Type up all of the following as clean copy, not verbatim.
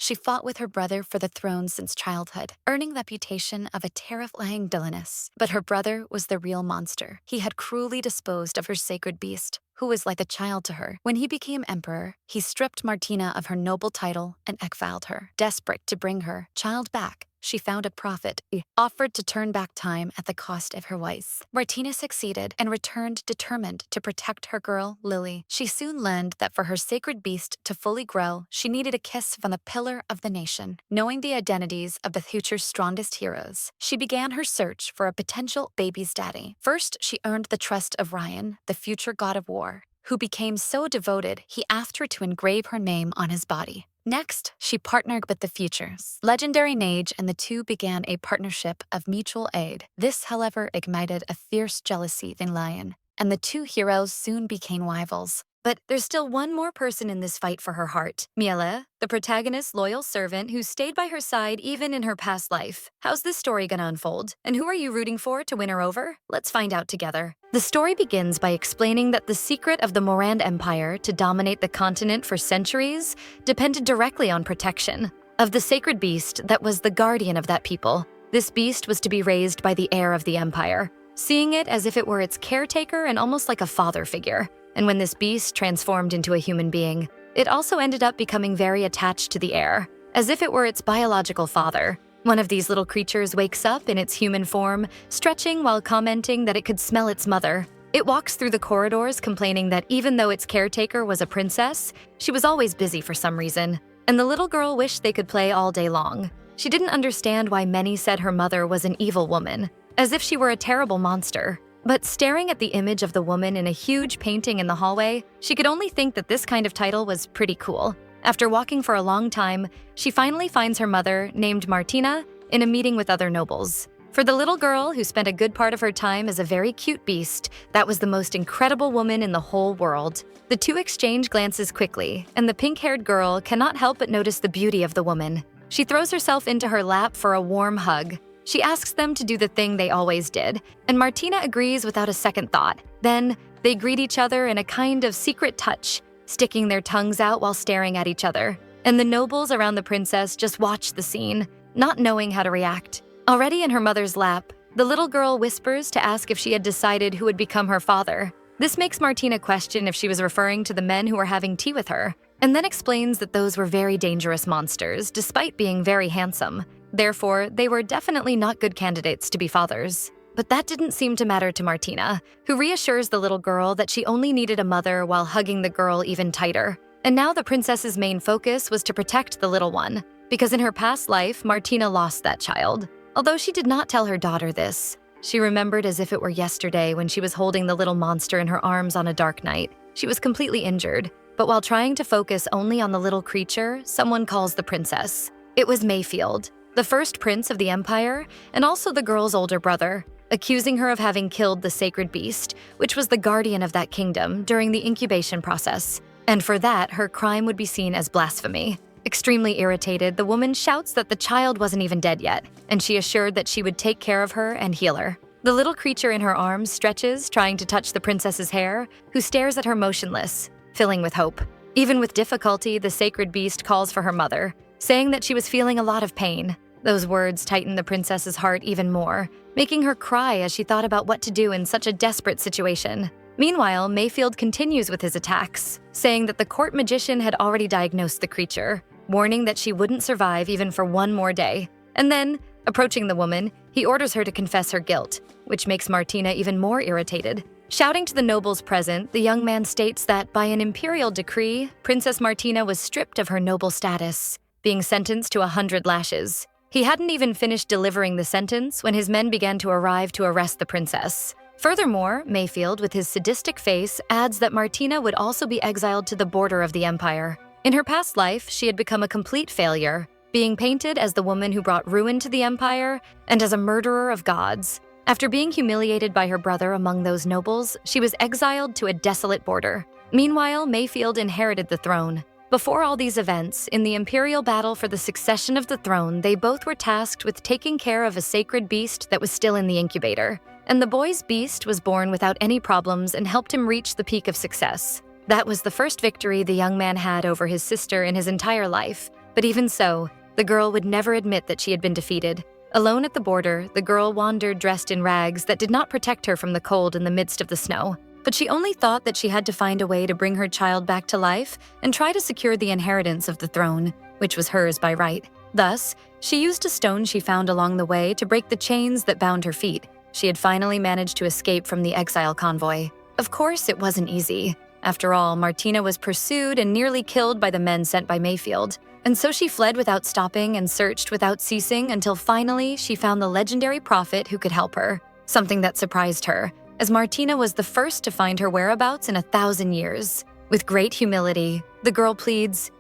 She fought with her brother for the throne since childhood, earning the reputation of a terrifying villainess. But her brother was the real monster. He had cruelly disposed of her sacred beast, who was like a child to her. When he became emperor, he stripped Martina of her noble title and exiled her. Desperate to bring her child back, she found a prophet, offered to turn back time at the cost of her life. Martina succeeded and returned determined to protect her girl, Lily. She soon learned that for her sacred beast to fully grow, she needed a kiss from the pillar of the nation. Knowing the identities of the future's strongest heroes, she began her search for a potential baby's daddy. First, she earned the trust of Ryan, the future god of war, who became so devoted he asked her to engrave her name on his body. Next, she partnered with the Future's legendary mage, and the two began a partnership of mutual aid. This, however, ignited a fierce jealousy in Lion, and the two heroes soon became rivals. But there's still one more person in this fight for her heart. Miele, the protagonist's loyal servant who stayed by her side even in her past life. How's this story gonna unfold? And who are you rooting for to win her over? Let's find out together. The story begins by explaining that the secret of the Morand Empire to dominate the continent for centuries depended directly on protection of the sacred beast that was the guardian of that people. This beast was to be raised by the heir of the empire, seeing it as if it were its caretaker and almost like a father figure. And when this beast transformed into a human being, it also ended up becoming very attached to the heir, as if it were its biological father. One of these little creatures wakes up in its human form, stretching while commenting that it could smell its mother. It walks through the corridors complaining that even though its caretaker was a princess, she was always busy for some reason, and the little girl wished they could play all day long. She didn't understand why many said her mother was an evil woman, as if she were a terrible monster. But staring at the image of the woman in a huge painting in the hallway, she could only think that this kind of title was pretty cool. After walking for a long time, she finally finds her mother, named Martina, in a meeting with other nobles. For the little girl who spent a good part of her time as a very cute beast, that was the most incredible woman in the whole world. The two exchange glances quickly, and the pink-haired girl cannot help but notice the beauty of the woman. She throws herself into her lap for a warm hug. She asks them to do the thing they always did, and Martina agrees without a second thought. Then, they greet each other in a kind of secret touch, sticking their tongues out while staring at each other. And the nobles around the princess just watch the scene, not knowing how to react. Already in her mother's lap, the little girl whispers to ask if she had decided who would become her father. This makes Martina question if she was referring to the men who were having tea with her, and then explains that those were very dangerous monsters, despite being very handsome. Therefore, they were definitely not good candidates to be fathers. But that didn't seem to matter to Martina, who reassures the little girl that she only needed a mother while hugging the girl even tighter. And now the princess's main focus was to protect the little one, because in her past life, Martina lost that child. Although she did not tell her daughter this, she remembered as if it were yesterday when she was holding the little monster in her arms on a dark night. She was completely injured, but while trying to focus only on the little creature, someone calls the princess. It was Mayfield, the first prince of the empire, and also the girl's older brother, accusing her of having killed the sacred beast, which was the guardian of that kingdom during the incubation process. And for that, her crime would be seen as blasphemy. Extremely irritated, the woman shouts that the child wasn't even dead yet, and she assured that she would take care of her and heal her. The little creature in her arms stretches, trying to touch the princess's hair, who stares at her motionless, filling with hope. Even with difficulty, the sacred beast calls for her mother, saying that she was feeling a lot of pain. Those words tightened the princess's heart even more, making her cry as she thought about what to do in such a desperate situation. Meanwhile, Mayfield continues with his attacks, saying that the court magician had already diagnosed the creature, warning that she wouldn't survive even for one more day. And then, approaching the woman, he orders her to confess her guilt, which makes Martina even more irritated. Shouting to the nobles present, the young man states that by an imperial decree, Princess Martina was stripped of her noble status, being sentenced to 100 lashes. He hadn't even finished delivering the sentence when his men began to arrive to arrest the princess. Furthermore, Mayfield, with his sadistic face, adds that Martina would also be exiled to the border of the empire. In her past life, she had become a complete failure, being painted as the woman who brought ruin to the empire and as a murderer of gods. After being humiliated by her brother among those nobles, she was exiled to a desolate border. Meanwhile, Mayfield inherited the throne. Before all these events, in the imperial battle for the succession of the throne, they both were tasked with taking care of a sacred beast that was still in the incubator. And the boy's beast was born without any problems and helped him reach the peak of success. That was the first victory the young man had over his sister in his entire life. But even so, the girl would never admit that she had been defeated. Alone at the border, the girl wandered dressed in rags that did not protect her from the cold in the midst of the snow. But she only thought that she had to find a way to bring her child back to life and try to secure the inheritance of the throne, which was hers by right. Thus, she used a stone she found along the way to break the chains that bound her feet. She had finally managed to escape from the exile convoy. Of course, it wasn't easy. After all, Martina was pursued and nearly killed by the men sent by Mayfield. And so she fled without stopping and searched without ceasing until finally she found the legendary prophet who could help her. Something that surprised her, as Martina was the first to find her whereabouts in 1,000 years. With great humility, the girl pleads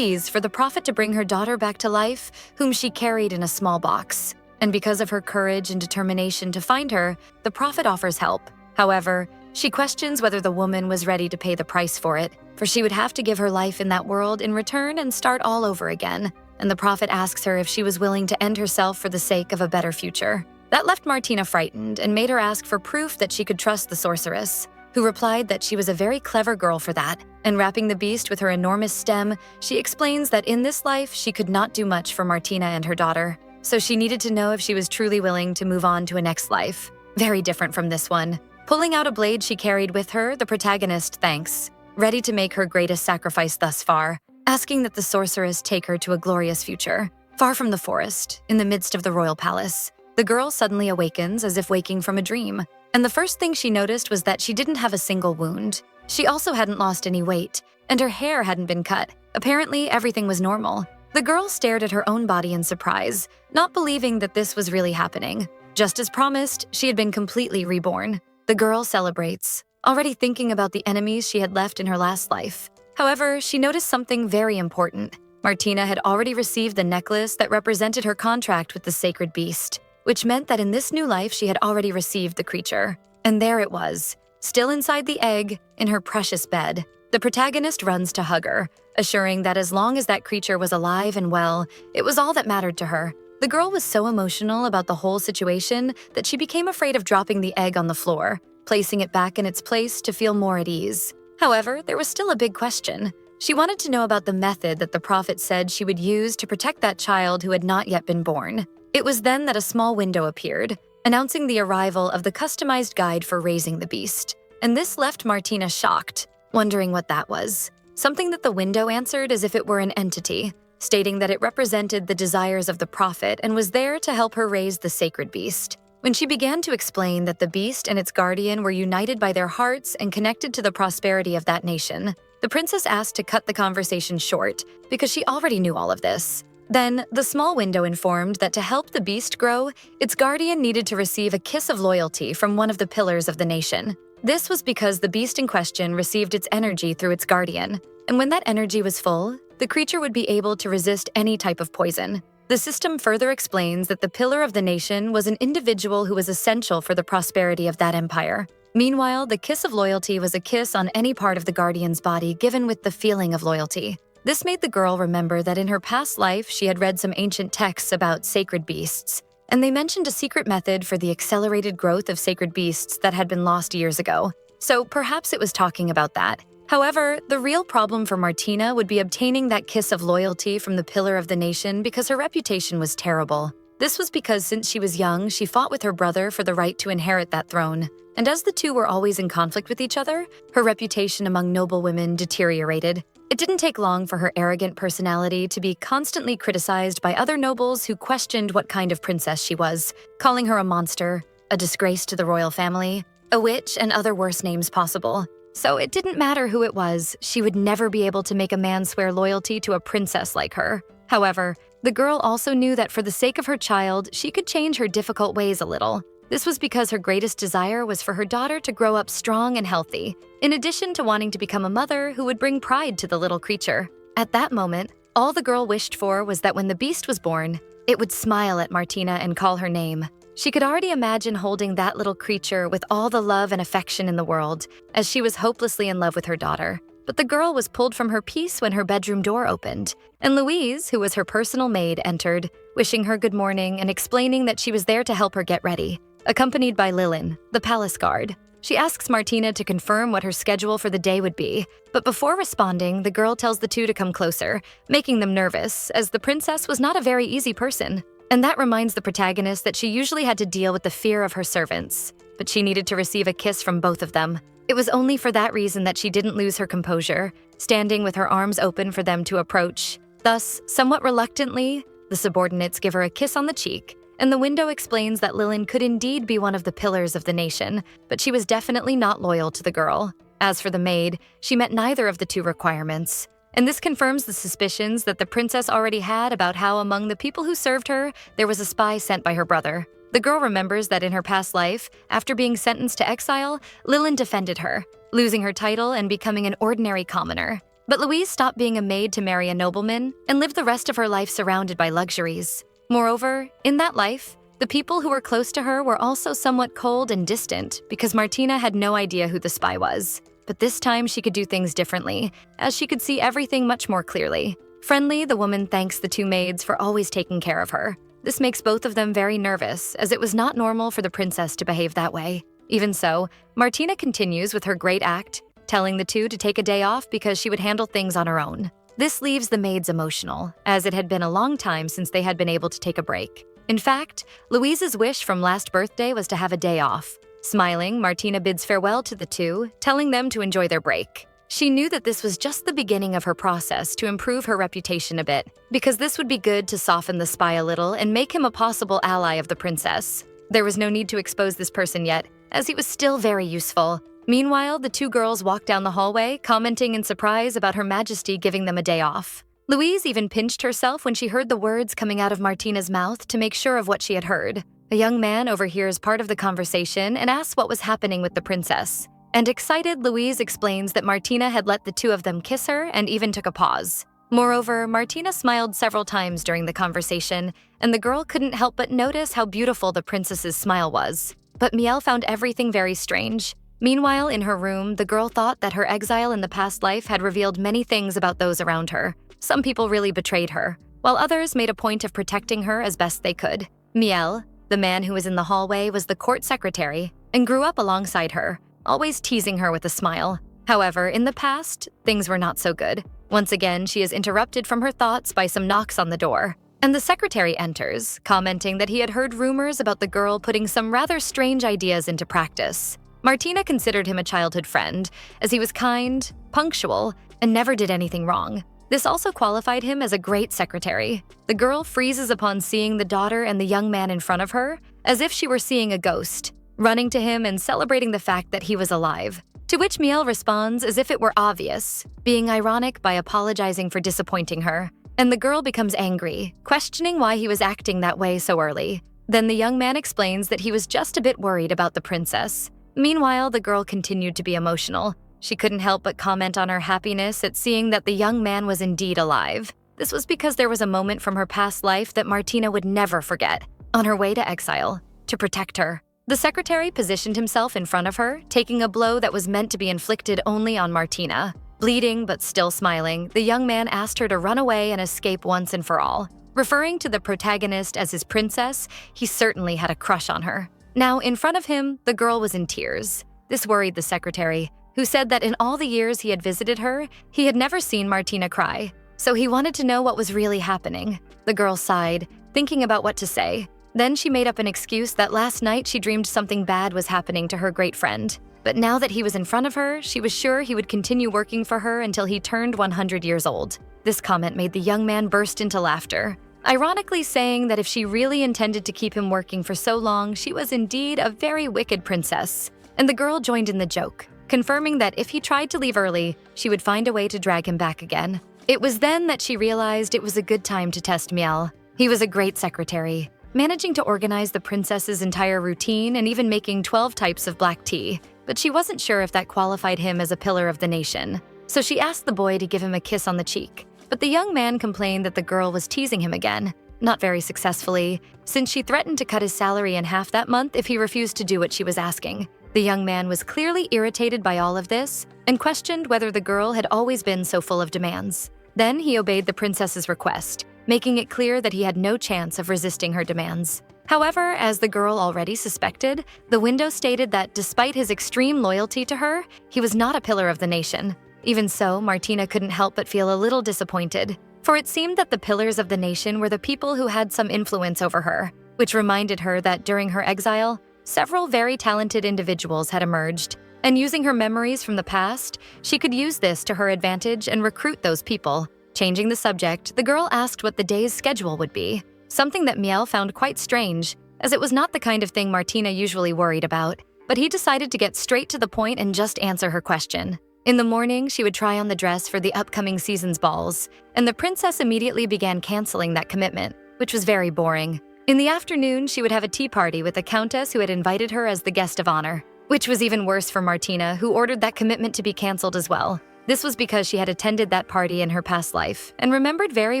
for the prophet to bring her daughter back to life, whom she carried in a small box. And because of her courage and determination to find her, the prophet offers help. However, she questions whether the woman was ready to pay the price for it, for she would have to give her life in that world in return and start all over again. And the prophet asks her if she was willing to end herself for the sake of a better future. That left Martina frightened and made her ask for proof that she could trust the sorceress, who replied that she was a very clever girl for that. And wrapping the beast with her enormous stem, she explains that in this life she could not do much for Martina and her daughter. So she needed to know if she was truly willing to move on to a next life. Very different from this one. Pulling out a blade she carried with her, the protagonist thanks, ready to make her greatest sacrifice thus far, asking that the sorceress take her to a glorious future. Far from the forest, in the midst of the royal palace, the girl suddenly awakens as if waking from a dream. And the first thing she noticed was that she didn't have a single wound. She also hadn't lost any weight, and her hair hadn't been cut. Apparently, everything was normal. The girl stared at her own body in surprise, not believing that this was really happening. Just as promised, she had been completely reborn. The girl celebrates, already thinking about the enemies she had left in her last life. However, she noticed something very important. Martina had already received the necklace that represented her contract with the sacred beast, which meant that in this new life she had already received the creature. And there it was, still inside the egg, in her precious bed. The protagonist runs to hug her, assuring that as long as that creature was alive and well, it was all that mattered to her. The girl was so emotional about the whole situation that she became afraid of dropping the egg on the floor, placing it back in its place to feel more at ease. However, there was still a big question. She wanted to know about the method that the prophet said she would use to protect that child who had not yet been born. It was then that a small window appeared, announcing the arrival of the customized guide for raising the beast. And this left Martina shocked, wondering what that was. Something that the window answered as if it were an entity, stating that it represented the desires of the prophet and was there to help her raise the sacred beast. When she began to explain that the beast and its guardian were united by their hearts and connected to the prosperity of that nation, the princess asked to cut the conversation short because she already knew all of this. Then, the small window informed that to help the beast grow, its guardian needed to receive a kiss of loyalty from one of the pillars of the nation. This was because the beast in question received its energy through its guardian, and when that energy was full, the creature would be able to resist any type of poison. The system further explains that the pillar of the nation was an individual who was essential for the prosperity of that empire. Meanwhile, the kiss of loyalty was a kiss on any part of the guardian's body given with the feeling of loyalty. This made the girl remember that in her past life she had read some ancient texts about sacred beasts, and they mentioned a secret method for the accelerated growth of sacred beasts that had been lost years ago. So perhaps it was talking about that. However, the real problem for Martina would be obtaining that kiss of loyalty from the pillar of the nation because her reputation was terrible. This was because since she was young, she fought with her brother for the right to inherit that throne. And as the two were always in conflict with each other, her reputation among noble women deteriorated. It didn't take long for her arrogant personality to be constantly criticized by other nobles who questioned what kind of princess she was, calling her a monster, a disgrace to the royal family, a witch, and other worse names possible. So it didn't matter who it was, she would never be able to make a man swear loyalty to a princess like her. However, the girl also knew that for the sake of her child, she could change her difficult ways a little. This was because her greatest desire was for her daughter to grow up strong and healthy, in addition to wanting to become a mother who would bring pride to the little creature. At that moment, all the girl wished for was that when the beast was born, it would smile at Martina and call her name. She could already imagine holding that little creature with all the love and affection in the world, as she was hopelessly in love with her daughter. But the girl was pulled from her peace when her bedroom door opened, and Louise, who was her personal maid, entered, wishing her good morning and explaining that she was there to help her get ready, accompanied by Lilin, the palace guard. She asks Martina to confirm what her schedule for the day would be, but before responding, the girl tells the two to come closer, making them nervous, as the princess was not a very easy person. And that reminds the protagonist that she usually had to deal with the fear of her servants, but she needed to receive a kiss from both of them. It was only for that reason that she didn't lose her composure, standing with her arms open for them to approach. Thus, somewhat reluctantly, the subordinates give her a kiss on the cheek, and the window explains that Lilin could indeed be one of the pillars of the nation, but she was definitely not loyal to the girl. As for the maid, she met neither of the two requirements. And this confirms the suspicions that the princess already had about how among the people who served her, there was a spy sent by her brother. The girl remembers that in her past life, after being sentenced to exile, Lilin defended her, losing her title and becoming an ordinary commoner. But Louise stopped being a maid to marry a nobleman and lived the rest of her life surrounded by luxuries. Moreover, in that life, the people who were close to her were also somewhat cold and distant because Martina had no idea who the spy was. But this time she could do things differently, as she could see everything much more clearly. Friendly, the woman thanks the two maids for always taking care of her. This makes both of them very nervous, as it was not normal for the princess to behave that way. Even so, Martina continues with her great act, telling the two to take a day off because she would handle things on her own. This leaves the maids emotional, as it had been a long time since they had been able to take a break. In fact, Louise's wish from last birthday was to have a day off. Smiling, Martina bids farewell to the two, telling them to enjoy their break. She knew that this was just the beginning of her process to improve her reputation a bit, because this would be good to soften the spy a little and make him a possible ally of the princess. There was no need to expose this person yet, as he was still very useful. Meanwhile, the two girls walked down the hallway, commenting in surprise about Her Majesty giving them a day off. Louise even pinched herself when she heard the words coming out of Martina's mouth to make sure of what she had heard. A young man overhears part of the conversation and asks what was happening with the princess. And excited, Louise explains that Martina had let the two of them kiss her and even took a pause. Moreover, Martina smiled several times during the conversation, and the girl couldn't help but notice how beautiful the princess's smile was. But Miel found everything very strange. Meanwhile, in her room, the girl thought that her exile in the past life had revealed many things about those around her. Some people really betrayed her, while others made a point of protecting her as best they could. Miel, the man who was in the hallway, was the court secretary and grew up alongside her, always teasing her with a smile. However, in the past, things were not so good. Once again, she is interrupted from her thoughts by some knocks on the door, and the secretary enters, commenting that he had heard rumors about the girl putting some rather strange ideas into practice. Martina considered him a childhood friend, as he was kind, punctual, and never did anything wrong. This also qualified him as a great secretary. The girl freezes upon seeing the daughter and the young man in front of her, as if she were seeing a ghost, running to him and celebrating the fact that he was alive. To which Miel responds as if it were obvious, being ironic by apologizing for disappointing her. And the girl becomes angry, questioning why he was acting that way so early. Then the young man explains that he was just a bit worried about the princess. Meanwhile, the girl continued to be emotional. She couldn't help but comment on her happiness at seeing that the young man was indeed alive. This was because there was a moment from her past life that Martina would never forget, on her way to exile, to protect her. The secretary positioned himself in front of her, taking a blow that was meant to be inflicted only on Martina. Bleeding but still smiling, the young man asked her to run away and escape once and for all. Referring to the protagonist as his princess, he certainly had a crush on her. Now, in front of him, the girl was in tears. This worried the secretary, who said that in all the years he had visited her, he had never seen Martina cry. So he wanted to know what was really happening. The girl sighed, thinking about what to say. Then she made up an excuse that last night she dreamed something bad was happening to her great friend. But now that he was in front of her, she was sure he would continue working for her until he turned 100 years old. This comment made the young man burst into laughter, ironically saying that if she really intended to keep him working for so long, she was indeed a very wicked princess. And the girl joined in the joke, confirming that if he tried to leave early, she would find a way to drag him back again. It was then that she realized it was a good time to test Miel. He was a great secretary, managing to organize the princess's entire routine and even making 12 types of black tea. But she wasn't sure if that qualified him as a pillar of the nation. So she asked the boy to give him a kiss on the cheek. But the young man complained that the girl was teasing him again, not very successfully, since she threatened to cut his salary in half that month if he refused to do what she was asking. The young man was clearly irritated by all of this and questioned whether the girl had always been so full of demands. Then he obeyed the princess's request, making it clear that he had no chance of resisting her demands. However, as the girl already suspected, the window stated that despite his extreme loyalty to her, he was not a pillar of the nation. Even so, Martina couldn't help but feel a little disappointed, for it seemed that the pillars of the nation were the people who had some influence over her, which reminded her that during her exile, several very talented individuals had emerged, and using her memories from the past, she could use this to her advantage and recruit those people. Changing the subject, the girl asked what the day's schedule would be, something that Miel found quite strange, as it was not the kind of thing Martina usually worried about, but he decided to get straight to the point and just answer her question. In the morning, she would try on the dress for the upcoming season's balls, and the princess immediately began canceling that commitment, which was very boring. In the afternoon, she would have a tea party with the countess who had invited her as the guest of honor, which was even worse for Martina, who ordered that commitment to be canceled as well. This was because she had attended that party in her past life and remembered very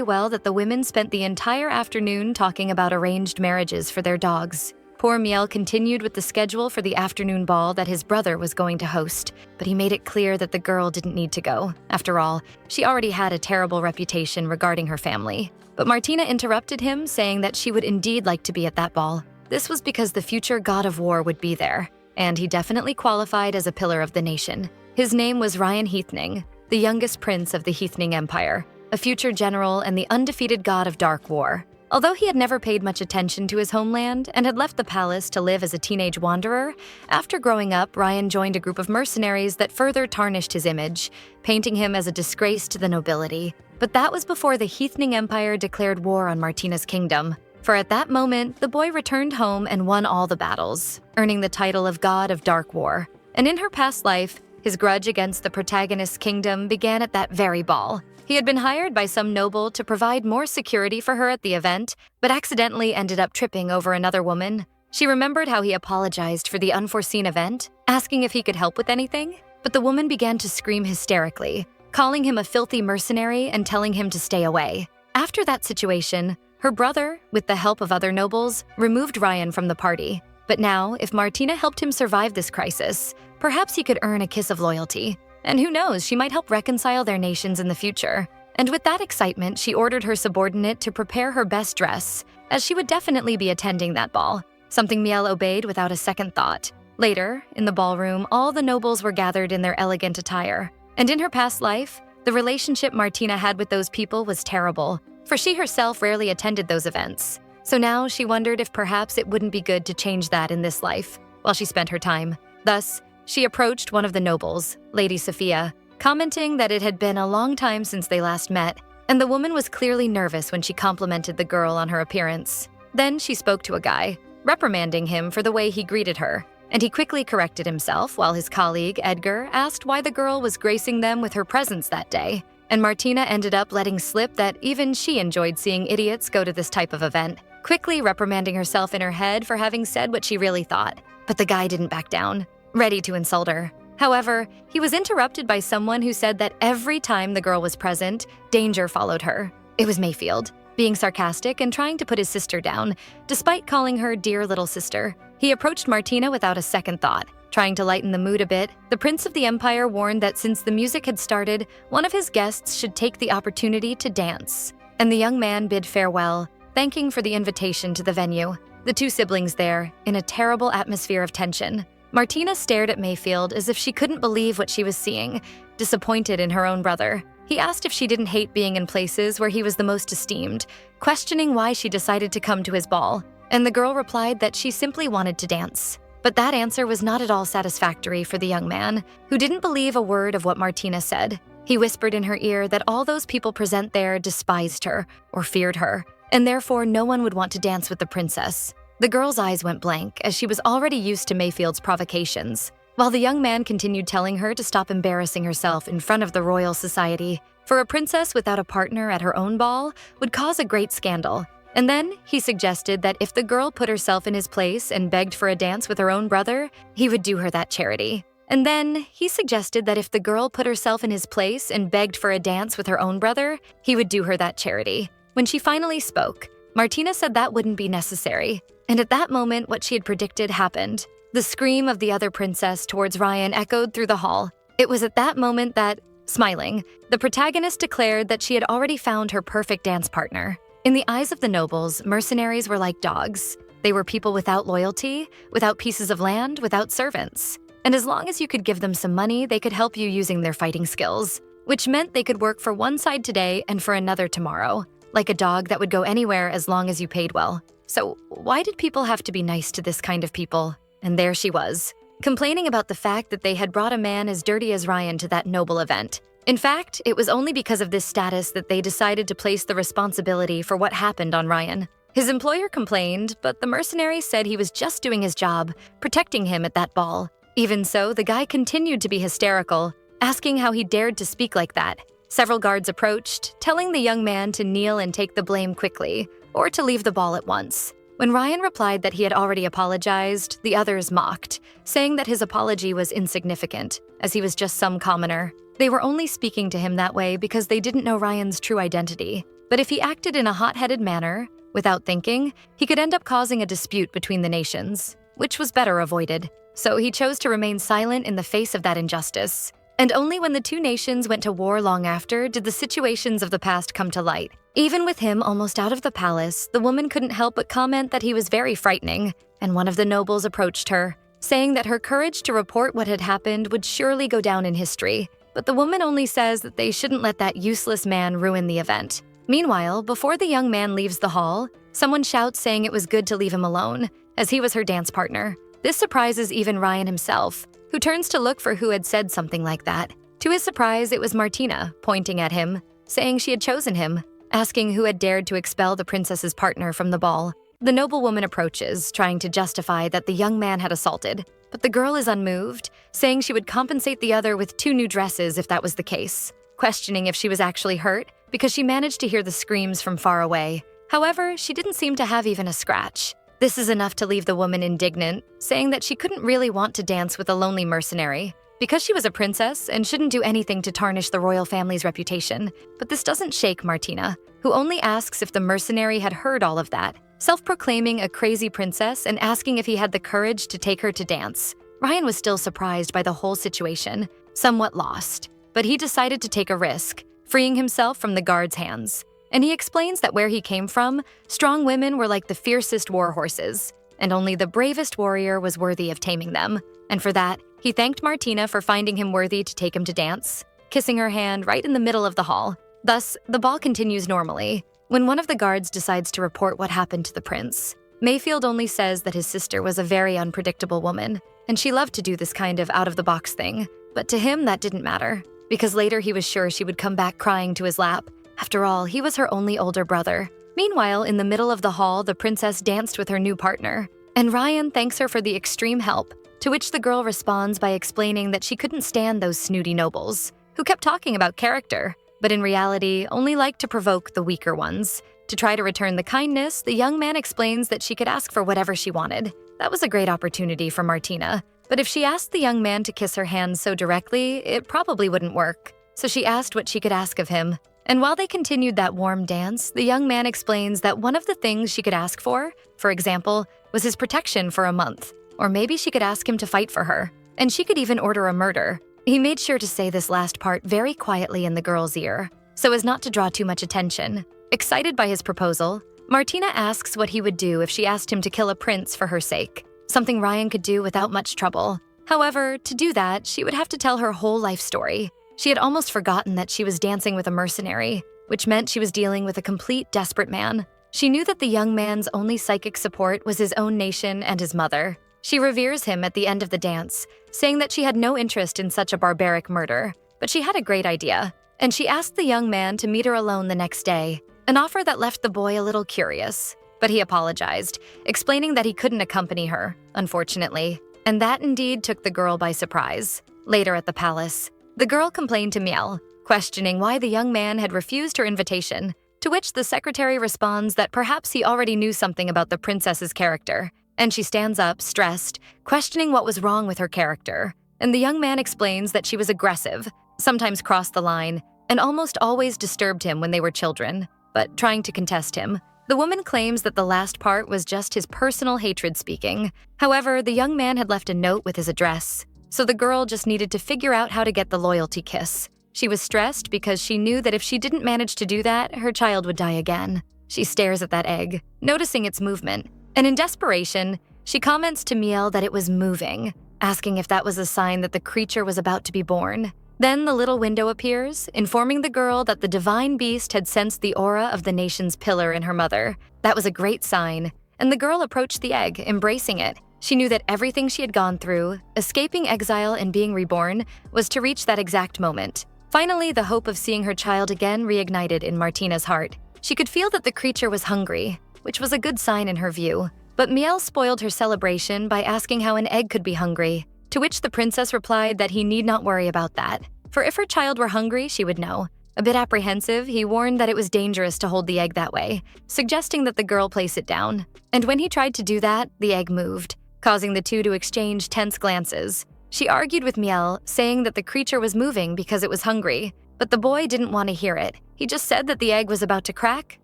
well that the women spent the entire afternoon talking about arranged marriages for their dogs. Poor Miel continued with the schedule for the afternoon ball that his brother was going to host, but he made it clear that the girl didn't need to go. After all, she already had a terrible reputation regarding her family. But Martina interrupted him, saying that she would indeed like to be at that ball. This was because the future god of war would be there, and he definitely qualified as a pillar of the nation. His name was Ryan Heathning, the youngest prince of the Heathning Empire, a future general and the undefeated god of dark war. Although he had never paid much attention to his homeland and had left the palace to live as a teenage wanderer, after growing up, Ryan joined a group of mercenaries that further tarnished his image, painting him as a disgrace to the nobility. But that was before the Heathning Empire declared war on Martina's kingdom. For at that moment, the boy returned home and won all the battles, earning the title of God of Dark War. And in her past life, his grudge against the protagonist's kingdom began at that very ball. He had been hired by some noble to provide more security for her at the event, but accidentally ended up tripping over another woman. She remembered how he apologized for the unforeseen event, asking if he could help with anything, but the woman began to scream hysterically, calling him a filthy mercenary and telling him to stay away. After that situation, her brother, with the help of other nobles, removed Ryan from the party. But now, if Martina helped him survive this crisis, perhaps he could earn a kiss of loyalty. And who knows, she might help reconcile their nations in the future. And with that excitement, she ordered her subordinate to prepare her best dress, as she would definitely be attending that ball, something Miel obeyed without a second thought. Later, in the ballroom, all the nobles were gathered in their elegant attire. And in her past life, the relationship Martina had with those people was terrible, for she herself rarely attended those events. So now she wondered if perhaps it wouldn't be good to change that in this life, while she spent her time. Thus, she approached one of the nobles, Lady Sophia, commenting that it had been a long time since they last met, and the woman was clearly nervous when she complimented the girl on her appearance. Then she spoke to a guy, reprimanding him for the way he greeted her, and he quickly corrected himself while his colleague, Edgar, asked why the girl was gracing them with her presence that day. And Martina ended up letting slip that even she enjoyed seeing idiots go to this type of event, quickly reprimanding herself in her head for having said what she really thought. But the guy didn't back down, ready to insult her. However, he was interrupted by someone who said that every time the girl was present, danger followed her. It was Mayfield, being sarcastic and trying to put his sister down, despite calling her dear little sister. He approached Martina without a second thought. Trying to lighten the mood a bit, the Prince of the Empire warned that since the music had started, one of his guests should take the opportunity to dance. And the young man bid farewell, thanking for the invitation to the venue. The two siblings there, in a terrible atmosphere of tension. Martina stared at Mayfield as if she couldn't believe what she was seeing, disappointed in her own brother. He asked if she didn't hate being in places where he was the most esteemed, questioning why she decided to come to his ball. And the girl replied that she simply wanted to dance. But that answer was not at all satisfactory for the young man, who didn't believe a word of what Martina said. He whispered in her ear that all those people present there despised her or feared her, and therefore no one would want to dance with the princess. The girl's eyes went blank, as she was already used to Mayfield's provocations, while the young man continued telling her to stop embarrassing herself in front of the royal society, for a princess without a partner at her own ball would cause a great scandal. And then he suggested that if the girl put herself in his place and begged for a dance with her own brother, he would do her that charity. And then he suggested that if the girl put herself in his place and begged for a dance with her own brother, he would do her that charity. When she finally spoke, Martina said that wouldn't be necessary. And at that moment, what she had predicted happened. The scream of the other princess towards Ryan echoed through the hall. It was at that moment that, smiling, the protagonist declared that she had already found her perfect dance partner. In the eyes of the nobles, mercenaries were like dogs. They were people without loyalty, without pieces of land, without servants. And as long as you could give them some money, they could help you using their fighting skills, which meant they could work for one side today and for another tomorrow, like a dog that would go anywhere as long as you paid well. So why did people have to be nice to this kind of people? And there she was, complaining about the fact that they had brought a man as dirty as Ryan to that noble event. In fact, it was only because of this status that they decided to place the responsibility for what happened on Ryan. His employer complained, but the mercenary said he was just doing his job, protecting him at that ball. Even so, the guy continued to be hysterical, asking how he dared to speak like that. Several guards approached, telling the young man to kneel and take the blame quickly, or to leave the ball at once. When Ryan replied that he had already apologized, the others mocked, saying that his apology was insignificant, as he was just some commoner. They were only speaking to him that way because they didn't know Ryan's true identity. But if he acted in a hot-headed manner, without thinking, he could end up causing a dispute between the nations, which was better avoided. So he chose to remain silent in the face of that injustice. And only when the two nations went to war long after did the situations of the past come to light. Even with him almost out of the palace, the woman couldn't help but comment that he was very frightening, and one of the nobles approached her, saying that her courage to report what had happened would surely go down in history. But the woman only says that they shouldn't let that useless man ruin the event. Meanwhile, before the young man leaves the hall, someone shouts saying it was good to leave him alone, as he was her dance partner. This surprises even Ryan himself, who turns to look for who had said something like that. To his surprise, it was Martina, pointing at him, saying she had chosen him, asking who had dared to expel the princess's partner from the ball. The noblewoman approaches, trying to justify that the young man had assaulted, but the girl is unmoved, saying she would compensate the other with 2 new dresses if that was the case, questioning if she was actually hurt because she managed to hear the screams from far away. However, she didn't seem to have even a scratch. This is enough to leave the woman indignant, saying that she couldn't really want to dance with a lonely mercenary because she was a princess and shouldn't do anything to tarnish the royal family's reputation. But this doesn't shake Martina, who only asks if the mercenary had heard all of that, self-proclaiming a crazy princess and asking if he had the courage to take her to dance. Ryan was still surprised by the whole situation, somewhat lost, but he decided to take a risk, freeing himself from the guard's hands. And he explains that where he came from, strong women were like the fiercest war horses, and only the bravest warrior was worthy of taming them. And for that, he thanked Martina for finding him worthy to take him to dance, kissing her hand right in the middle of the hall. Thus, the ball continues normally. When one of the guards decides to report what happened to the prince, Mayfield only says that his sister was a very unpredictable woman, and she loved to do this kind of out-of-the-box thing. But to him, that didn't matter, because later he was sure she would come back crying to his lap. After all, he was her only older brother. Meanwhile, in the middle of the hall, the princess danced with her new partner, and Ryan thanks her for the extreme help, to which the girl responds by explaining that she couldn't stand those snooty nobles, who kept talking about character, but in reality only liked to provoke the weaker ones. To try to return the kindness, the young man explains that she could ask for whatever she wanted. That was a great opportunity for Martina, but if she asked the young man to kiss her hand so directly, it probably wouldn't work. So she asked what she could ask of him. And while they continued that warm dance, the young man explains that one of the things she could ask for example, was his protection for a month. Or maybe she could ask him to fight for her. And she could even order a murder. He made sure to say this last part very quietly in the girl's ear, so as not to draw too much attention. Excited by his proposal, Martina asks what he would do if she asked him to kill a prince for her sake, something Ryan could do without much trouble. However, to do that, she would have to tell her whole life story. She had almost forgotten that she was dancing with a mercenary, which meant she was dealing with a complete desperate man. She knew that the young man's only psychic support was his own nation and his mother. She reveres him at the end of the dance, saying that she had no interest in such a barbaric murder, but she had a great idea, and she asked the young man to meet her alone the next day, an offer that left the boy a little curious. But he apologized, explaining that he couldn't accompany her, unfortunately, and that indeed took the girl by surprise. Later at the palace, the girl complained to Miel, questioning why the young man had refused her invitation, to which the secretary responds that perhaps he already knew something about the princess's character, and she stands up, stressed, questioning what was wrong with her character. And the young man explains that she was aggressive, sometimes crossed the line, and almost always disturbed him when they were children, but trying to contest him. The woman claims that the last part was just his personal hatred speaking. However, the young man had left a note with his address, so the girl just needed to figure out how to get the loyalty kiss. She was stressed because she knew that if she didn't manage to do that, her child would die again. She stares at that egg, noticing its movement, And in desperation, she comments to Miel that it was moving, asking if that was a sign that the creature was about to be born. Then the little window appears, informing the girl that the divine beast had sensed the aura of the nation's pillar in her mother. That was a great sign, and the girl approached the egg, embracing it. She knew that everything she had gone through, escaping exile and being reborn, was to reach that exact moment. Finally, the hope of seeing her child again reignited in Martina's heart. She could feel that the creature was hungry, which was a good sign in her view. But Miel spoiled her celebration by asking how an egg could be hungry, to which the princess replied that he need not worry about that, for if her child were hungry, she would know. A bit apprehensive, he warned that it was dangerous to hold the egg that way, suggesting that the girl place it down. And when he tried to do that, the egg moved, causing the two to exchange tense glances. She argued with Miel, saying that the creature was moving because it was hungry, but the boy didn't want to hear it. He just said that the egg was about to crack,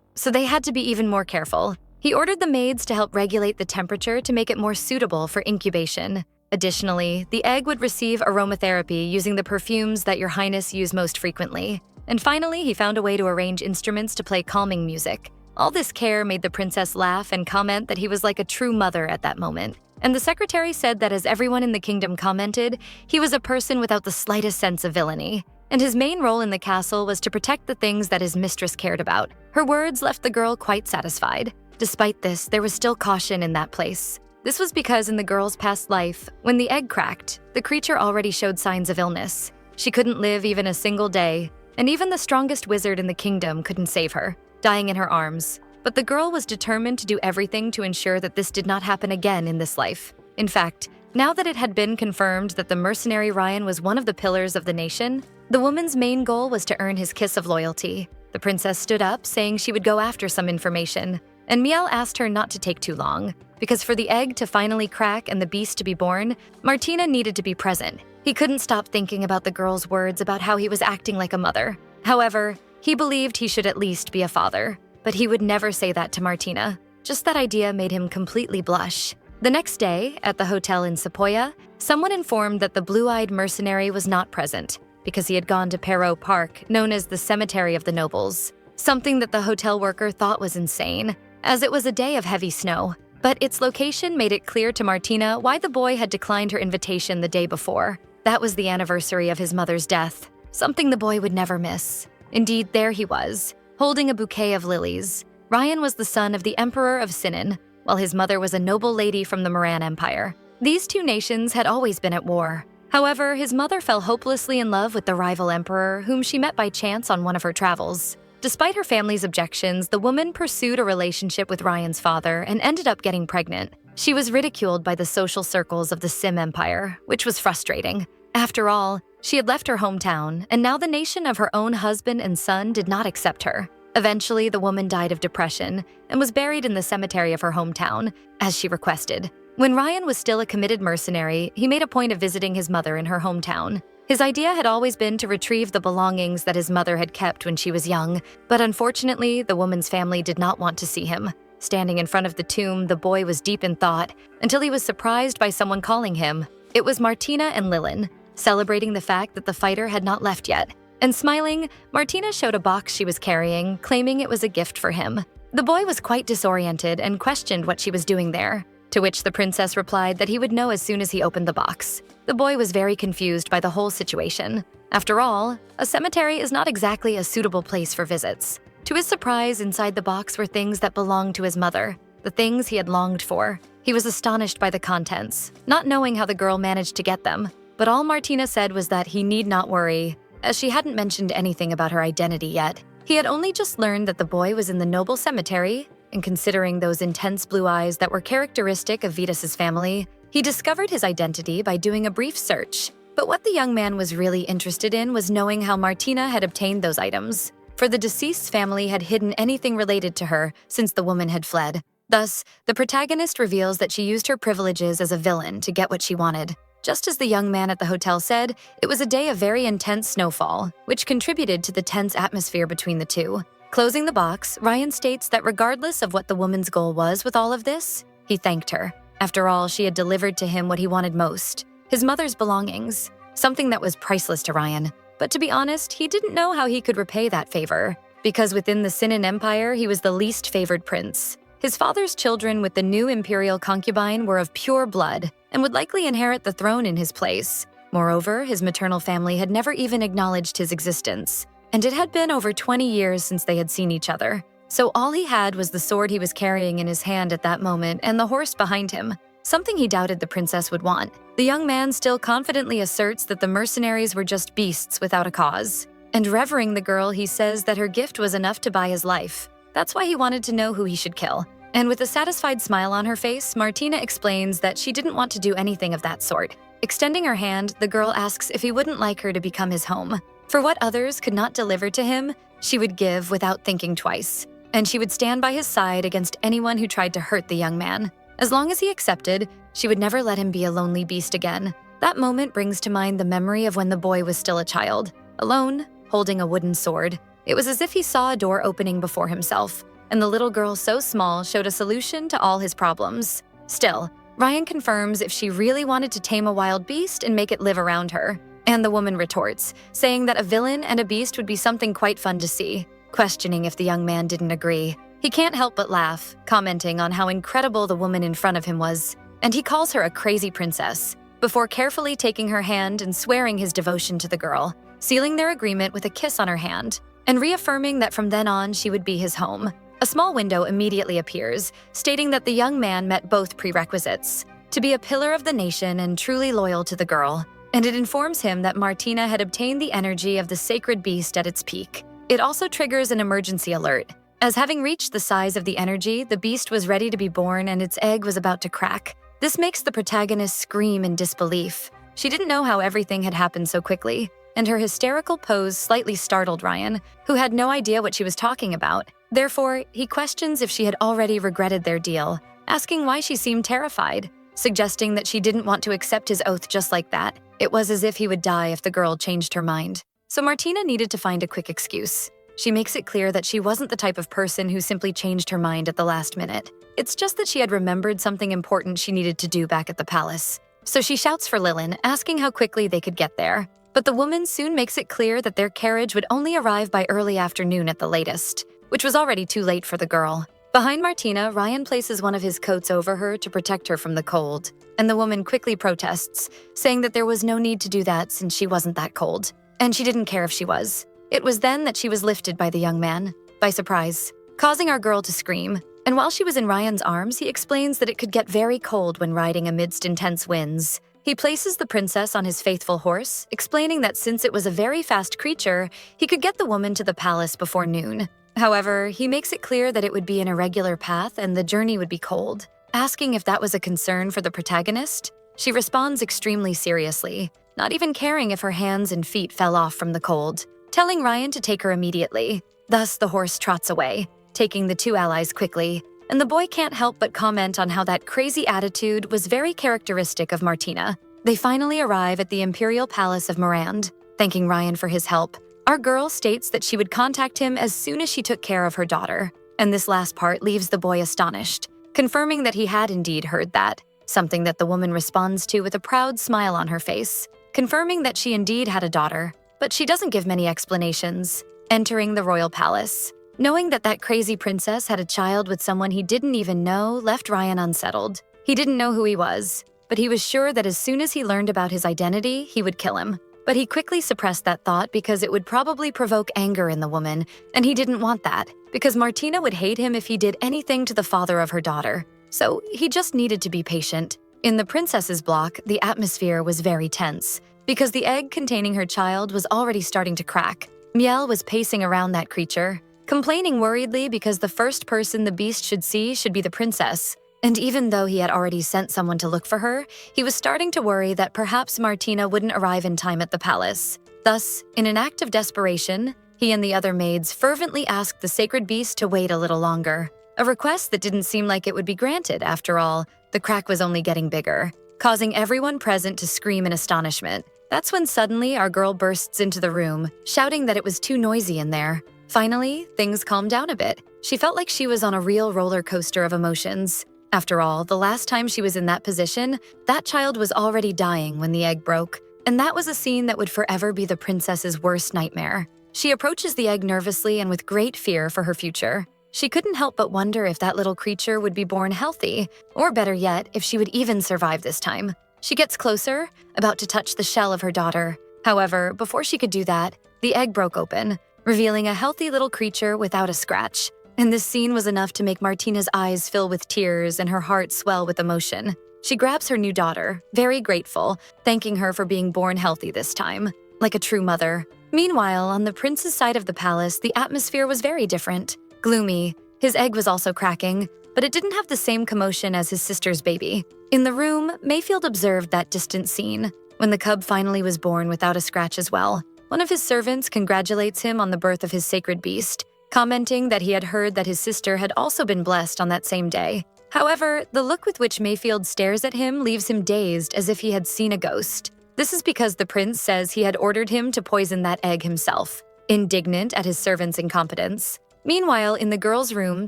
so they had to be even more careful. He ordered the maids to help regulate the temperature to make it more suitable for incubation. Additionally, the egg would receive aromatherapy using the perfumes that Your Highness use most frequently. And finally, he found a way to arrange instruments to play calming music. All this care made the princess laugh and comment that he was like a true mother at that moment. And the secretary said that as everyone in the kingdom commented, he was a person without the slightest sense of villainy. And his main role in the castle was to protect the things that his mistress cared about. Her words left the girl quite satisfied. Despite this, there was still caution in that place. This was because in the girl's past life, when the egg cracked, the creature already showed signs of illness. She couldn't live even a single day, and even the strongest wizard in the kingdom couldn't save her, dying in her arms. But the girl was determined to do everything to ensure that this did not happen again in this life. In fact, now that it had been confirmed that the mercenary Ryan was one of the pillars of the nation, the woman's main goal was to earn his kiss of loyalty. The princess stood up, saying she would go after some information, and Miel asked her not to take too long, because for the egg to finally crack and the beast to be born, Martina needed to be present. He couldn't stop thinking about the girl's words about how he was acting like a mother. However, he believed he should at least be a father, but he would never say that to Martina. Just that idea made him completely blush. The next day, at the hotel in Sepoya, someone informed that the blue-eyed mercenary was not present because he had gone to Perot Park, known as the Cemetery of the Nobles, something that the hotel worker thought was insane, as it was a day of heavy snow. But its location made it clear to Martina why the boy had declined her invitation the day before. That was the anniversary of his mother's death, something the boy would never miss. Indeed, there he was, holding a bouquet of lilies. Ryan was the son of the Emperor of Sinan, while his mother was a noble lady from the Moran Empire. These two nations had always been at war. However, his mother fell hopelessly in love with the rival emperor, whom she met by chance on one of her travels. Despite her family's objections, the woman pursued a relationship with Ryan's father and ended up getting pregnant. She was ridiculed by the social circles of the Sim Empire, which was frustrating. After all, she had left her hometown, and now the nation of her own husband and son did not accept her. Eventually, the woman died of depression and was buried in the cemetery of her hometown, as she requested. When Ryan was still a committed mercenary, he made a point of visiting his mother in her hometown. His idea had always been to retrieve the belongings that his mother had kept when she was young, but unfortunately, the woman's family did not want to see him. Standing in front of the tomb, the boy was deep in thought until he was surprised by someone calling him. It was Martina and Lilin, celebrating the fact that the fighter had not left yet. And smiling, Martina showed a box she was carrying, claiming it was a gift for him. The boy was quite disoriented and questioned what she was doing there, to which the princess replied that he would know as soon as he opened the box. The boy was very confused by the whole situation. After all, a cemetery is not exactly a suitable place for visits. To his surprise, inside the box were things that belonged to his mother, the things he had longed for. He was astonished by the contents, not knowing how the girl managed to get them. But all Martina said was that he need not worry, as she hadn't mentioned anything about her identity yet. He had only just learned that the boy was in the noble cemetery, and considering those intense blue eyes that were characteristic of Vitas's family, he discovered his identity by doing a brief search. But what the young man was really interested in was knowing how Martina had obtained those items, for the deceased's family had hidden anything related to her since the woman had fled. Thus, the protagonist reveals that she used her privileges as a villain to get what she wanted. Just as the young man at the hotel said, it was a day of very intense snowfall, which contributed to the tense atmosphere between the two. Closing the box, Ryan states that regardless of what the woman's goal was with all of this, he thanked her. After all, she had delivered to him what he wanted most, his mother's belongings, something that was priceless to Ryan. But to be honest, he didn't know how he could repay that favor, because within the Sinan Empire, he was the least favored prince. His father's children with the new imperial concubine were of pure blood and would likely inherit the throne in his place. Moreover, his maternal family had never even acknowledged his existence, and it had been over 20 years since they had seen each other. So all he had was the sword he was carrying in his hand at that moment and the horse behind him, something he doubted the princess would want. The young man still confidently asserts that the mercenaries were just beasts without a cause. And revering the girl, he says that her gift was enough to buy his life. That's why he wanted to know who he should kill. And with a satisfied smile on her face, Martina explains that she didn't want to do anything of that sort. Extending her hand, the girl asks if he wouldn't like her to become his home. For what others could not deliver to him, she would give without thinking twice. And she would stand by his side against anyone who tried to hurt the young man. As long as he accepted, she would never let him be a lonely beast again. That moment brings to mind the memory of when the boy was still a child, alone, holding a wooden sword. It was as if he saw a door opening before himself, and the little girl so small showed a solution to all his problems. Still, Ryan confirms if she really wanted to tame a wild beast and make it live around her. And the woman retorts, saying that a villain and a beast would be something quite fun to see, questioning if the young man didn't agree. He can't help but laugh, commenting on how incredible the woman in front of him was, and he calls her a crazy princess, before carefully taking her hand and swearing his devotion to the girl, sealing their agreement with a kiss on her hand, and reaffirming that from then on she would be his home. A small window immediately appears, stating that the young man met both prerequisites, to be a pillar of the nation and truly loyal to the girl, and it informs him that Martina had obtained the energy of the sacred beast at its peak. It also triggers an emergency alert, as having reached the size of the energy, the beast was ready to be born and its egg was about to crack. This makes the protagonist scream in disbelief. She didn't know how everything had happened so quickly, and her hysterical pose slightly startled Ryan, who had no idea what she was talking about. Therefore, he questions if she had already regretted their deal, asking why she seemed terrified, suggesting that she didn't want to accept his oath just like that. It was as if he would die if the girl changed her mind. So Martina needed to find a quick excuse. She makes it clear that she wasn't the type of person who simply changed her mind at the last minute. It's just that she had remembered something important she needed to do back at the palace. So she shouts for Lilin, asking how quickly they could get there. But the woman soon makes it clear that their carriage would only arrive by early afternoon at the latest, which was already too late for the girl. Behind Martina, Ryan places one of his coats over her to protect her from the cold, and the woman quickly protests, saying that there was no need to do that since she wasn't that cold, and she didn't care if she was. It was then that she was lifted by the young man, by surprise, causing our girl to scream. And while she was in Ryan's arms, he explains that it could get very cold when riding amidst intense winds. He places the princess on his faithful horse, explaining that since it was a very fast creature, he could get the woman to the palace before noon. However, he makes it clear that it would be an irregular path and the journey would be cold. Asking if that was a concern for the protagonist, she responds extremely seriously, not even caring if her hands and feet fell off from the cold, telling Ryan to take her immediately. Thus, the horse trots away, taking the two allies quickly, and the boy can't help but comment on how that crazy attitude was very characteristic of Martina. They finally arrive at the Imperial Palace of Morand, thanking Ryan for his help. Our girl states that she would contact him as soon as she took care of her daughter, and this last part leaves the boy astonished, confirming that he had indeed heard that, something that the woman responds to with a proud smile on her face, confirming that she indeed had a daughter, but she doesn't give many explanations. Entering the royal palace, knowing that that crazy princess had a child with someone he didn't even know left Ryan unsettled. He didn't know who he was, but he was sure that as soon as he learned about his identity, he would kill him. But he quickly suppressed that thought because it would probably provoke anger in the woman, and he didn't want that, because Martina would hate him if he did anything to the father of her daughter. So he just needed to be patient. In the princess's block, the atmosphere was very tense, because the egg containing her child was already starting to crack. Miel was pacing around that creature, complaining worriedly because the first person the beast should see should be the princess. And even though he had already sent someone to look for her, he was starting to worry that perhaps Martina wouldn't arrive in time at the palace. Thus, in an act of desperation, he and the other maids fervently asked the sacred beast to wait a little longer. A request that didn't seem like it would be granted. After all, the crack was only getting bigger, causing everyone present to scream in astonishment. That's when suddenly our girl bursts into the room, shouting that it was too noisy in there. Finally, things calmed down a bit. She felt like she was on a real roller coaster of emotions. After all, the last time she was in that position, that child was already dying when the egg broke, and that was a scene that would forever be the princess's worst nightmare. She approaches the egg nervously and with great fear for her future. She couldn't help but wonder if that little creature would be born healthy, or better yet, if she would even survive this time. She gets closer, about to touch the shell of her daughter. However, before she could do that, the egg broke open, revealing a healthy little creature without a scratch. And this scene was enough to make Martina's eyes fill with tears and her heart swell with emotion. She grabs her new daughter, very grateful, thanking her for being born healthy this time, like a true mother. Meanwhile, on the prince's side of the palace, the atmosphere was very different. Gloomy. His egg was also cracking, but it didn't have the same commotion as his sister's baby. In the room, Mayfield observed that distant scene, when the cub finally was born without a scratch as well. One of his servants congratulates him on the birth of his sacred beast, commenting that he had heard that his sister had also been blessed on that same day. However, the look with which Mayfield stares at him leaves him dazed as if he had seen a ghost. This is because the prince says he had ordered him to poison that egg himself, indignant at his servant's incompetence. Meanwhile, in the girl's room,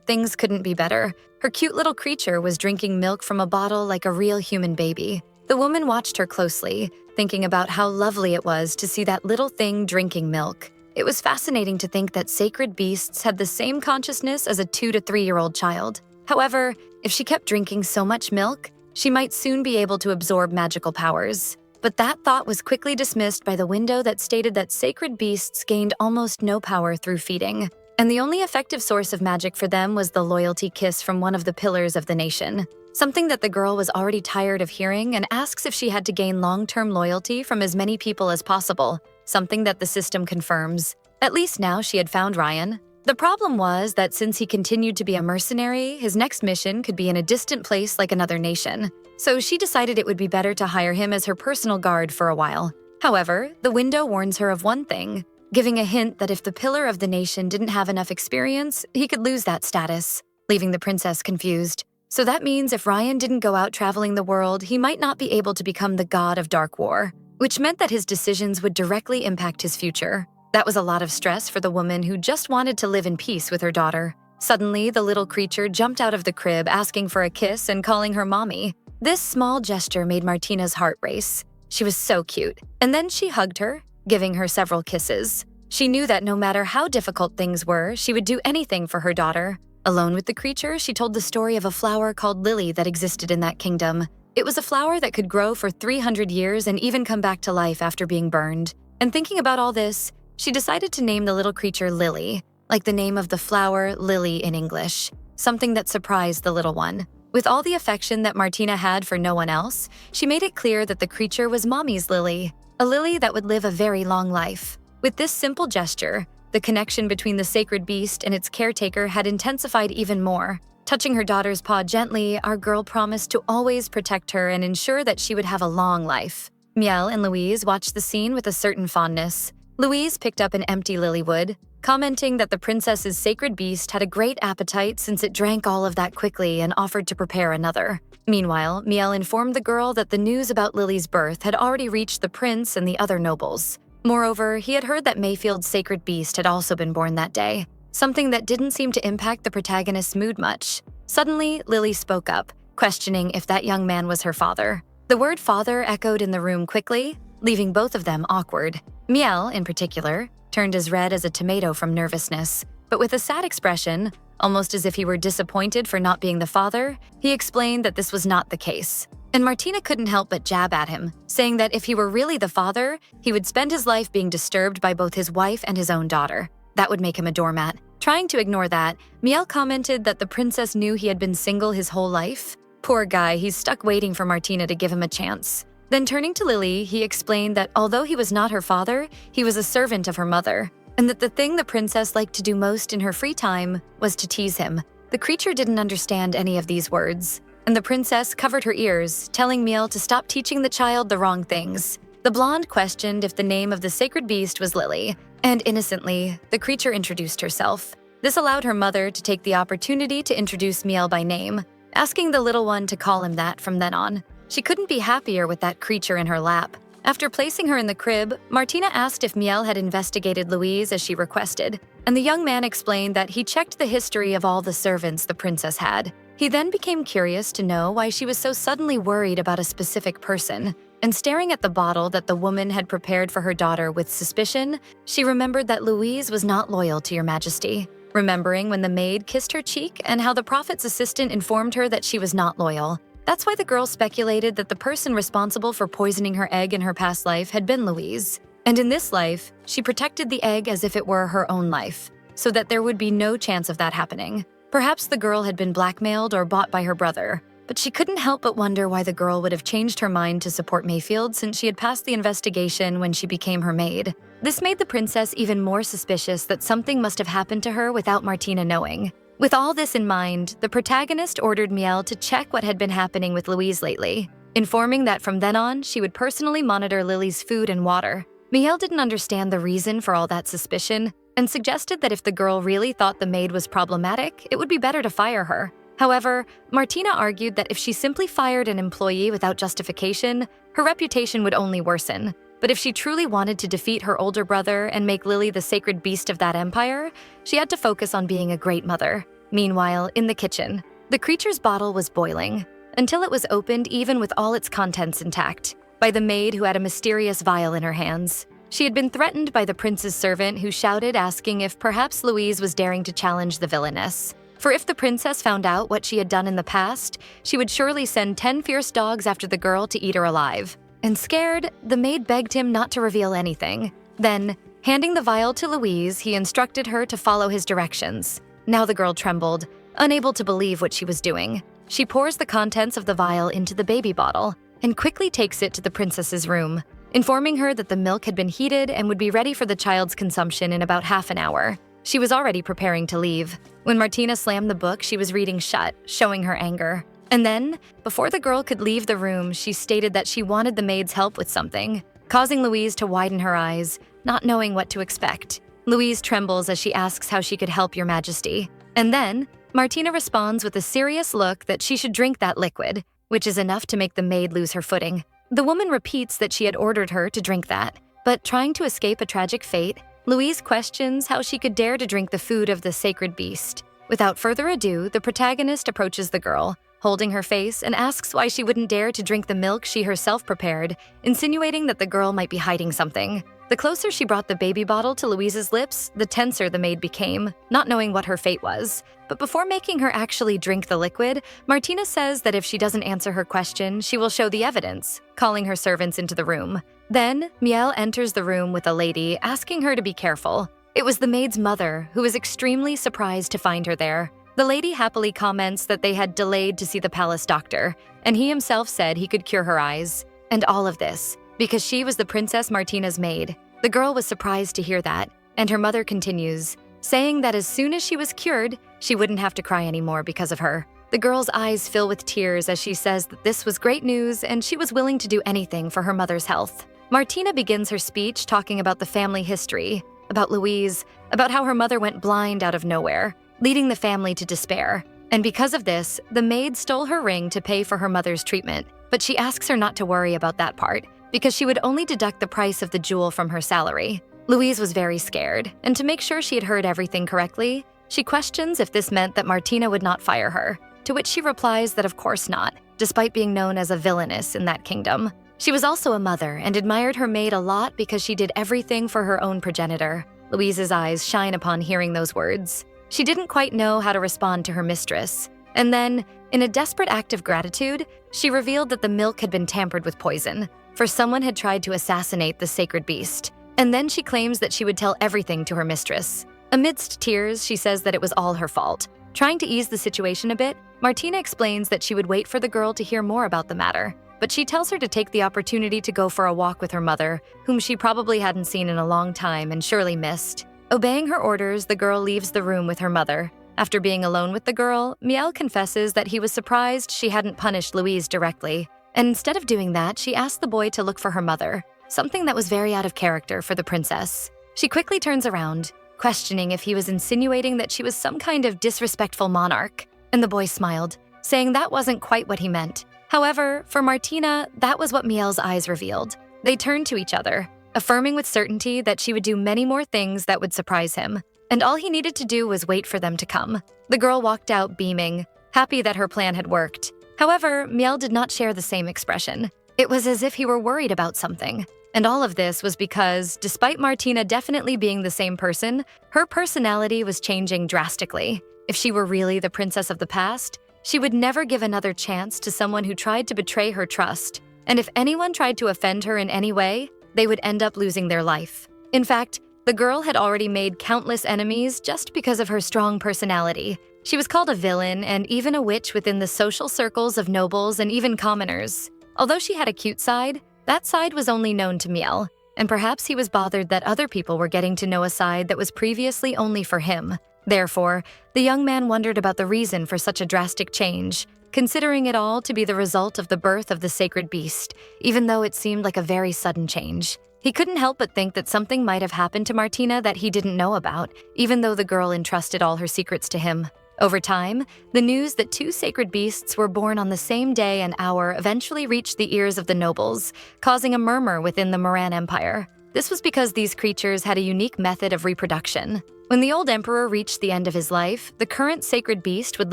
things couldn't be better. Her cute little creature was drinking milk from a bottle like a real human baby. The woman watched her closely, thinking about how lovely it was to see that little thing drinking milk. It was fascinating to think that sacred beasts had the same consciousness as a 2 to 3-year-old child. However, if she kept drinking so much milk, she might soon be able to absorb magical powers. But that thought was quickly dismissed by the window that stated that sacred beasts gained almost no power through feeding, and the only effective source of magic for them was the loyalty kiss from one of the pillars of the nation, something that the girl was already tired of hearing and asks if she had to gain long-term loyalty from as many people as possible, something that the system confirms. At least now she had found Ryan. The problem was that since he continued to be a mercenary, his next mission could be in a distant place like another nation. So she decided it would be better to hire him as her personal guard for a while. However, the window warns her of one thing, giving a hint that if the pillar of the nation didn't have enough experience, he could lose that status, leaving the princess confused. So that means if Ryan didn't go out traveling the world, he might not be able to become the god of Dark War, which meant that his decisions would directly impact his future. That was a lot of stress for the woman who just wanted to live in peace with her daughter. Suddenly, the little creature jumped out of the crib asking for a kiss and calling her mommy. This small gesture made Martina's heart race. She was so cute. And then she hugged her, giving her several kisses. She knew that no matter how difficult things were, she would do anything for her daughter. Alone with the creature, she told the story of a flower called Lily that existed in that kingdom. It was a flower that could grow for 300 years and even come back to life after being burned. And thinking about all this, she decided to name the little creature Lily, like the name of the flower lily in English, something that surprised the little one. With all the affection that Martina had for no one else, she made it clear that the creature was Mommy's Lily, a lily that would live a very long life. With this simple gesture, the connection between the sacred beast and its caretaker had intensified even more. Touching her daughter's paw gently, our girl promised to always protect her and ensure that she would have a long life. Miel and Louise watched the scene with a certain fondness. Louise picked up an empty lilywood, commenting that the princess's sacred beast had a great appetite since it drank all of that quickly and offered to prepare another. Meanwhile, Miel informed the girl that the news about Lily's birth had already reached the prince and the other nobles. Moreover, he had heard that Mayfield's sacred beast had also been born that day, something that didn't seem to impact the protagonist's mood much. Suddenly, Lily spoke up, questioning if that young man was her father. The word father echoed in the room quickly, leaving both of them awkward. Miel, in particular, turned as red as a tomato from nervousness, but with a sad expression, almost as if he were disappointed for not being the father, he explained that this was not the case. And Martina couldn't help but jab at him, saying that if he were really the father, he would spend his life being disturbed by both his wife and his own daughter. That would make him a doormat. Trying to ignore that, Miel commented that the princess knew he had been single his whole life. Poor guy, he's stuck waiting for Martina to give him a chance. Then turning to Lily, he explained that although he was not her father, he was a servant of her mother, and that the thing the princess liked to do most in her free time was to tease him. The creature didn't understand any of these words, and the princess covered her ears, telling Miel to stop teaching the child the wrong things. The blonde questioned if the name of the sacred beast was Lily, and innocently, the creature introduced herself. This allowed her mother to take the opportunity to introduce Miel by name, asking the little one to call him that from then on. She couldn't be happier with that creature in her lap. After placing her in the crib, Martina asked if Miel had investigated Louise as she requested, and the young man explained that he checked the history of all the servants the princess had. He then became curious to know why she was so suddenly worried about a specific person, and staring at the bottle that the woman had prepared for her daughter with suspicion, she remembered that Louise was not loyal to Your Majesty. remembering when the maid kissed her cheek and how the prophet's assistant informed her that she was not loyal. That's why the girl speculated that the person responsible for poisoning her egg in her past life had been Louise. And in this life, she protected the egg as if it were her own life, so that there would be no chance of that happening. Perhaps the girl had been blackmailed or bought by her brother, but she couldn't help but wonder why the girl would have changed her mind to support Mayfield since she had passed the investigation when she became her maid. This made the princess even more suspicious that something must have happened to her without Martina knowing. With all this in mind, the protagonist ordered Miel to check what had been happening with Louise lately, informing that from then on, she would personally monitor Lily's food and water. Miel didn't understand the reason for all that suspicion and suggested that if the girl really thought the maid was problematic, it would be better to fire her. However, Martina argued that if she simply fired an employee without justification, her reputation would only worsen. But if she truly wanted to defeat her older brother and make Lily the sacred beast of that empire, she had to focus on being a great mother. Meanwhile, in the kitchen, the creature's bottle was boiling, until it was opened even with all its contents intact, by the maid who had a mysterious vial in her hands. She had been threatened by the prince's servant who shouted asking if perhaps Louise was daring to challenge the villainess. For if the princess found out what she had done in the past, she would surely send 10 fierce dogs after the girl to eat her alive. And scared, the maid begged him not to reveal anything. Then, handing the vial to Louise, he instructed her to follow his directions. Now the girl trembled, unable to believe what she was doing. She pours the contents of the vial into the baby bottle and quickly takes it to the princess's room, informing her that the milk had been heated and would be ready for the child's consumption in about half an hour. She was already preparing to leave, when Martina slammed the book she was reading shut, showing her anger. And then, before the girl could leave the room, she stated that she wanted the maid's help with something, causing Louise to widen her eyes, not knowing what to expect. Louise trembles as she asks how she could help Your Majesty. And then, Martina responds with a serious look that she should drink that liquid, which is enough to make the maid lose her footing. The woman repeats that she had ordered her to drink that, but trying to escape a tragic fate, Louise questions how she could dare to drink the food of the sacred beast. Without further ado, the protagonist approaches the girl, holding her face, and asks why she wouldn't dare to drink the milk she herself prepared, insinuating that the girl might be hiding something. The closer she brought the baby bottle to Louise's lips, the tenser the maid became, not knowing what her fate was. But before making her actually drink the liquid, Martina says that if she doesn't answer her question, she will show the evidence, calling her servants into the room. Then, Miel enters the room with a lady, asking her to be careful. It was the maid's mother, who was extremely surprised to find her there. The lady happily comments that they had delayed to see the palace doctor, and he himself said he could cure her eyes. And all of this, because she was the Princess Martina's maid. The girl was surprised to hear that, and her mother continues, saying that as soon as she was cured, she wouldn't have to cry anymore because of her. The girl's eyes fill with tears as she says that this was great news and she was willing to do anything for her mother's health. Martina begins her speech talking about the family history, about Louise, about how her mother went blind out of nowhere, leading the family to despair. And because of this, the maid stole her ring to pay for her mother's treatment, but she asks her not to worry about that part, because she would only deduct the price of the jewel from her salary. Louise was very scared, and to make sure she had heard everything correctly, she questions if this meant that Martina would not fire her, to which she replies that of course not, despite being known as a villainess in that kingdom. She was also a mother and admired her maid a lot because she did everything for her own progenitor. Louise's eyes shine upon hearing those words. She didn't quite know how to respond to her mistress. And then, in a desperate act of gratitude, she revealed that the milk had been tampered with poison, for someone had tried to assassinate the sacred beast. And then she claims that she would tell everything to her mistress. Amidst tears, she says that it was all her fault. Trying to ease the situation a bit, Martina explains that she would wait for the girl to hear more about the matter, but she tells her to take the opportunity to go for a walk with her mother, whom she probably hadn't seen in a long time and surely missed. Obeying her orders, the girl leaves the room with her mother. After being alone with the girl, Miel confesses that he was surprised she hadn't punished Louise directly, and instead of doing that, she asked the boy to look for her mother, something that was very out of character for the princess. She quickly turns around, questioning if he was insinuating that she was some kind of disrespectful monarch, and the boy smiled, saying that wasn't quite what he meant. However, for Martina, that was what Miel's eyes revealed. They turned to each other, affirming with certainty that she would do many more things that would surprise him, and all he needed to do was wait for them to come. The girl walked out beaming, happy that her plan had worked. However, Miel did not share the same expression. It was as if he were worried about something. And all of this was because, despite Martina definitely being the same person, her personality was changing drastically. If she were really the princess of the past, she would never give another chance to someone who tried to betray her trust. And if anyone tried to offend her in any way, they would end up losing their life. In fact, the girl had already made countless enemies just because of her strong personality. She was called a villain and even a witch within the social circles of nobles and even commoners. Although she had a cute side, that side was only known to Miel, and perhaps he was bothered that other people were getting to know a side that was previously only for him. Therefore, the young man wondered about the reason for such a drastic change, considering it all to be the result of the birth of the sacred beast, even though it seemed like a very sudden change. He couldn't help but think that something might have happened to Martina that he didn't know about, even though the girl entrusted all her secrets to him. Over time, the news that two sacred beasts were born on the same day and hour eventually reached the ears of the nobles, causing a murmur within the Moran Empire. This was because these creatures had a unique method of reproduction. When the old emperor reached the end of his life, the current sacred beast would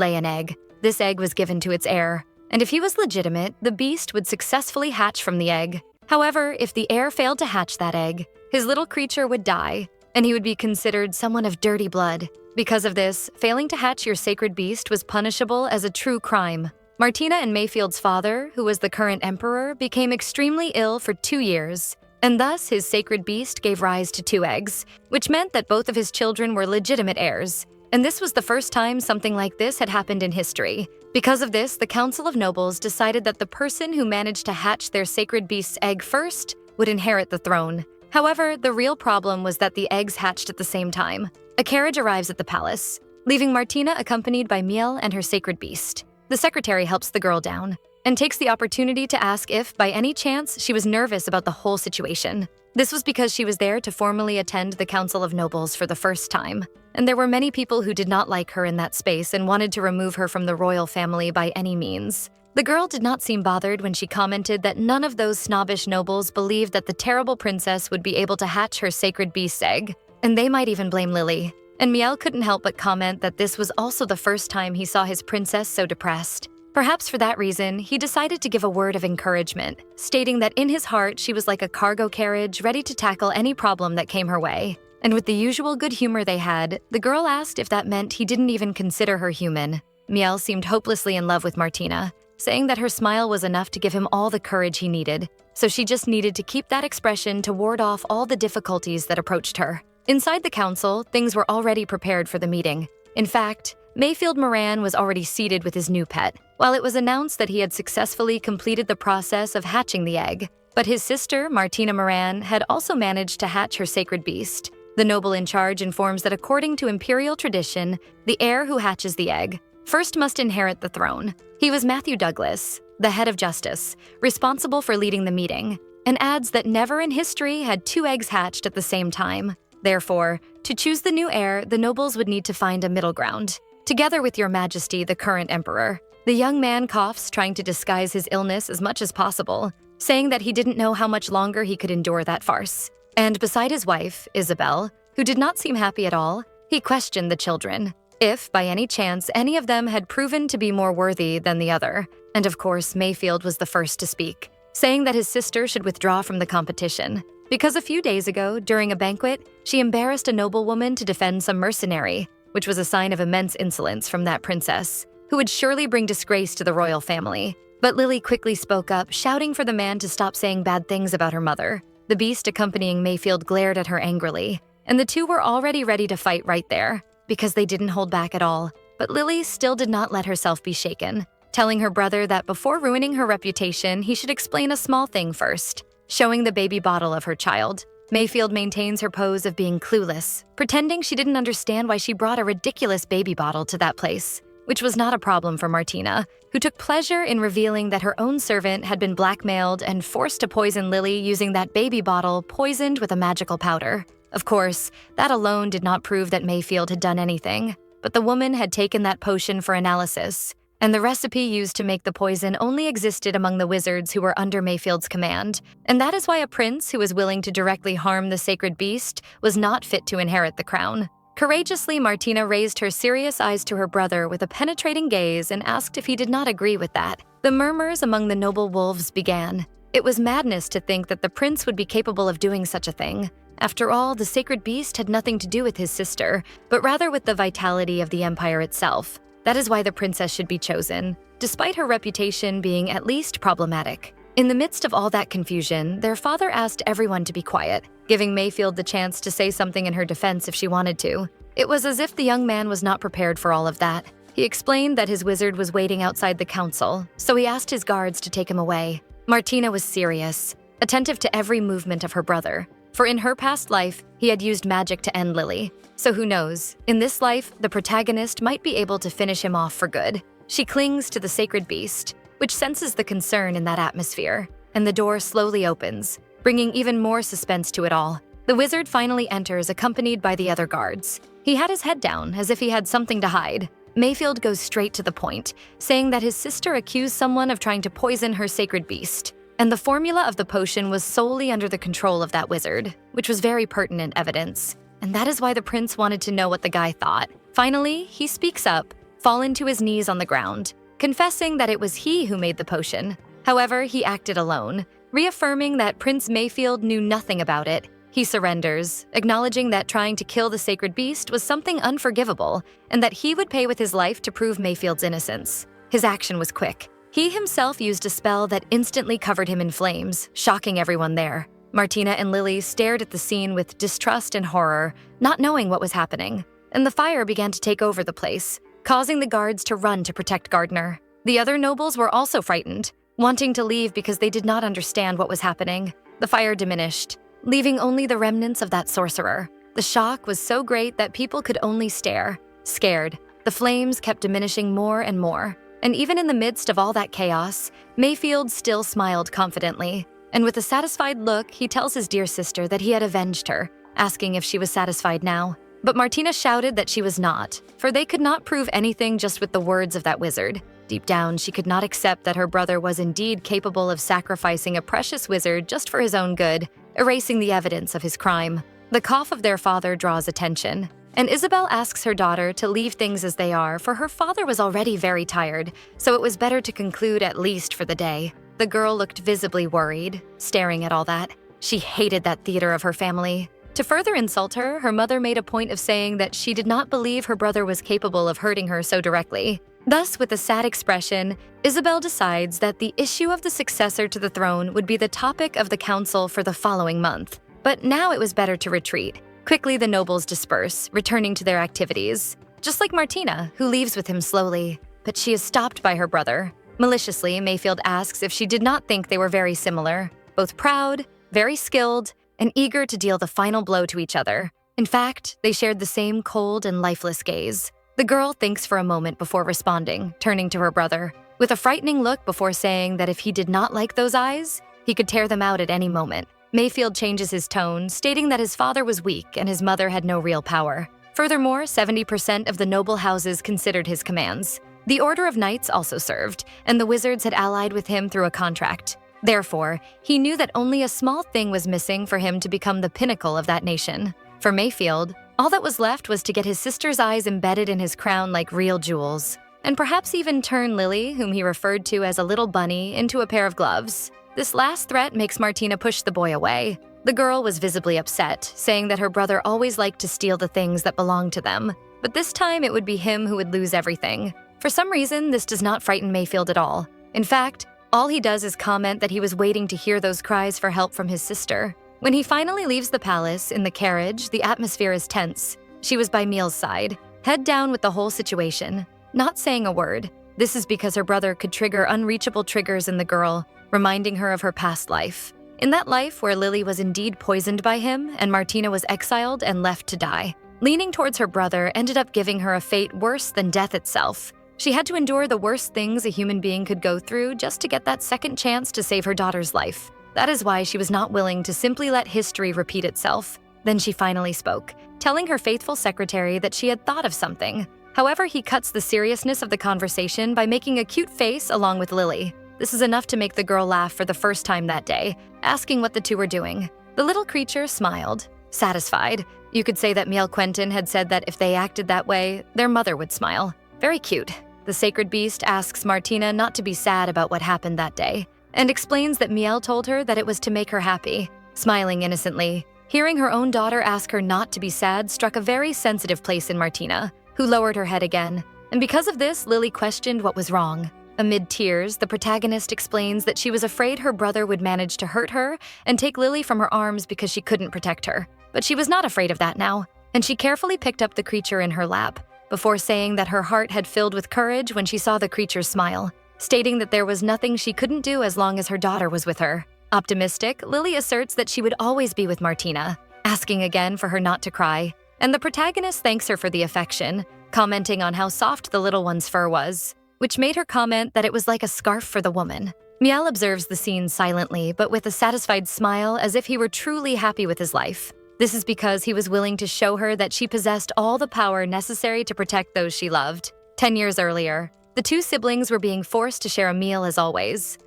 lay an egg. This egg was given to its heir, and if he was legitimate, the beast would successfully hatch from the egg. However, if the heir failed to hatch that egg, his little creature would die, and he would be considered someone of dirty blood. Because of this, failing to hatch your sacred beast was punishable as a true crime. Martina and Mayfield's father, who was the current emperor, became extremely ill for 2 years, and thus his sacred beast gave rise to 2 eggs, which meant that both of his children were legitimate heirs. And this was the first time something like this had happened in history. Because of this, the Council of Nobles decided that the person who managed to hatch their sacred beast's egg first would inherit the throne. However, the real problem was that the eggs hatched at the same time. A carriage arrives at the palace, leaving Martina accompanied by Miel and her sacred beast. The secretary helps the girl down and takes the opportunity to ask if, by any chance, she was nervous about the whole situation. This was because she was there to formally attend the Council of Nobles for the first time, and there were many people who did not like her in that space and wanted to remove her from the royal family by any means. The girl did not seem bothered when she commented that none of those snobbish nobles believed that the terrible princess would be able to hatch her sacred beast's egg, and they might even blame Lily. And Miel couldn't help but comment that this was also the first time he saw his princess so depressed. Perhaps for that reason, he decided to give a word of encouragement, stating that in his heart she was like a cargo carriage ready to tackle any problem that came her way. And with the usual good humor they had, the girl asked if that meant he didn't even consider her human. Miel seemed hopelessly in love with Martina, saying that her smile was enough to give him all the courage he needed, so she just needed to keep that expression to ward off all the difficulties that approached her. Inside the council, things were already prepared for the meeting. In fact, Mayfield Moran was already seated with his new pet, while it was announced that he had successfully completed the process of hatching the egg. But his sister, Martina Moran, had also managed to hatch her sacred beast. The noble in charge informs that according to imperial tradition, the heir who hatches the egg first must inherit the throne. He was Matthew Douglas, the head of justice, responsible for leading the meeting, and adds that never in history had 2 eggs hatched at the same time. Therefore, to choose the new heir, the nobles would need to find a middle ground. Together with Your Majesty, the current emperor. The young man coughs, trying to disguise his illness as much as possible, saying that he didn't know how much longer he could endure that farce. And beside his wife, Isabel, who did not seem happy at all, he questioned the children, if, by any chance, any of them had proven to be more worthy than the other. And of course, Mayfield was the first to speak, saying that his sister should withdraw from the competition, because a few days ago, during a banquet, she embarrassed a noblewoman to defend some mercenary, which was a sign of immense insolence from that princess, who would surely bring disgrace to the royal family. But Lily quickly spoke up, shouting for the man to stop saying bad things about her mother. The beast accompanying Mayfield glared at her angrily, and the two were already ready to fight right there, because they didn't hold back at all. But Lily still did not let herself be shaken, telling her brother that before ruining her reputation, he should explain a small thing first, showing the baby bottle of her child. Mayfield maintains her pose of being clueless, pretending she didn't understand why she brought a ridiculous baby bottle to that place, which was not a problem for Martina, who took pleasure in revealing that her own servant had been blackmailed and forced to poison Lily using that baby bottle poisoned with a magical powder. Of course, that alone did not prove that Mayfield had done anything, but the woman had taken that potion for analysis, and the recipe used to make the poison only existed among the wizards who were under Mayfield's command, and that is why a prince who was willing to directly harm the sacred beast was not fit to inherit the crown. Courageously, Martina raised her serious eyes to her brother with a penetrating gaze and asked if he did not agree with that. The murmurs among the noble wolves began, It was madness to think that the prince would be capable of doing such a thing. After all, the sacred beast had nothing to do with his sister, but rather with the vitality of the empire itself. That is why the princess should be chosen, despite her reputation being at least problematic. In the midst of all that confusion, their father asked everyone to be quiet, giving Mayfield the chance to say something in her defense if she wanted to. It was as if the young man was not prepared for all of that. He explained that his wizard was waiting outside the council, so he asked his guards to take him away. Martina was serious, attentive to every movement of her brother. For in her past life, he had used magic to end Lily. So who knows, in this life, the protagonist might be able to finish him off for good. She clings to the sacred beast, which senses the concern in that atmosphere, and the door slowly opens, bringing even more suspense to it all. The wizard finally enters accompanied by the other guards. He had his head down, as if he had something to hide. Mayfield goes straight to the point, saying that his sister accused someone of trying to poison her sacred beast, and the formula of the potion was solely under the control of that wizard, which was very pertinent evidence. And that is why the prince wanted to know what the guy thought. Finally, he speaks up, fallen to his knees on the ground, confessing that it was he who made the potion. However, he acted alone, reaffirming that Prince Mayfield knew nothing about it. He surrenders, acknowledging that trying to kill the sacred beast was something unforgivable, and that he would pay with his life to prove Mayfield's innocence. His action was quick. He himself used a spell that instantly covered him in flames, shocking everyone there. Martina and Lily stared at the scene with distrust and horror, not knowing what was happening, and the fire began to take over the place, causing the guards to run to protect Gardner. The other nobles were also frightened, wanting to leave because they did not understand what was happening. The fire diminished, leaving only the remnants of that sorcerer. The shock was so great that people could only stare, scared. The flames kept diminishing more and more, and even in the midst of all that chaos, Mayfield still smiled confidently. And with a satisfied look, he tells his dear sister that he had avenged her, asking if she was satisfied now. But Martina shouted that she was not, for they could not prove anything just with the words of that wizard. Deep down, she could not accept that her brother was indeed capable of sacrificing a precious wizard just for his own good, erasing the evidence of his crime. The cough of their father draws attention, and Isabel asks her daughter to leave things as they are, for her father was already very tired, so it was better to conclude at least for the day. The girl looked visibly worried, staring at all that. She hated that theater of her family. To further insult her, her mother made a point of saying that she did not believe her brother was capable of hurting her so directly. Thus, with a sad expression, Isabel decides that the issue of the successor to the throne would be the topic of the council for the following month. But now it was better to retreat. Quickly, the nobles disperse, returning to their activities. Just like Martina, who leaves with him slowly. But she is stopped by her brother. Maliciously, Mayfield asks if she did not think they were very similar, both proud, very skilled, and eager to deal the final blow to each other. In fact, they shared the same cold and lifeless gaze. The girl thinks for a moment before responding, turning to her brother, with a frightening look before saying that if he did not like those eyes, he could tear them out at any moment. Mayfield changes his tone, stating that his father was weak and his mother had no real power. Furthermore, 70% of the noble houses considered his commands. The Order of Knights also served, and the wizards had allied with him through a contract. Therefore, he knew that only a small thing was missing for him to become the pinnacle of that nation. For Mayfield, all that was left was to get his sister's eyes embedded in his crown like real jewels, and perhaps even turn Lily, whom he referred to as a little bunny, into a pair of gloves. This last threat makes Martina push the boy away. The girl was visibly upset, saying that her brother always liked to steal the things that belonged to them, but this time it would be him who would lose everything. For some reason, this does not frighten Mayfield at all. In fact, all he does is comment that he was waiting to hear those cries for help from his sister. When he finally leaves the palace, in the carriage, the atmosphere is tense. She was by Miel's side, head down with the whole situation, not saying a word. This is because her brother could trigger unreachable triggers in the girl, reminding her of her past life. In that life where Lily was indeed poisoned by him and Martina was exiled and left to die. Leaning towards her brother ended up giving her a fate worse than death itself. She had to endure the worst things a human being could go through just to get that second chance to save her daughter's life. That is why she was not willing to simply let history repeat itself. Then she finally spoke, telling her faithful secretary that she had thought of something. However, he cuts the seriousness of the conversation by making a cute face along with Lily. This is enough to make the girl laugh for the first time that day, asking what the two were doing. The little creature smiled, satisfied. You could say that Miel Quentin had said that if they acted that way, their mother would smile. Very cute. The sacred beast asks Martina not to be sad about what happened that day. and explains that Miel told her that it was to make her happy, smiling innocently. Hearing her own daughter ask her not to be sad struck a very sensitive place in Martina, who lowered her head again. And because of this, Lily questioned what was wrong. Amid tears, the protagonist explains that she was afraid her brother would manage to hurt her and take Lily from her arms because she couldn't protect her. But she was not afraid of that now, and she carefully picked up the creature in her lap, before saying that her heart had filled with courage when she saw the creature's smile, stating that there was nothing she couldn't do as long as her daughter was with her. Optimistic, Lily asserts that she would always be with Martina, asking again for her not to cry, and the protagonist thanks her for the affection, commenting on how soft the little one's fur was, which made her comment that it was like a scarf for the woman. Miel observes the scene silently, but with a satisfied smile as if he were truly happy with his life. This is because he was willing to show her that she possessed all the power necessary to protect those she loved. 10 years earlier, the two siblings were being forced to share a meal as always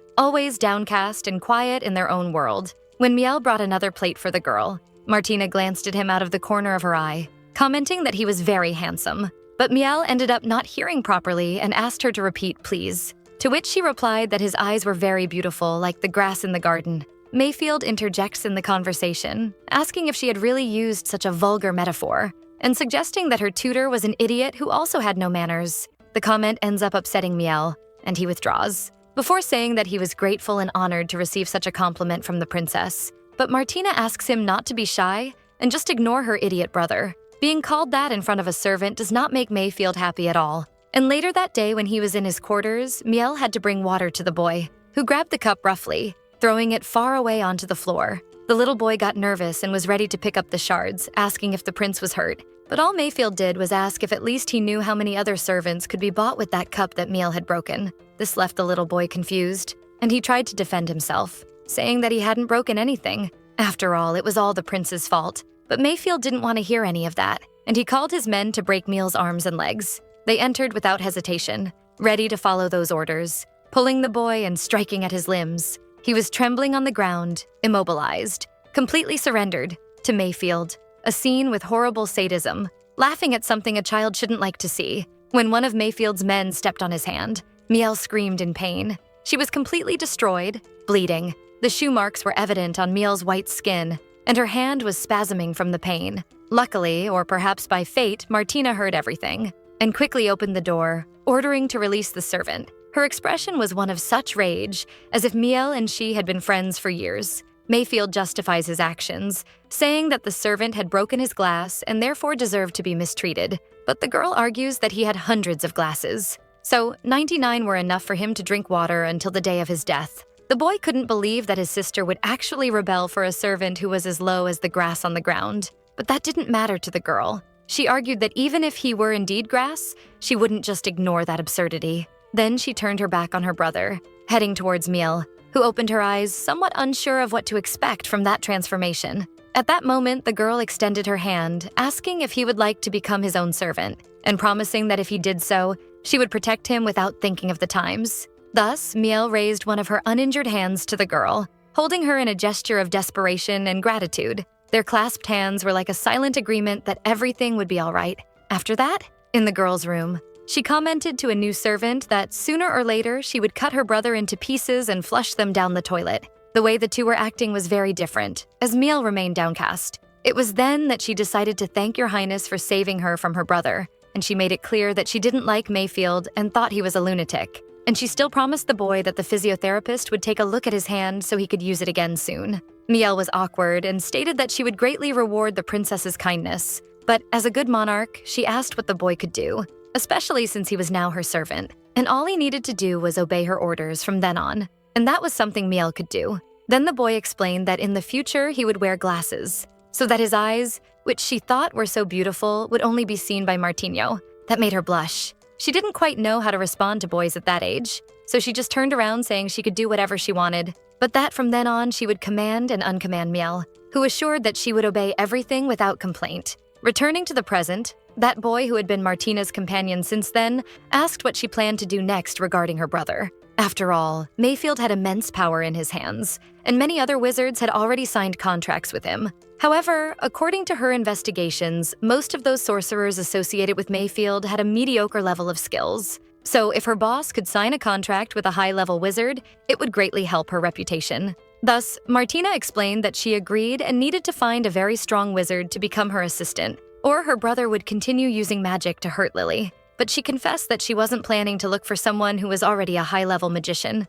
downcast and quiet in their own world. When Miel brought another plate for the girl, Martina glanced at him out of the corner of her eye, commenting that he was very handsome. But Miel ended up not hearing properly and asked her to repeat, please. To which she replied that his eyes were very beautiful, like the grass in the garden. Mayfield interjects in the conversation, asking if she had really used such a vulgar metaphor, and suggesting that her tutor was an idiot who also had no manners. The comment ends up upsetting Miel, and he withdraws, before saying that he was grateful and honored to receive such a compliment from the princess. But Martina asks him not to be shy and just ignore her idiot brother. Being called that in front of a servant does not make Mayfield happy at all. And later that day when he was in his quarters, Miel had to bring water to the boy, who grabbed the cup roughly, throwing it far away onto the floor. The little boy got nervous and was ready to pick up the shards, asking if the prince was hurt. But all Mayfield did was ask if at least he knew how many other servants could be bought with that cup that Miel had broken. This left the little boy confused, and he tried to defend himself, saying that he hadn't broken anything. After all, it was all the prince's fault. But Mayfield didn't want to hear any of that, and he called his men to break Miel's arms and legs. They entered without hesitation, ready to follow those orders, pulling the boy and striking at his limbs. He was trembling on the ground, immobilized, completely surrendered to Mayfield, a scene with horrible sadism, laughing at something a child shouldn't like to see. When one of Mayfield's men stepped on his hand, Miel screamed in pain. She was completely destroyed, bleeding. The shoe marks were evident on Miel's white skin, and her hand was spasming from the pain. Luckily, or perhaps by fate, Martina heard everything and quickly opened the door, ordering to release the servant. Her expression was one of such rage, as if Miel and she had been friends for years. Mayfield justifies his actions, saying that the servant had broken his glass and therefore deserved to be mistreated. But the girl argues that he had hundreds of glasses, so 99 were enough for him to drink water until the day of his death. The boy couldn't believe that his sister would actually rebel for a servant who was as low as the grass on the ground. But that didn't matter to the girl. She argued that even if he were indeed grass, she wouldn't just ignore that absurdity. Then she turned her back on her brother, heading towards Miel, who opened her eyes, somewhat unsure of what to expect from that transformation. At that moment, the girl extended her hand, asking if he would like to become his own servant, and promising that if he did so, she would protect him without thinking of the times. Thus, Miel raised one of her uninjured hands to the girl, holding her in a gesture of desperation and gratitude. Their clasped hands were like a silent agreement that everything would be all right. After that, in the girl's room, she commented to a new servant that sooner or later she would cut her brother into pieces and flush them down the toilet. The way the two were acting was very different, as Miel remained downcast. It was then that she decided to thank Your Highness for saving her from her brother, and she made it clear that she didn't like Mayfield and thought he was a lunatic. And she still promised the boy that the physiotherapist would take a look at his hand so he could use it again soon. Miel was awkward and stated that she would greatly reward the princess's kindness. But as a good monarch, she asked what the boy could do, especially since he was now her servant. And all he needed to do was obey her orders from then on. And that was something Miel could do. Then the boy explained that in the future he would wear glasses, so that his eyes, which she thought were so beautiful, would only be seen by Martino. That made her blush. She didn't quite know how to respond to boys at that age, so she just turned around saying she could do whatever she wanted, but that from then on she would command and uncommand Miel, who assured that she would obey everything without complaint. Returning to the present, that boy who had been Martina's companion since then asked what she planned to do next regarding her brother. After all, Mayfield had immense power in his hands, and many other wizards had already signed contracts with him. However, according to her investigations, most of those sorcerers associated with Mayfield had a mediocre level of skills. So if her boss could sign a contract with a high-level wizard, it would greatly help her reputation. Thus, Martina explained that she agreed and needed to find a very strong wizard to become her assistant, or her brother would continue using magic to hurt Lily. But she confessed that she wasn't planning to look for someone who was already a high-level magician.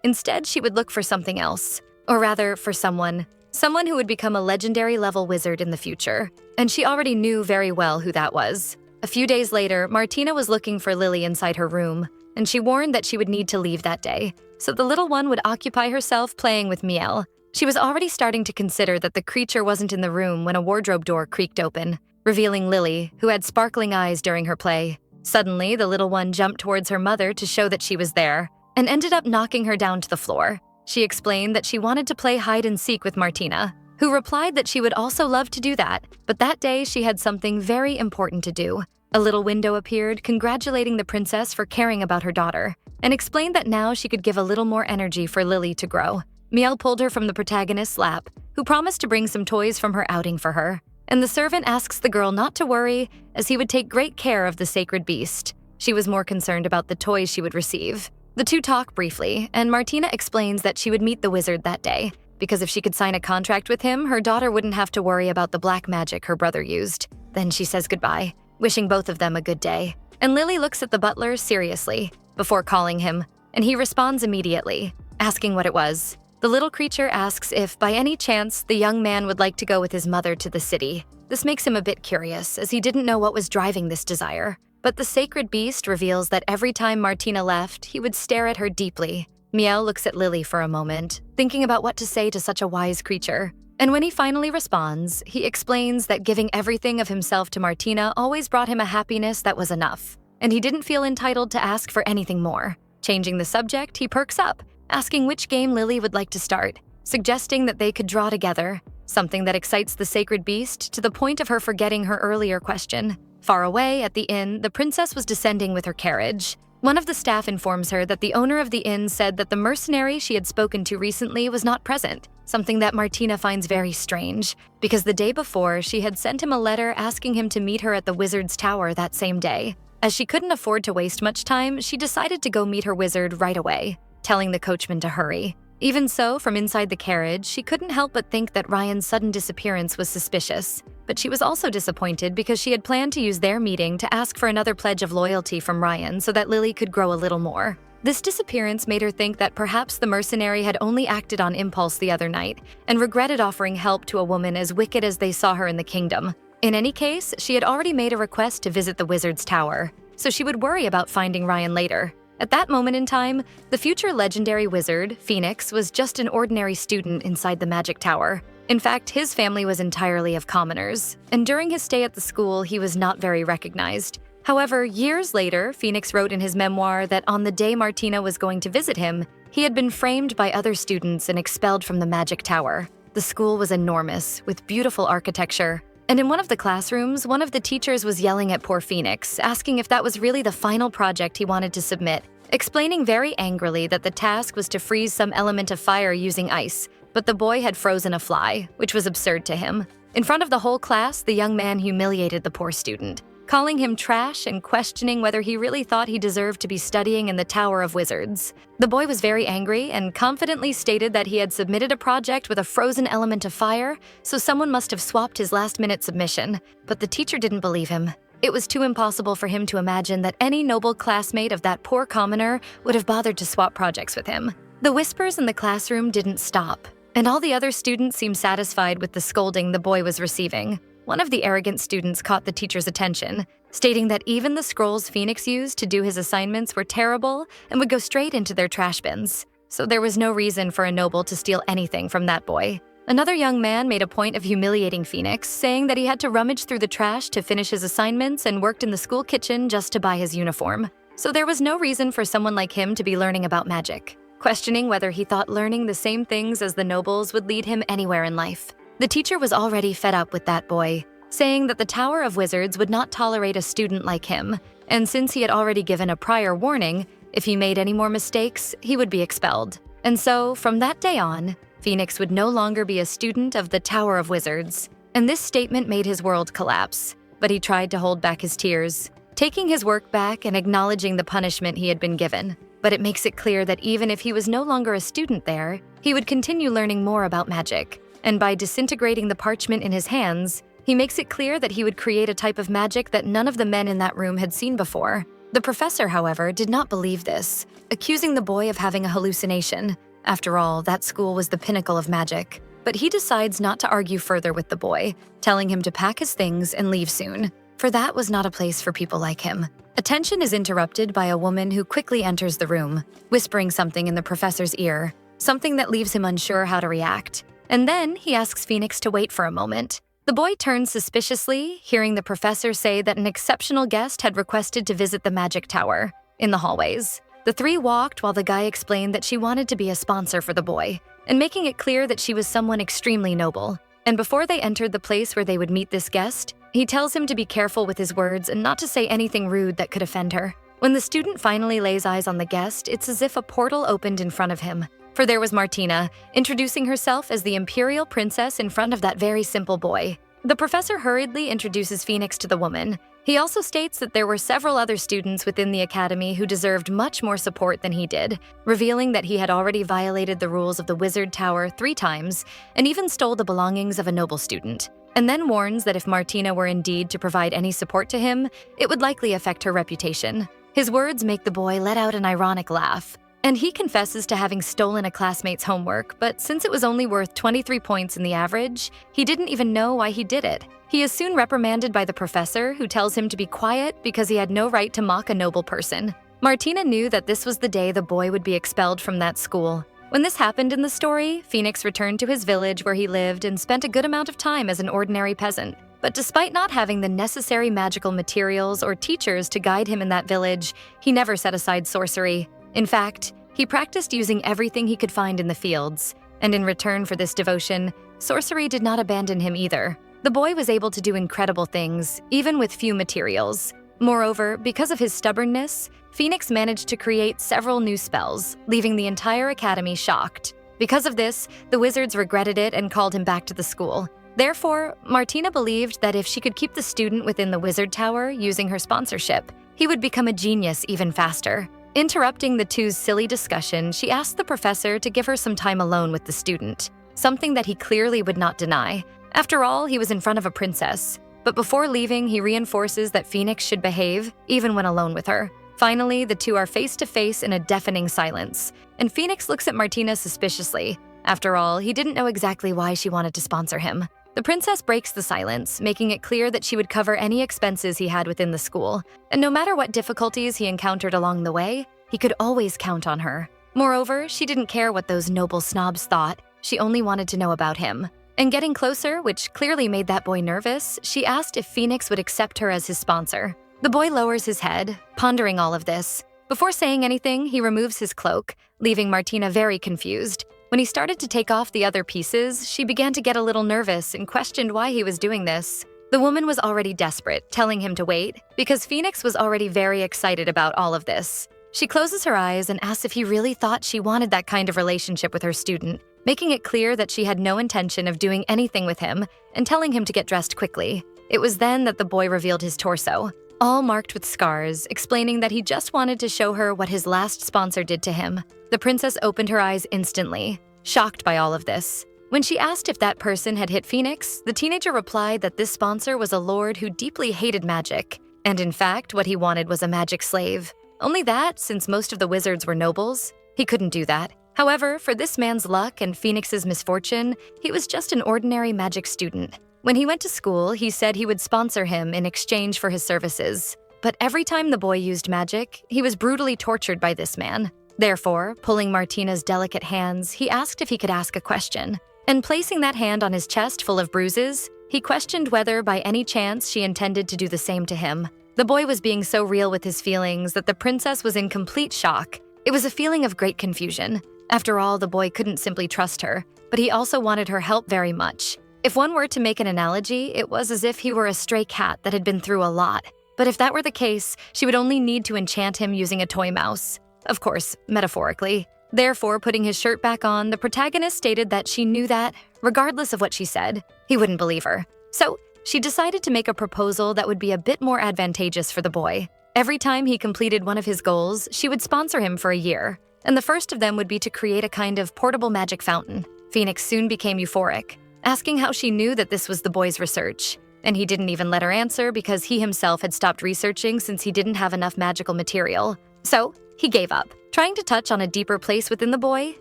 Instead, she would look for something else. Or rather, for someone who would become a legendary-level wizard in the future. And she already knew very well who that was. A few days later, Martina was looking for Lily inside her room, and she warned that she would need to leave that day, so the little one would occupy herself playing with Miel. She was already starting to consider that the creature wasn't in the room when a wardrobe door creaked open, revealing Lily, who had sparkling eyes during her play. Suddenly, the little one jumped towards her mother to show that she was there, and ended up knocking her down to the floor. She explained that she wanted to play hide-and-seek with Martina, who replied that she would also love to do that, but that day she had something very important to do. A little window appeared, congratulating the princess for caring about her daughter, and explained that now she could give a little more energy for Lily to grow. Miel pulled her from the protagonist's lap, who promised to bring some toys from her outing for her, and the servant asks the girl not to worry, as he would take great care of the sacred beast. She was more concerned about the toys she would receive. The two talk briefly, and Martina explains that she would meet the wizard that day, because if she could sign a contract with him, her daughter wouldn't have to worry about the black magic her brother used. Then she says goodbye, wishing both of them a good day. And Lily looks at the butler seriously, before calling him, and he responds immediately, asking what it was. The little creature asks if, by any chance, the young man would like to go with his mother to the city. This makes him a bit curious, as he didn't know what was driving this desire. But the sacred beast reveals that every time Martina left, he would stare at her deeply. Miel looks at Lily for a moment, thinking about what to say to such a wise creature. And when he finally responds, he explains that giving everything of himself to Martina always brought him a happiness that was enough, and he didn't feel entitled to ask for anything more. Changing the subject, he perks up, asking which game Lily would like to start, suggesting that they could draw together, something that excites the sacred beast to the point of her forgetting her earlier question. Far away, at the inn, the princess was descending with her carriage. One of the staff informs her that the owner of the inn said that the mercenary she had spoken to recently was not present, something that Martina finds very strange, because the day before, she had sent him a letter asking him to meet her at the wizard's tower that same day. As she couldn't afford to waste much time, she decided to go meet her wizard right away, telling the coachman to hurry. Even so, from inside the carriage, she couldn't help but think that Ryan's sudden disappearance was suspicious. But she was also disappointed because she had planned to use their meeting to ask for another pledge of loyalty from Ryan so that Lily could grow a little more. This disappearance made her think that perhaps the mercenary had only acted on impulse the other night and regretted offering help to a woman as wicked as they saw her in the kingdom. In any case, she had already made a request to visit the wizard's tower, so she would worry about finding Ryan later. At that moment in time, the future legendary wizard, Phoenix, was just an ordinary student inside the magic tower. In fact, his family was entirely of commoners, and during his stay at the school, he was not very recognized. However, years later, Phoenix wrote in his memoir that on the day Martina was going to visit him, he had been framed by other students and expelled from the magic tower. The school was enormous, with beautiful architecture. And in one of the classrooms, one of the teachers was yelling at poor Phoenix, asking if that was really the final project he wanted to submit, explaining very angrily that the task was to freeze some element of fire using ice, but the boy had frozen a fly, which was absurd to him. In front of the whole class, the young man humiliated the poor student, calling him trash and questioning whether he really thought he deserved to be studying in the Tower of Wizards. The boy was very angry and confidently stated that he had submitted a project with a frozen element of fire, so someone must have swapped his last-minute submission. But the teacher didn't believe him. It was too impossible for him to imagine that any noble classmate of that poor commoner would have bothered to swap projects with him. The whispers in the classroom didn't stop, and all the other students seemed satisfied with the scolding the boy was receiving. One of the arrogant students caught the teacher's attention, stating that even the scrolls Phoenix used to do his assignments were terrible and would go straight into their trash bins. So there was no reason for a noble to steal anything from that boy. Another young man made a point of humiliating Phoenix, saying that he had to rummage through the trash to finish his assignments and worked in the school kitchen just to buy his uniform. So there was no reason for someone like him to be learning about magic, questioning whether he thought learning the same things as the nobles would lead him anywhere in life. The teacher was already fed up with that boy, saying that the Tower of Wizards would not tolerate a student like him, and since he had already given a prior warning, if he made any more mistakes, he would be expelled. And so, from that day on, Phoenix would no longer be a student of the Tower of Wizards, and this statement made his world collapse, but he tried to hold back his tears. taking his work back and acknowledging the punishment he had been given. But it makes it clear that even if he was no longer a student there, he would continue learning more about magic. And by disintegrating the parchment in his hands, he makes it clear that he would create a type of magic that none of the men in that room had seen before. The professor, however, did not believe this, accusing the boy of having a hallucination. After all, that school was the pinnacle of magic. But he decides not to argue further with the boy, telling him to pack his things and leave soon, for that was not a place for people like him. Attention is interrupted by a woman who quickly enters the room, whispering something in the professor's ear, something that leaves him unsure how to react. And then he asks Phoenix to wait for a moment. The boy turns suspiciously, hearing the professor say that an exceptional guest had requested to visit the magic tower. In the hallways, the three walked while the guy explained that she wanted to be a sponsor for the boy, and making it clear that she was someone extremely noble. And before they entered the place where they would meet this guest, he tells him to be careful with his words and not to say anything rude that could offend her. When the student finally lays eyes on the guest, it's as if a portal opened in front of him. For there was Martina, introducing herself as the imperial princess in front of that very simple boy. The professor hurriedly introduces Phoenix to the woman. He also states that there were several other students within the academy who deserved much more support than he did, revealing that he had already violated the rules of the Wizard Tower 3 times and even stole the belongings of a noble student, and then warns that if Martina were indeed to provide any support to him, it would likely affect her reputation. His words make the boy let out an ironic laugh, and he confesses to having stolen a classmate's homework, but since it was only worth 23 points in the average, he didn't even know why he did it. He is soon reprimanded by the professor, who tells him to be quiet because he had no right to mock a noble person. Martina knew that this was the day the boy would be expelled from that school. When this happened in the story, Phoenix returned to his village where he lived and spent a good amount of time as an ordinary peasant. But despite not having the necessary magical materials or teachers to guide him in that village, he never set aside sorcery. In fact, he practiced using everything he could find in the fields, and in return for this devotion, sorcery did not abandon him either. The boy was able to do incredible things, even with few materials. Moreover, because of his stubbornness, Phoenix managed to create several new spells, leaving the entire academy shocked. Because of this, the wizards regretted it and called him back to the school. Therefore, Martina believed that if she could keep the student within the Wizard Tower using her sponsorship, he would become a genius even faster. Interrupting the two's silly discussion, she asked the professor to give her some time alone with the student, something that he clearly would not deny. After all, he was in front of a princess. But before leaving, he reinforces that Phoenix should behave, even when alone with her. Finally, the two are face to face in a deafening silence, and Phoenix looks at Martina suspiciously. After all, he didn't know exactly why she wanted to sponsor him. The princess breaks the silence, making it clear that she would cover any expenses he had within the school, and no matter what difficulties he encountered along the way, he could always count on her. Moreover, she didn't care what those noble snobs thought, she only wanted to know about him. And getting closer, which clearly made that boy nervous, she asked if Phoenix would accept her as his sponsor. The boy lowers his head, pondering all of this. Before saying anything, he removes his cloak, leaving Martina very confused. When he started to take off the other pieces, she began to get a little nervous and questioned why he was doing this. The woman was already desperate, telling him to wait, because Phoenix was already very excited about all of this. She closes her eyes and asks if he really thought she wanted that kind of relationship with her student, making it clear that she had no intention of doing anything with him and telling him to get dressed quickly. It was then that the boy revealed his torso, all marked with scars, explaining that he just wanted to show her what his last sponsor did to him. The princess opened her eyes instantly, shocked by all of this. When she asked if that person had hit Phoenix, the teenager replied that this sponsor was a lord who deeply hated magic, and in fact, what he wanted was a magic slave. Only that, since most of the wizards were nobles, he couldn't do that. However, for this man's luck and Phoenix's misfortune, he was just an ordinary magic student. When he went to school, he said he would sponsor him in exchange for his services. But every time the boy used magic, he was brutally tortured by this man. Therefore, pulling Martina's delicate hands, he asked if he could ask a question. And placing that hand on his chest full of bruises, he questioned whether by any chance she intended to do the same to him. The boy was being so real with his feelings that the princess was in complete shock. It was a feeling of great confusion. After all, the boy couldn't simply trust her, but he also wanted her help very much. If one were to make an analogy, it was as if he were a stray cat that had been through a lot. But if that were the case, she would only need to enchant him using a toy mouse. Of course, metaphorically. Therefore, putting his shirt back on, the protagonist stated that she knew that, regardless of what she said, he wouldn't believe her. So, she decided to make a proposal that would be a bit more advantageous for the boy. Every time he completed one of his goals, she would sponsor him for a year, and the first of them would be to create a kind of portable magic fountain. Phoenix soon became euphoric, asking how she knew that this was the boy's research. And he didn't even let her answer because he himself had stopped researching since he didn't have enough magical material. So, he gave up. Trying to touch on a deeper place within the boy,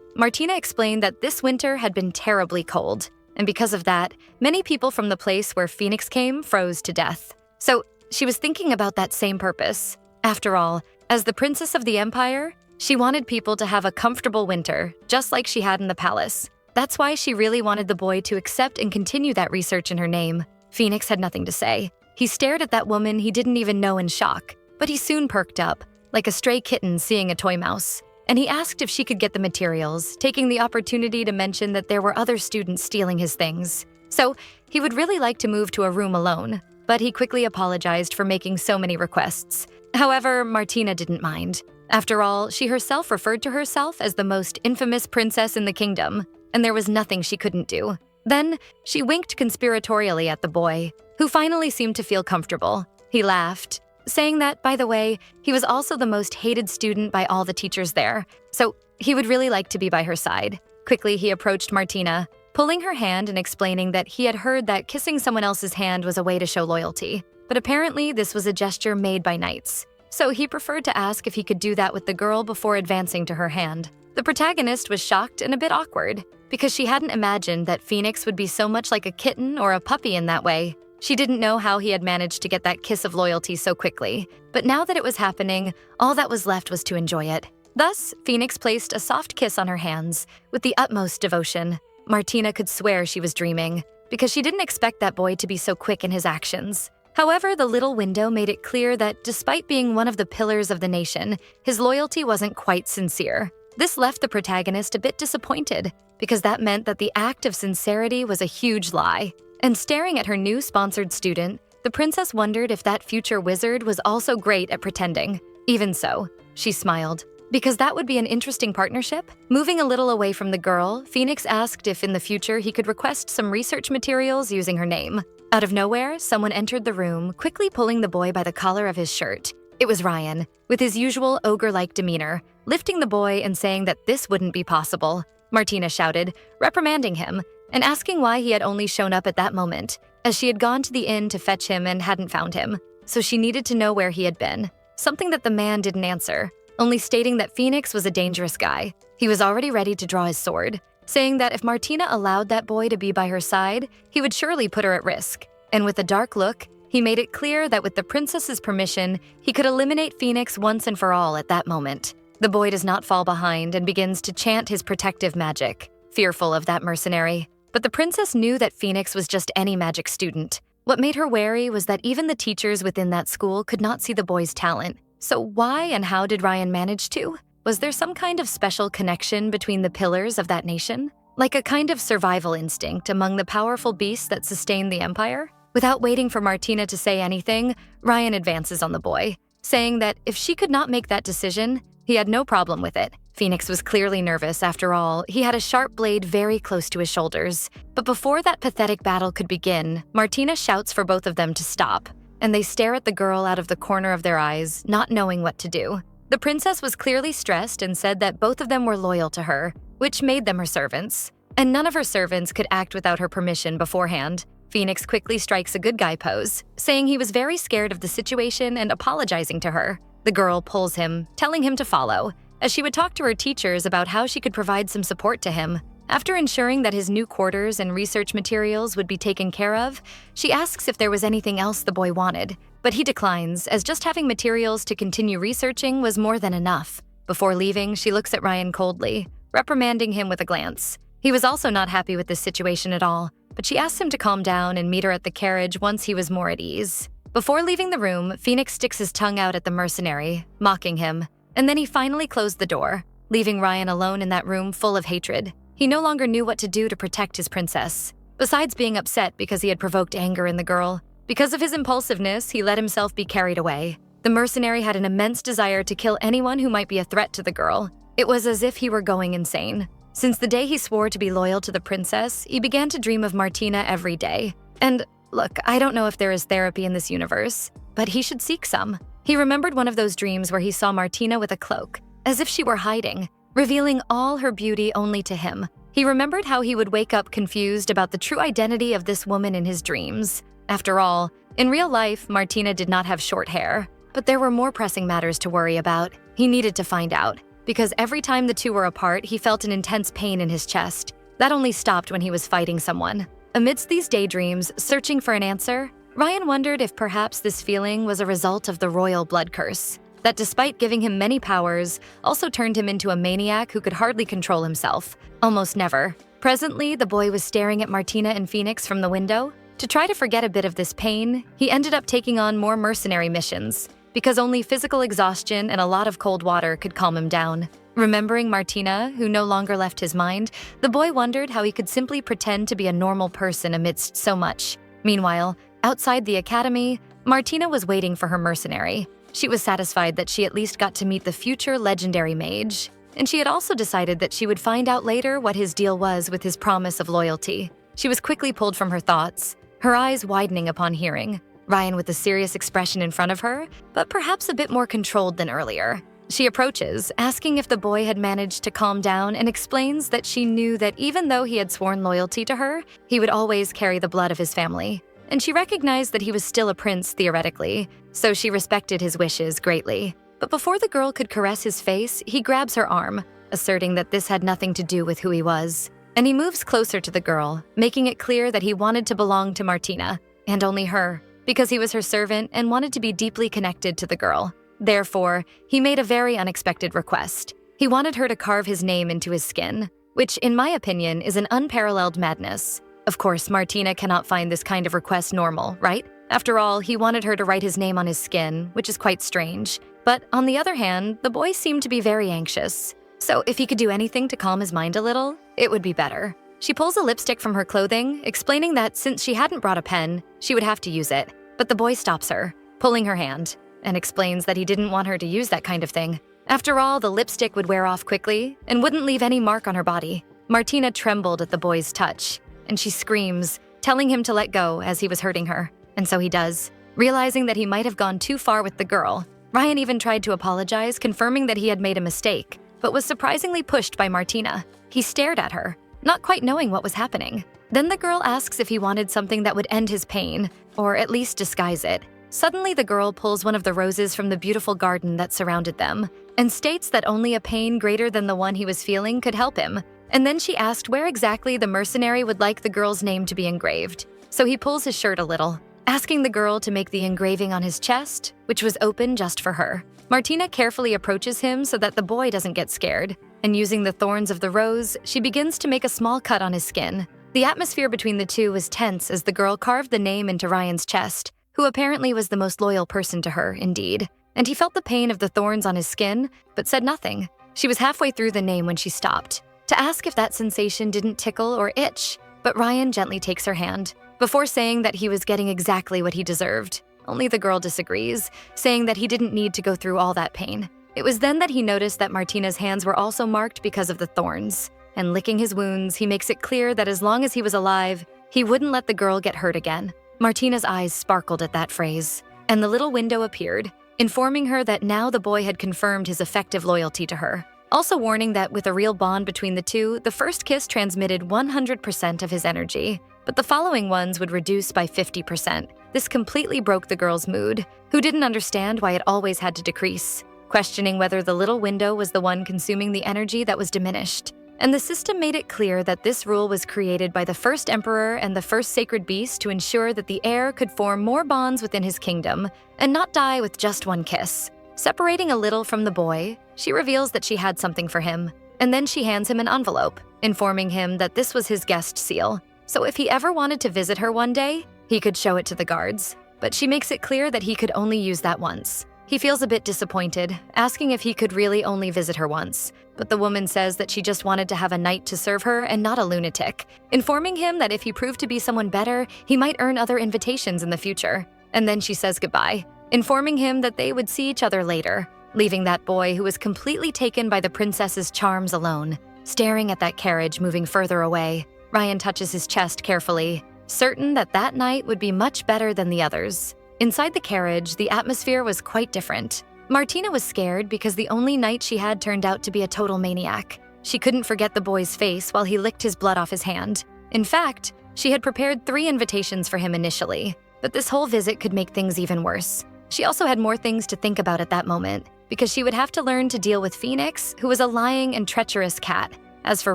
Martina explained that this winter had been terribly cold, and because of that, many people from the place where Phoenix came froze to death. So, she was thinking about that same purpose. After all, as the princess of the empire, she wanted people to have a comfortable winter, just like she had in the palace. That's why she really wanted the boy to accept and continue that research in her name. Phoenix had nothing to say. He stared at that woman he didn't even know in shock, but he soon perked up, like a stray kitten seeing a toy mouse. And he asked if she could get the materials, taking the opportunity to mention that there were other students stealing his things. So, he would really like to move to a room alone, but he quickly apologized for making so many requests. However, Martina didn't mind. After all, she herself referred to herself as the most infamous princess in the kingdom, and there was nothing she couldn't do. Then, she winked conspiratorially at the boy, who finally seemed to feel comfortable. He laughed, saying that, by the way, he was also the most hated student by all the teachers there, so he would really like to be by her side. Quickly, he approached Martina, pulling her hand and explaining that he had heard that kissing someone else's hand was a way to show loyalty. But apparently, this was a gesture made by knights, so he preferred to ask if he could do that with the girl before advancing to her hand. The protagonist was shocked and a bit awkward, because she hadn't imagined that Phoenix would be so much like a kitten or a puppy in that way. She didn't know how he had managed to get that kiss of loyalty so quickly, but now that it was happening, all that was left was to enjoy it. Thus, Phoenix placed a soft kiss on her hands with the utmost devotion. Martina could swear she was dreaming, because she didn't expect that boy to be so quick in his actions. However, the little window made it clear that despite being one of the pillars of the nation, his loyalty wasn't quite sincere. This left the protagonist a bit disappointed, because that meant that the act of sincerity was a huge lie. And staring at her new sponsored student, the princess wondered if that future wizard was also great at pretending. Even so, she smiled, because that would be an interesting partnership. Moving a little away from the girl, Phoenix asked if in the future he could request some research materials using her name. Out of nowhere, someone entered the room, quickly pulling the boy by the collar of his shirt. It was Ryan, with his usual ogre-like demeanor, lifting the boy and saying that this wouldn't be possible. Martina shouted, reprimanding him, and asking why he had only shown up at that moment, as she had gone to the inn to fetch him and hadn't found him, so she needed to know where he had been. Something that the man didn't answer, only stating that Phoenix was a dangerous guy. He was already ready to draw his sword, saying that if Martina allowed that boy to be by her side, he would surely put her at risk. And with a dark look, he made it clear that with the princess's permission, he could eliminate Phoenix once and for all at that moment. The boy does not fall behind and begins to chant his protective magic, fearful of that mercenary. But the princess knew that Phoenix was just any magic student. What made her wary was that even the teachers within that school could not see the boy's talent. So why and how did Ryan manage to? Was there some kind of special connection between the pillars of that nation? Like a kind of survival instinct among the powerful beasts that sustained the empire? Without waiting for Martina to say anything, Ryan advances on the boy, saying that if she could not make that decision, he had no problem with it. Phoenix was clearly nervous. After all, he had a sharp blade very close to his shoulders. But before that pathetic battle could begin, Martina shouts for both of them to stop, and they stare at the girl out of the corner of their eyes, not knowing what to do. The princess was clearly stressed and said that both of them were loyal to her, which made them her servants. And none of her servants could act without her permission beforehand. Phoenix quickly strikes a good guy pose, saying he was very scared of the situation and apologizing to her. The girl pulls him, telling him to follow, as she would talk to her teachers about how she could provide some support to him. After ensuring that his new quarters and research materials would be taken care of, she asks if there was anything else the boy wanted, but he declines, as just having materials to continue researching was more than enough. Before leaving, she looks at Ryan coldly, reprimanding him with a glance. He was also not happy with this situation at all, but she asks him to calm down and meet her at the carriage once he was more at ease. Before leaving the room, Phoenix sticks his tongue out at the mercenary, mocking him, and then he finally closed the door, leaving Ryan alone in that room full of hatred. He no longer knew what to do to protect his princess. Besides being upset because he had provoked anger in the girl, because of his impulsiveness, he let himself be carried away. The mercenary had an immense desire to kill anyone who might be a threat to the girl. It was as if he were going insane. Since the day he swore to be loyal to the princess, he began to dream of Martina every day. And Look, I don't know if there is therapy in this universe, but he should seek some. He remembered one of those dreams where he saw Martina with a cloak, as if she were hiding, revealing all her beauty only to him. He remembered how he would wake up confused about the true identity of this woman in his dreams. After all, in real life, Martina did not have short hair, but there were more pressing matters to worry about. He needed to find out, because every time the two were apart, he felt an intense pain in his chest. That only stopped when he was fighting someone. Amidst these daydreams, searching for an answer, Ryan wondered if perhaps this feeling was a result of the royal blood curse, that despite giving him many powers, also turned him into a maniac who could hardly control himself. Almost never. Presently, the boy was staring at Martina and Phoenix from the window. To try to forget a bit of this pain, he ended up taking on more mercenary missions, because only physical exhaustion and a lot of cold water could calm him down. Remembering Martina, who no longer left his mind, the boy wondered how he could simply pretend to be a normal person amidst so much. Meanwhile, outside the academy, Martina was waiting for her mercenary. She was satisfied that she at least got to meet the future legendary mage, and she had also decided that she would find out later what his deal was with his promise of loyalty. She was quickly pulled from her thoughts, her eyes widening upon hearing Ryan with a serious expression in front of her, but perhaps a bit more controlled than earlier. She approaches, asking if the boy had managed to calm down, and explains that she knew that even though he had sworn loyalty to her, he would always carry the blood of his family. And she recognized that he was still a prince theoretically, so she respected his wishes greatly. But before the girl could caress his face, he grabs her arm, asserting that this had nothing to do with who he was. And he moves closer to the girl, making it clear that he wanted to belong to Martina, and only her, because he was her servant and wanted to be deeply connected to the girl. Therefore, he made a very unexpected request. He wanted her to carve his name into his skin, which, in my opinion, is an unparalleled madness. Of course, Martina cannot find this kind of request normal, right? After all, he wanted her to write his name on his skin, which is quite strange. But on the other hand, the boy seemed to be very anxious. So if he could do anything to calm his mind a little, it would be better. She pulls a lipstick from her clothing, explaining that since she hadn't brought a pen, she would have to use it. But the boy stops her, pulling her hand, and explains that he didn't want her to use that kind of thing. After all, the lipstick would wear off quickly and wouldn't leave any mark on her body. Martina trembled at the boy's touch, and she screams, telling him to let go as he was hurting her. And so he does. Realizing that he might have gone too far with the girl, Ryan even tried to apologize, confirming that he had made a mistake, but was surprisingly pushed by Martina. He stared at her, not quite knowing what was happening. Then the girl asks if he wanted something that would end his pain, or at least disguise it. Suddenly, the girl pulls one of the roses from the beautiful garden that surrounded them, and states that only a pain greater than the one he was feeling could help him. And then she asked where exactly the mercenary would like the girl's name to be engraved. So he pulls his shirt a little, asking the girl to make the engraving on his chest, which was open just for her. Martina carefully approaches him so that the boy doesn't get scared, and using the thorns of the rose, she begins to make a small cut on his skin. The atmosphere between the two was tense as the girl carved the name into Ryan's chest, who apparently was the most loyal person to her, indeed. And he felt the pain of the thorns on his skin, but said nothing. She was halfway through the name when she stopped, to ask if that sensation didn't tickle or itch, but Ryan gently takes her hand, before saying that he was getting exactly what he deserved. Only the girl disagrees, saying that he didn't need to go through all that pain. It was then that he noticed that Martina's hands were also marked because of the thorns, and licking his wounds, he makes it clear that as long as he was alive, he wouldn't let the girl get hurt again. Martina's eyes sparkled at that phrase, and the little window appeared, informing her that now the boy had confirmed his effective loyalty to her. Also warning that with a real bond between the two, the first kiss transmitted 100% of his energy, but the following ones would reduce by 50%. This completely broke the girl's mood, who didn't understand why it always had to decrease, questioning whether the little window was the one consuming the energy that was diminished. And the system made it clear that this rule was created by the first emperor and the first sacred beast to ensure that the heir could form more bonds within his kingdom and not die with just one kiss. Separating a little from the boy, she reveals that she had something for him, and then she hands him an envelope, informing him that this was his guest seal. So if he ever wanted to visit her one day, he could show it to the guards. But she makes it clear that he could only use that once. He feels a bit disappointed, asking if he could really only visit her once. But the woman says that she just wanted to have a knight to serve her and not a lunatic, informing him that if he proved to be someone better, he might earn other invitations in the future. And then she says goodbye, informing him that they would see each other later, leaving that boy who was completely taken by the princess's charms alone, staring at that carriage moving further away. Ryan touches his chest carefully, certain that that night would be much better than the others. Inside the carriage, the atmosphere was quite different. Martina was scared because the only night she had turned out to be a total maniac. She couldn't forget the boy's face while he licked his blood off his hand. In fact, she had prepared 3 invitations for him initially, but this whole visit could make things even worse. She also had more things to think about at that moment, because she would have to learn to deal with Phoenix, who was a lying and treacherous cat. As for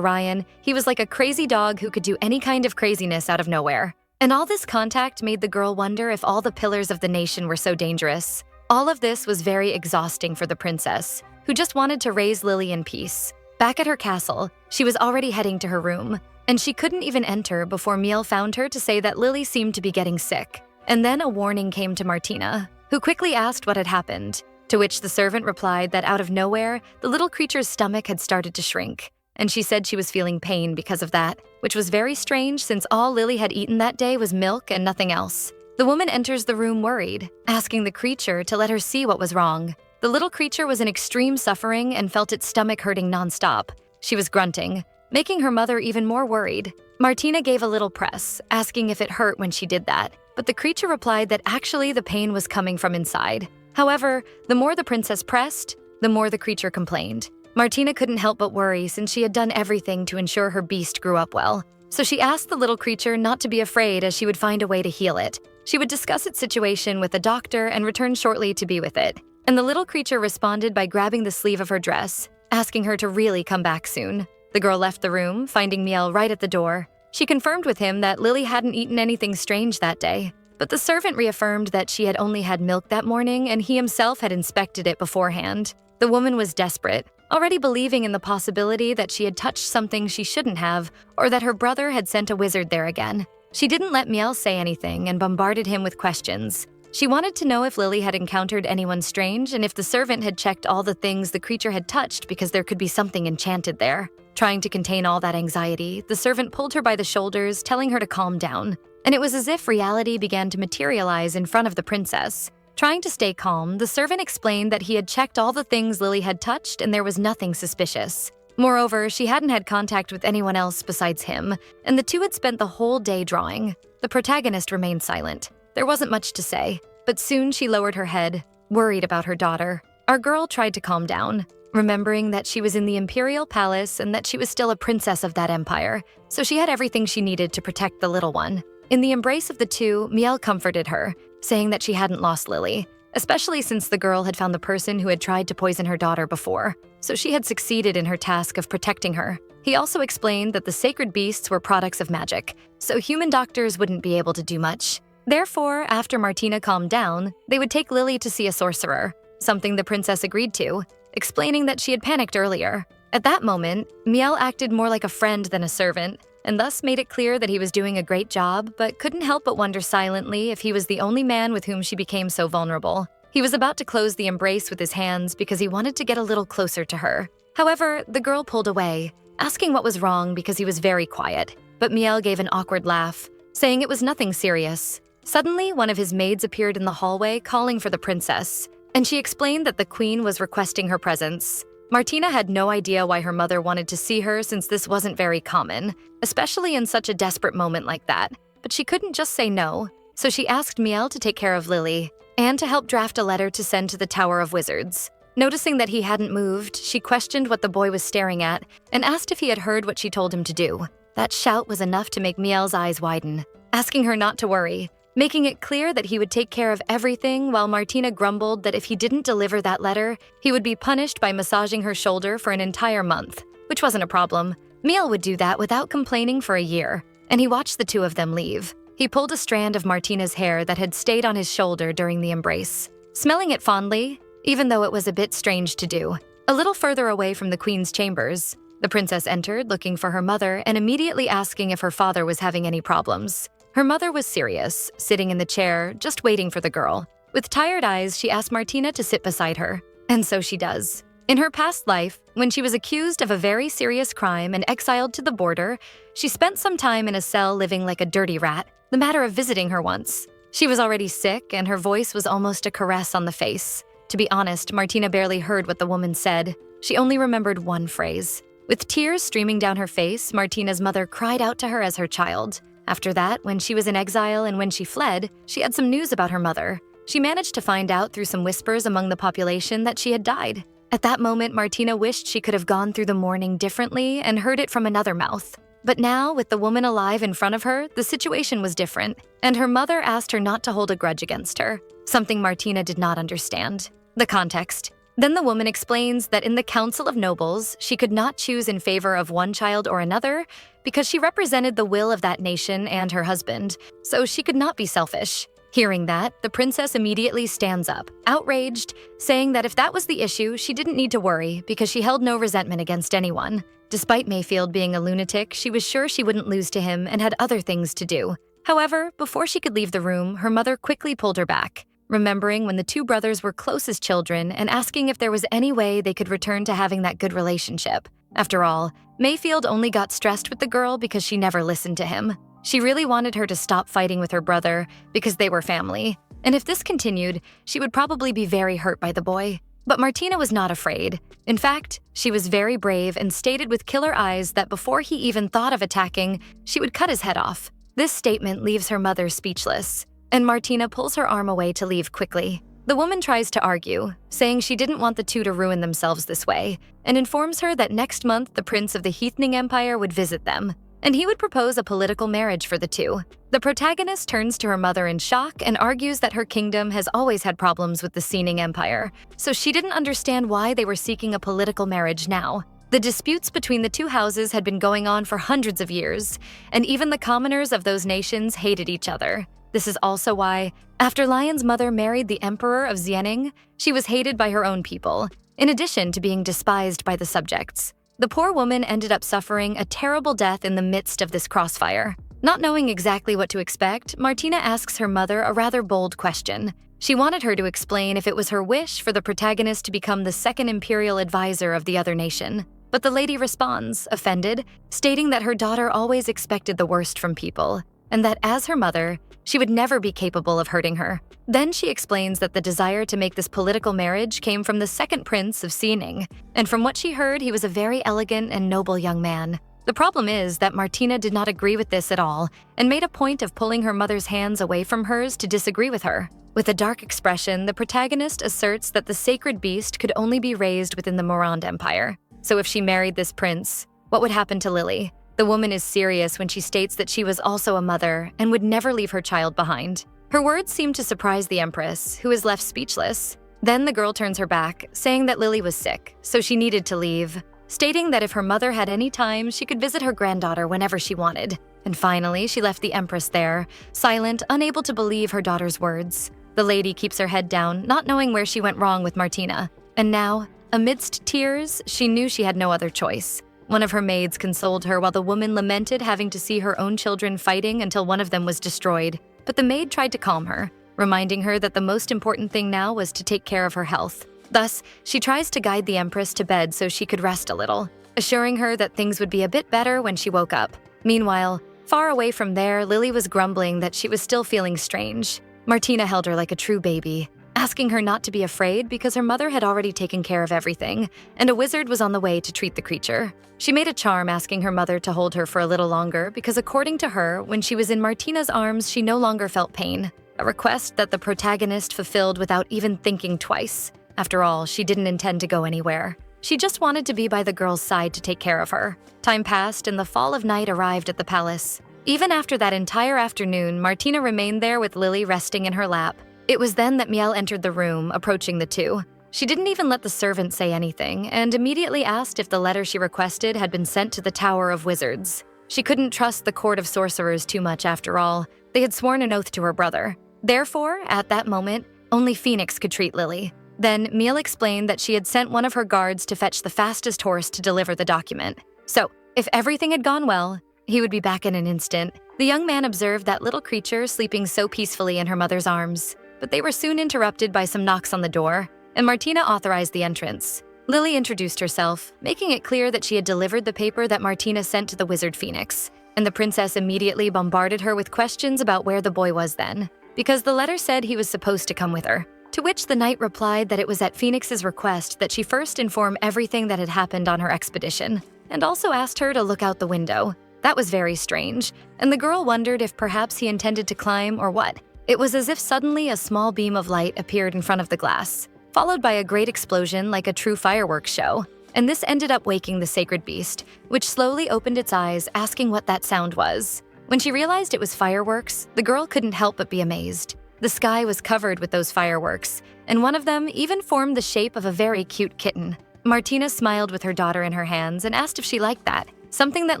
Ryan, he was like a crazy dog who could do any kind of craziness out of nowhere. And all this contact made the girl wonder if all the pillars of the nation were so dangerous. All of this was very exhausting for the princess, who just wanted to raise Lily in peace. Back at her castle, she was already heading to her room, and she couldn't even enter before Miel found her to say that Lily seemed to be getting sick. And then a warning came to Martina, who quickly asked what had happened, to which the servant replied that out of nowhere, the little creature's stomach had started to shrink, and she said she was feeling pain because of that, which was very strange since all Lily had eaten that day was milk and nothing else. The woman enters the room worried, asking the creature to let her see what was wrong. The little creature was in extreme suffering and felt its stomach hurting nonstop. She was grunting, making her mother even more worried. Martina gave a little press, asking if it hurt when she did that, but the creature replied that actually the pain was coming from inside. However, the more the princess pressed, the more the creature complained. Martina couldn't help but worry since she had done everything to ensure her beast grew up well. So she asked the little creature not to be afraid as she would find a way to heal it. She would discuss its situation with the doctor and return shortly to be with it. And the little creature responded by grabbing the sleeve of her dress, asking her to really come back soon. The girl left the room, finding Miel right at the door. She confirmed with him that Lily hadn't eaten anything strange that day, but the servant reaffirmed that she had only had milk that morning and he himself had inspected it beforehand. The woman was desperate, already believing in the possibility that she had touched something she shouldn't have or that her brother had sent a wizard there again. She didn't let Miel say anything and bombarded him with questions. She wanted to know if Lily had encountered anyone strange and if the servant had checked all the things the creature had touched because there could be something enchanted there. Trying to contain all that anxiety, the servant pulled her by the shoulders, telling her to calm down. And it was as if reality began to materialize in front of the princess. Trying to stay calm, the servant explained that he had checked all the things Lily had touched and there was nothing suspicious. Moreover, she hadn't had contact with anyone else besides him, and the two had spent the whole day drawing. The protagonist remained silent. There wasn't much to say, but soon she lowered her head, worried about her daughter. Our girl tried to calm down, remembering that she was in the imperial palace and that she was still a princess of that empire, so she had everything she needed to protect the little one. In the embrace of the two, Miel comforted her, saying that she hadn't lost Lily, especially since the girl had found the person who had tried to poison her daughter before, so she had succeeded in her task of protecting her. He also explained that the sacred beasts were products of magic, so human doctors wouldn't be able to do much. Therefore, after Martina calmed down, they would take Lily to see a sorcerer, something the princess agreed to, explaining that she had panicked earlier. At that moment, Miel acted more like a friend than a servant, and thus made it clear that he was doing a great job, but couldn't help but wonder silently if he was the only man with whom she became so vulnerable. He was about to close the embrace with his hands because he wanted to get a little closer to her. However, the girl pulled away, asking what was wrong because he was very quiet. But Miel gave an awkward laugh, saying it was nothing serious. Suddenly, one of his maids appeared in the hallway calling for the princess, and she explained that the queen was requesting her presence. Martina had no idea why her mother wanted to see her since this wasn't very common, especially in such a desperate moment like that, but she couldn't just say no, so she asked Miel to take care of Lily and to help draft a letter to send to the Tower of Wizards. Noticing that he hadn't moved, she questioned what the boy was staring at and asked if he had heard what she told him to do. That shout was enough to make Miel's eyes widen, asking her not to worry, making it clear that he would take care of everything while Martina grumbled that if he didn't deliver that letter, he would be punished by massaging her shoulder for an entire month, which wasn't a problem. Miel would do that without complaining for a year, and he watched the two of them leave. He pulled a strand of Martina's hair that had stayed on his shoulder during the embrace, smelling it fondly, even though it was a bit strange to do. A little further away from the queen's chambers, the princess entered looking for her mother and immediately asking if her father was having any problems. Her mother was serious, sitting in the chair, just waiting for the girl. With tired eyes, she asked Martina to sit beside her, and so she does. In her past life, when she was accused of a very serious crime and exiled to the border, she spent some time in a cell living like a dirty rat, the matter of visiting her once. She was already sick, and her voice was almost a caress on the face. To be honest, Martina barely heard what the woman said. She only remembered one phrase. With tears streaming down her face, Martina's mother cried out to her as her child, After that, when she was in exile and when she fled, she had some news about her mother. She managed to find out through some whispers among the population that she had died. At that moment, Martina wished she could have gone through the mourning differently and heard it from another mouth. But now, with the woman alive in front of her, the situation was different, and her mother asked her not to hold a grudge against her, something Martina did not understand. The context. Then the woman explains that in the Council of Nobles, she could not choose in favor of one child or another because she represented the will of that nation and her husband, so she could not be selfish. Hearing that, the princess immediately stands up, outraged, saying that if that was the issue, she didn't need to worry because she held no resentment against anyone. Despite Mayfield being a lunatic, she was sure she wouldn't lose to him and had other things to do. However, before she could leave the room, her mother quickly pulled her back, remembering when the two brothers were close as children and asking if there was any way they could return to having that good relationship. After all, Mayfield only got stressed with the girl because she never listened to him. She really wanted her to stop fighting with her brother because they were family, and if this continued, she would probably be very hurt by the boy. But Martina was not afraid. In fact, she was very brave and stated with killer eyes that before he even thought of attacking, she would cut his head off. This statement leaves her mother speechless, and Martina pulls her arm away to leave quickly. The woman tries to argue, saying she didn't want the two to ruin themselves this way, and informs her that next month the prince of the Heathning Empire would visit them, and he would propose a political marriage for the two. The protagonist turns to her mother in shock and argues that her kingdom has always had problems with the Seaning Empire, so she didn't understand why they were seeking a political marriage now. The disputes between the two houses had been going on for hundreds of years, and even the commoners of those nations hated each other. This is also why, after Lion's mother married the Emperor of Xianing, she was hated by her own people, in addition to being despised by the subjects. The poor woman ended up suffering a terrible death in the midst of this crossfire. Not knowing exactly what to expect, Martina asks her mother a rather bold question. She wanted her to explain if it was her wish for the protagonist to become the second imperial advisor of the other nation. But the lady responds, offended, stating that her daughter always expected the worst from people, and that as her mother, she would never be capable of hurting her. Then she explains that the desire to make this political marriage came from the second prince of Seaning, and from what she heard, he was a very elegant and noble young man. The problem is that Martina did not agree with this at all, and made a point of pulling her mother's hands away from hers to disagree with her. With a dark expression, the protagonist asserts that the sacred beast could only be raised within the Morand Empire. So if she married this prince, what would happen to Lily? The woman is serious when she states that she was also a mother and would never leave her child behind. Her words seem to surprise the Empress, who is left speechless. Then the girl turns her back, saying that Lily was sick, so she needed to leave, stating that if her mother had any time, she could visit her granddaughter whenever she wanted. And finally, she left the Empress there, silent, unable to believe her daughter's words. The lady keeps her head down, not knowing where she went wrong with Martina. And now, amidst tears, she knew she had no other choice. One of her maids consoled her while the woman lamented having to see her own children fighting until one of them was destroyed. But the maid tried to calm her, reminding her that the most important thing now was to take care of her health. Thus, she tries to guide the Empress to bed so she could rest a little, assuring her that things would be a bit better when she woke up. Meanwhile, far away from there, Lily was grumbling that she was still feeling strange. Martina held her like a true baby, asking her not to be afraid because her mother had already taken care of everything, and a wizard was on the way to treat the creature. She made a charm asking her mother to hold her for a little longer because according to her, when she was in Martina's arms, she no longer felt pain, a request that the protagonist fulfilled without even thinking twice. After all, she didn't intend to go anywhere. She just wanted to be by the girl's side to take care of her. Time passed and the fall of night arrived at the palace. Even after that entire afternoon, Martina remained there with Lily resting in her lap. It was then that Miel entered the room, approaching the two. She didn't even let the servant say anything, and immediately asked if the letter she requested had been sent to the Tower of Wizards. She couldn't trust the Court of Sorcerers too much after all. They had sworn an oath to her brother. Therefore, at that moment, only Phoenix could treat Lily. Then, Miel explained that she had sent one of her guards to fetch the fastest horse to deliver the document. So, if everything had gone well, he would be back in an instant. The young man observed that little creature sleeping so peacefully in her mother's arms. But they were soon interrupted by some knocks on the door, and Martina authorized the entrance. Lily introduced herself, making it clear that she had delivered the paper that Martina sent to the wizard Phoenix, and the princess immediately bombarded her with questions about where the boy was then, because the letter said he was supposed to come with her. To which the knight replied that it was at Phoenix's request that she first inform everything that had happened on her expedition, and also asked her to look out the window. That was very strange, and the girl wondered if perhaps he intended to climb or what. It was as if suddenly a small beam of light appeared in front of the glass, followed by a great explosion like a true fireworks show. And this ended up waking the sacred beast, which slowly opened its eyes, asking what that sound was. When she realized it was fireworks, the girl couldn't help but be amazed. The sky was covered with those fireworks, and one of them even formed the shape of a very cute kitten. Martina smiled with her daughter in her hands and asked if she liked that, something that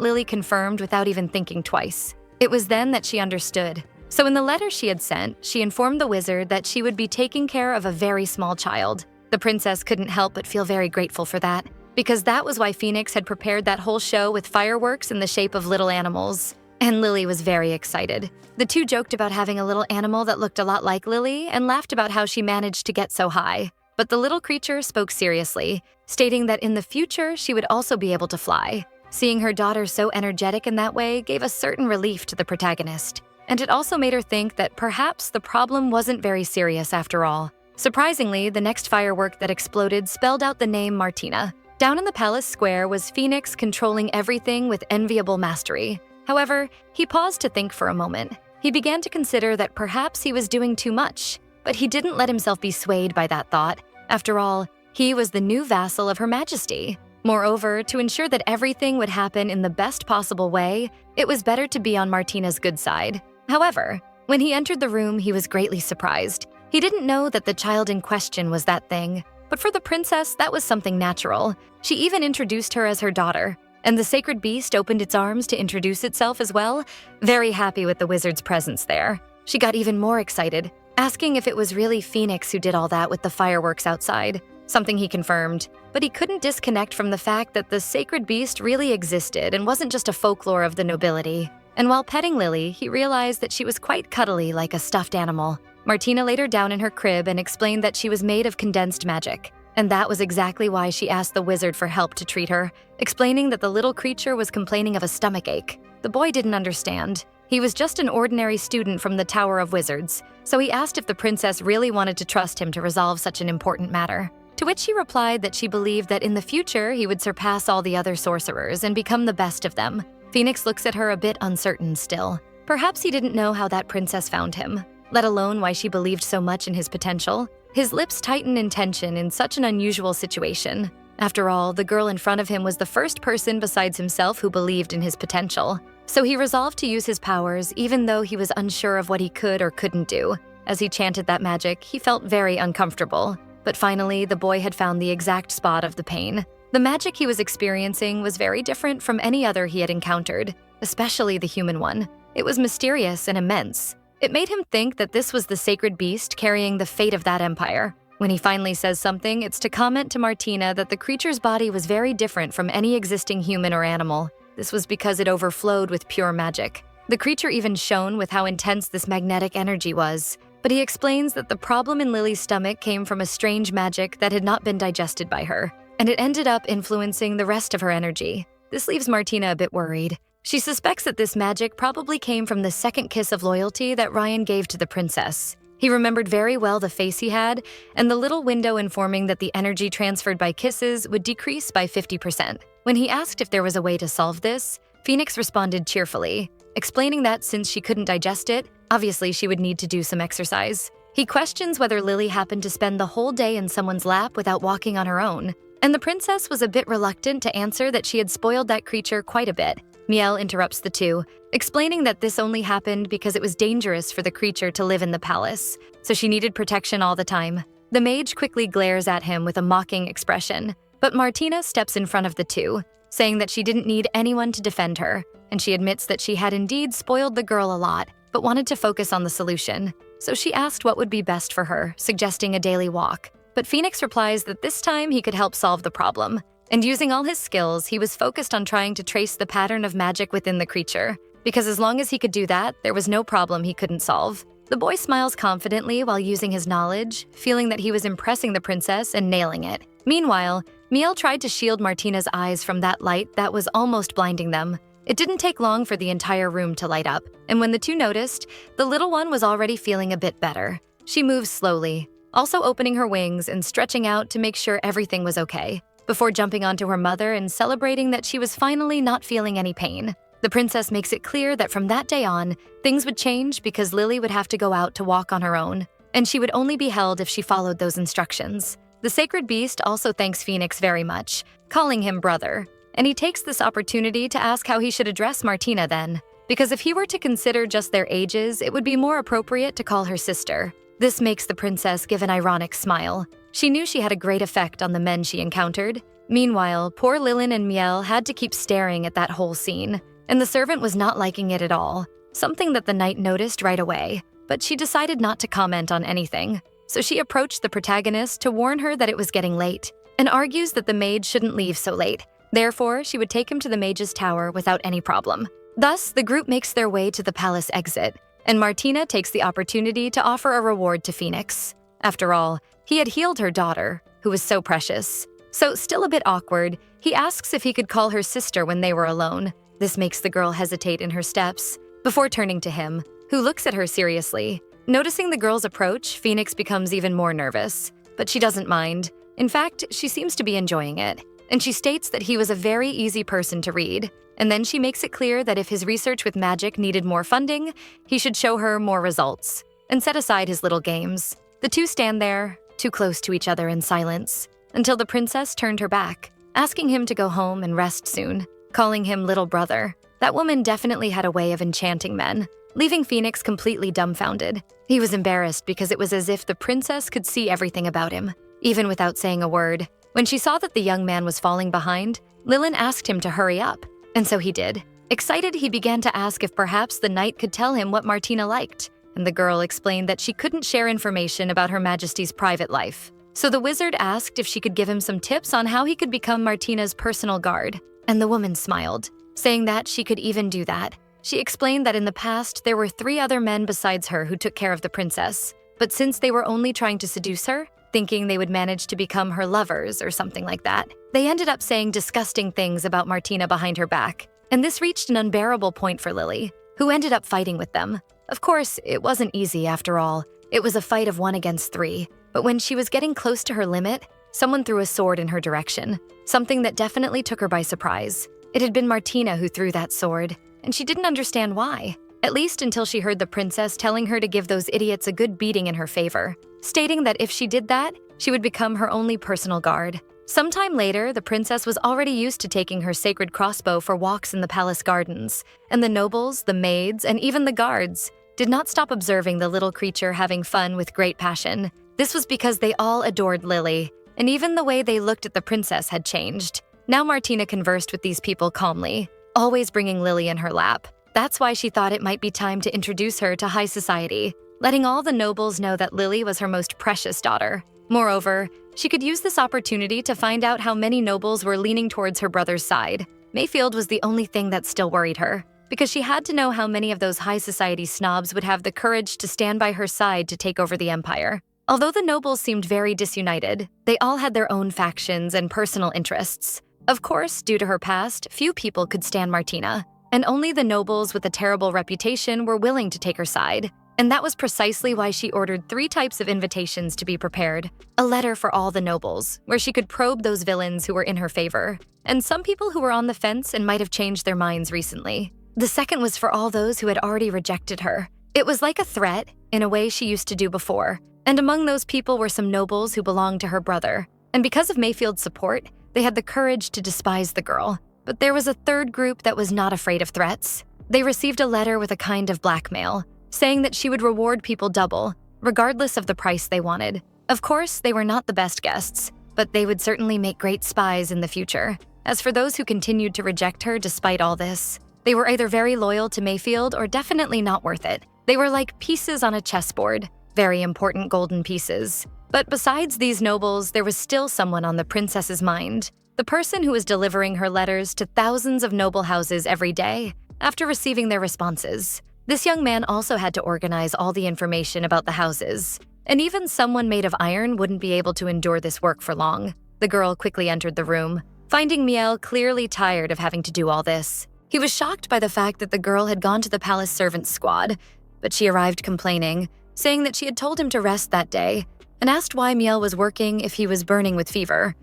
Lily confirmed without even thinking twice. It was then that she understood. So in the letter she had sent, she informed the wizard that she would be taking care of a very small child. The princess couldn't help but feel very grateful for that, because that was why Phoenix had prepared that whole show with fireworks in the shape of little animals. And Lily was very excited. The two joked about having a little animal that looked a lot like Lily and laughed about how she managed to get so high. But the little creature spoke seriously, stating that in the future she would also be able to fly. Seeing her daughter so energetic in that way gave a certain relief to the protagonist. And it also made her think that perhaps the problem wasn't very serious after all. Surprisingly, the next firework that exploded spelled out the name Martina. Down in the palace square was Phoenix controlling everything with enviable mastery. However, he paused to think for a moment. He began to consider that perhaps he was doing too much, but he didn't let himself be swayed by that thought. After all, he was the new vassal of Her Majesty. Moreover, to ensure that everything would happen in the best possible way, it was better to be on Martina's good side. However, when he entered the room, he was greatly surprised. He didn't know that the child in question was that thing, but for the princess, that was something natural. She even introduced her as her daughter, and the sacred beast opened its arms to introduce itself as well, very happy with the wizard's presence there. She got even more excited, asking if it was really Phoenix who did all that with the fireworks outside, something he confirmed. But he couldn't disconnect from the fact that the sacred beast really existed and wasn't just a folklore of the nobility. And while petting Lily, he realized that she was quite cuddly like a stuffed animal. Martina laid her down in her crib and explained that she was made of condensed magic. And that was exactly why she asked the wizard for help to treat her, explaining that the little creature was complaining of a stomachache. The boy didn't understand. He was just an ordinary student from the Tower of Wizards, so he asked if the princess really wanted to trust him to resolve such an important matter. To which she replied that she believed that in the future he would surpass all the other sorcerers and become the best of them. Phoenix looks at her a bit uncertain still. Perhaps he didn't know how that princess found him, let alone why she believed so much in his potential. His lips tightened in tension in such an unusual situation. After all, the girl in front of him was the first person besides himself who believed in his potential. So he resolved to use his powers even though he was unsure of what he could or couldn't do. As he chanted that magic, he felt very uncomfortable. But finally, the boy had found the exact spot of the pain. The magic he was experiencing was very different from any other he had encountered, especially the human one. It was mysterious and immense. It made him think that this was the sacred beast carrying the fate of that empire. When he finally says something, it's to comment to Martina that the creature's body was very different from any existing human or animal. This was because it overflowed with pure magic. The creature even shone with how intense this magnetic energy was. But he explains that the problem in Lily's stomach came from a strange magic that had not been digested by her, and it ended up influencing the rest of her energy. This leaves Martina a bit worried. She suspects that this magic probably came from the second kiss of loyalty that Ryan gave to the princess. He remembered very well the face he had, and the little window informing that the energy transferred by kisses would decrease by 50%. When he asked if there was a way to solve this, Phoenix responded cheerfully, explaining that since she couldn't digest it, obviously she would need to do some exercise. He questions whether Lily happened to spend the whole day in someone's lap without walking on her own, and the princess was a bit reluctant to answer that she had spoiled that creature quite a bit. Miel interrupts the two, explaining that this only happened because it was dangerous for the creature to live in the palace, so she needed protection all the time. The mage quickly glares at him with a mocking expression, but Martina steps in front of the two, saying that she didn't need anyone to defend her, and she admits that she had indeed spoiled the girl a lot, but wanted to focus on the solution. So she asked what would be best for her, suggesting a daily walk. But Phoenix replies that this time he could help solve the problem. And using all his skills, he was focused on trying to trace the pattern of magic within the creature, because as long as he could do that, there was no problem he couldn't solve. The boy smiles confidently while using his knowledge, feeling that he was impressing the princess and nailing it. Meanwhile, Miel tried to shield Martina's eyes from that light that was almost blinding them. It didn't take long for the entire room to light up, and when the two noticed, the little one was already feeling a bit better. She moved slowly, also opening her wings and stretching out to make sure everything was okay, before jumping onto her mother and celebrating that she was finally not feeling any pain. The princess makes it clear that from that day on, things would change because Lily would have to go out to walk on her own, and she would only be held if she followed those instructions. The sacred beast also thanks Phoenix very much, calling him brother, and he takes this opportunity to ask how he should address Martina then, because if he were to consider just their ages, it would be more appropriate to call her sister. This makes the princess give an ironic smile. She knew she had a great effect on the men she encountered. Meanwhile, poor Lilin and Miel had to keep staring at that whole scene, and the servant was not liking it at all, something that the knight noticed right away, but she decided not to comment on anything. So she approached the protagonist to warn her that it was getting late, and argues that the maid shouldn't leave so late. Therefore, she would take him to the mage's tower without any problem. Thus, the group makes their way to the palace exit, and Martina takes the opportunity to offer a reward to Phoenix. After all, he had healed her daughter, who was so precious. So, still a bit awkward, he asks if he could call her sister when they were alone. This makes the girl hesitate in her steps, before turning to him, who looks at her seriously. Noticing the girl's approach, Phoenix becomes even more nervous, but she doesn't mind. In fact, she seems to be enjoying it, and she states that he was a very easy person to read. And then she makes it clear that if his research with magic needed more funding, he should show her more results, and set aside his little games. The two stand there, too close to each other in silence, until the princess turned her back, asking him to go home and rest soon, calling him little brother. That woman definitely had a way of enchanting men, leaving Phoenix completely dumbfounded. He was embarrassed because it was as if the princess could see everything about him, even without saying a word. When she saw that the young man was falling behind, Lilin asked him to hurry up, and so he did. Excited, he began to ask if perhaps the knight could tell him what Martina liked, and the girl explained that she couldn't share information about Her Majesty's private life. So the wizard asked if she could give him some tips on how he could become Martina's personal guard, and the woman smiled, saying that she could even do that. She explained that in the past there were 3 other men besides her who took care of the princess, but since they were only trying to seduce her, thinking they would manage to become her lovers or something like that, they ended up saying disgusting things about Martina behind her back, and this reached an unbearable point for Lily, who ended up fighting with them. Of course, it wasn't easy after all. It was a fight of 1 against 3, but when she was getting close to her limit, someone threw a sword in her direction, something that definitely took her by surprise. It had been Martina who threw that sword, and she didn't understand why, at least until she heard the princess telling her to give those idiots a good beating in her favor, stating that if she did that, she would become her only personal guard. Sometime later, the princess was already used to taking her sacred crossbow for walks in the palace gardens, and the nobles, the maids, and even the guards did not stop observing the little creature having fun with great passion. This was because they all adored Lily, and even the way they looked at the princess had changed. Now Martina conversed with these people calmly, always bringing Lily in her lap. That's why she thought it might be time to introduce her to high society, letting all the nobles know that Lily was her most precious daughter. Moreover, she could use this opportunity to find out how many nobles were leaning towards her brother's side. Mayfield was the only thing that still worried her, because she had to know how many of those high society snobs would have the courage to stand by her side to take over the empire. Although the nobles seemed very disunited, they all had their own factions and personal interests. Of course, due to her past, few people could stand Martina, and only the nobles with a terrible reputation were willing to take her side. And that was precisely why she ordered 3 types of invitations to be prepared. A letter for all the nobles, where she could probe those villains who were in her favor, and some people who were on the fence and might have changed their minds recently. The second was for all those who had already rejected her. It was like a threat, in a way she used to do before, and among those people were some nobles who belonged to her brother. And because of Mayfield's support, they had the courage to despise the girl. But there was a third group that was not afraid of threats. They received a letter with a kind of blackmail, saying that she would reward people double, regardless of the price they wanted. Of course, they were not the best guests, but they would certainly make great spies in the future. As for those who continued to reject her despite all this, they were either very loyal to Mayfield or definitely not worth it. They were like pieces on a chessboard, very important golden pieces. But besides these nobles, there was still someone on the princess's mind, the person who was delivering her letters to thousands of noble houses every day after receiving their responses. This young man also had to organize all the information about the houses, and even someone made of iron wouldn't be able to endure this work for long. The girl quickly entered the room, finding Miel clearly tired of having to do all this. He was shocked by the fact that the girl had gone to the palace servants' squad, but she arrived complaining, saying that she had told him to rest that day, and asked why Miel was working if he was burning with fever.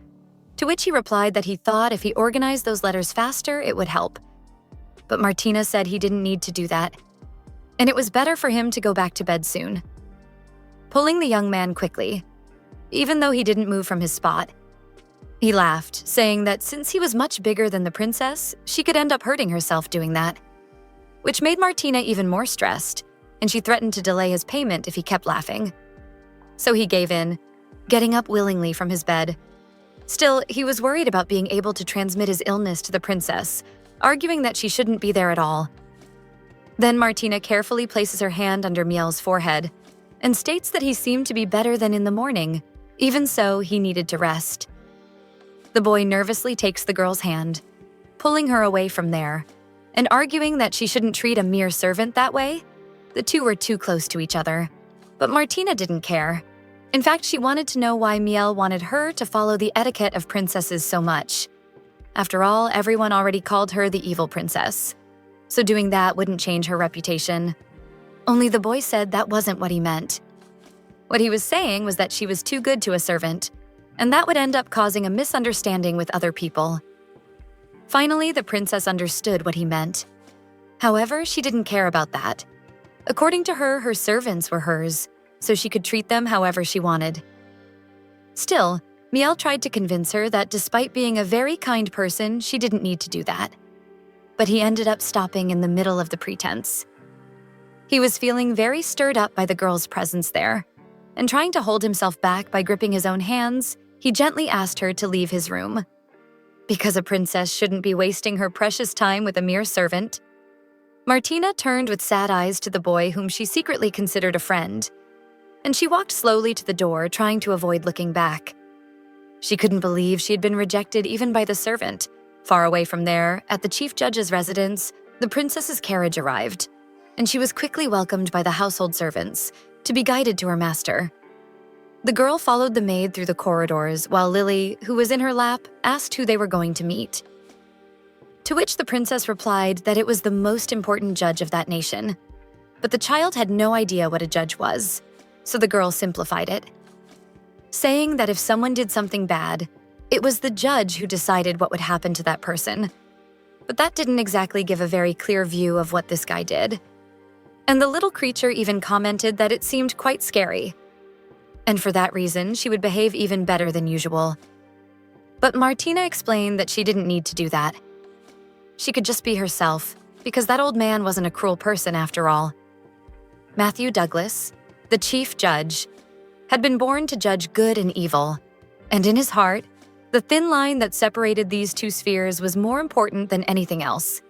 To which he replied that he thought if he organized those letters faster, it would help. but Martina said he didn't need to do that, and it was better for him to go back to bed soon. Pulling the young man quickly, even though he didn't move from his spot. He laughed, saying that since he was much bigger than the princess, she could end up hurting herself doing that, which made Martina even more stressed, and she threatened to delay his payment if he kept laughing. So he gave in, getting up willingly from his bed. Still, he was worried about being able to transmit his illness to the princess, arguing that she shouldn't be there at all. Then Martina carefully places her hand under Miel's forehead and states that he seemed to be better than in the morning. Even so, he needed to rest. The boy nervously takes the girl's hand, pulling her away from there, and arguing that she shouldn't treat a mere servant that way. The two were too close to each other. But Martina didn't care. In fact, she wanted to know why Miel wanted her to follow the etiquette of princesses so much. After all, everyone already called her the evil princess, so doing that wouldn't change her reputation. Only the boy said that wasn't what he meant. What he was saying was that she was too good to a servant, and that would end up causing a misunderstanding with other people. Finally, the princess understood what he meant. However, she didn't care about that. According to her, her servants were hers, so she could treat them however she wanted. Still, Miel tried to convince her that despite being a very kind person, she didn't need to do that. But he ended up stopping in the middle of the pretense. He was feeling very stirred up by the girl's presence there, and trying to hold himself back by gripping his own hands, he gently asked her to leave his room. Because a princess shouldn't be wasting her precious time with a mere servant. Martina turned with sad eyes to the boy whom she secretly considered a friend, and she walked slowly to the door, trying to avoid looking back. She couldn't believe she had been rejected even by the servant. Far away from there, at the chief judge's residence, the princess's carriage arrived, and she was quickly welcomed by the household servants to be guided to her master. The girl followed the maid through the corridors, while Lily, who was in her lap, asked who they were going to meet. To which the princess replied that it was the most important judge of that nation. But the child had no idea what a judge was, so the girl simplified it, saying that if someone did something bad, it was the judge who decided what would happen to that person. But that didn't exactly give a very clear view of what this guy did. And the little creature even commented that it seemed quite scary. And for that reason, she would behave even better than usual. But Martina explained that she didn't need to do that. She could just be herself, because that old man wasn't a cruel person after all. Matthew Douglas, the chief judge, had been born to judge good and evil, and in his heart, the thin line that separated these two spheres was more important than anything else.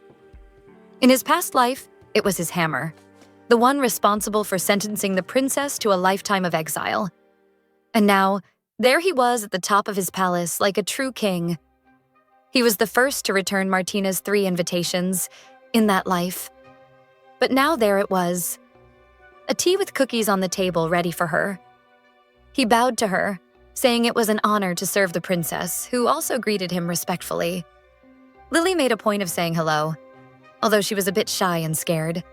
In his past life, it was his hammer, the one responsible for sentencing the princess to a lifetime of exile. And now, there he was at the top of his palace like a true king. He was the first to return Martina's 3 invitations in that life. But now there it was, a tea with cookies on the table ready for her. He bowed to her, saying it was an honor to serve the princess, who also greeted him respectfully. Lily made a point of saying hello, although she was a bit shy and scared.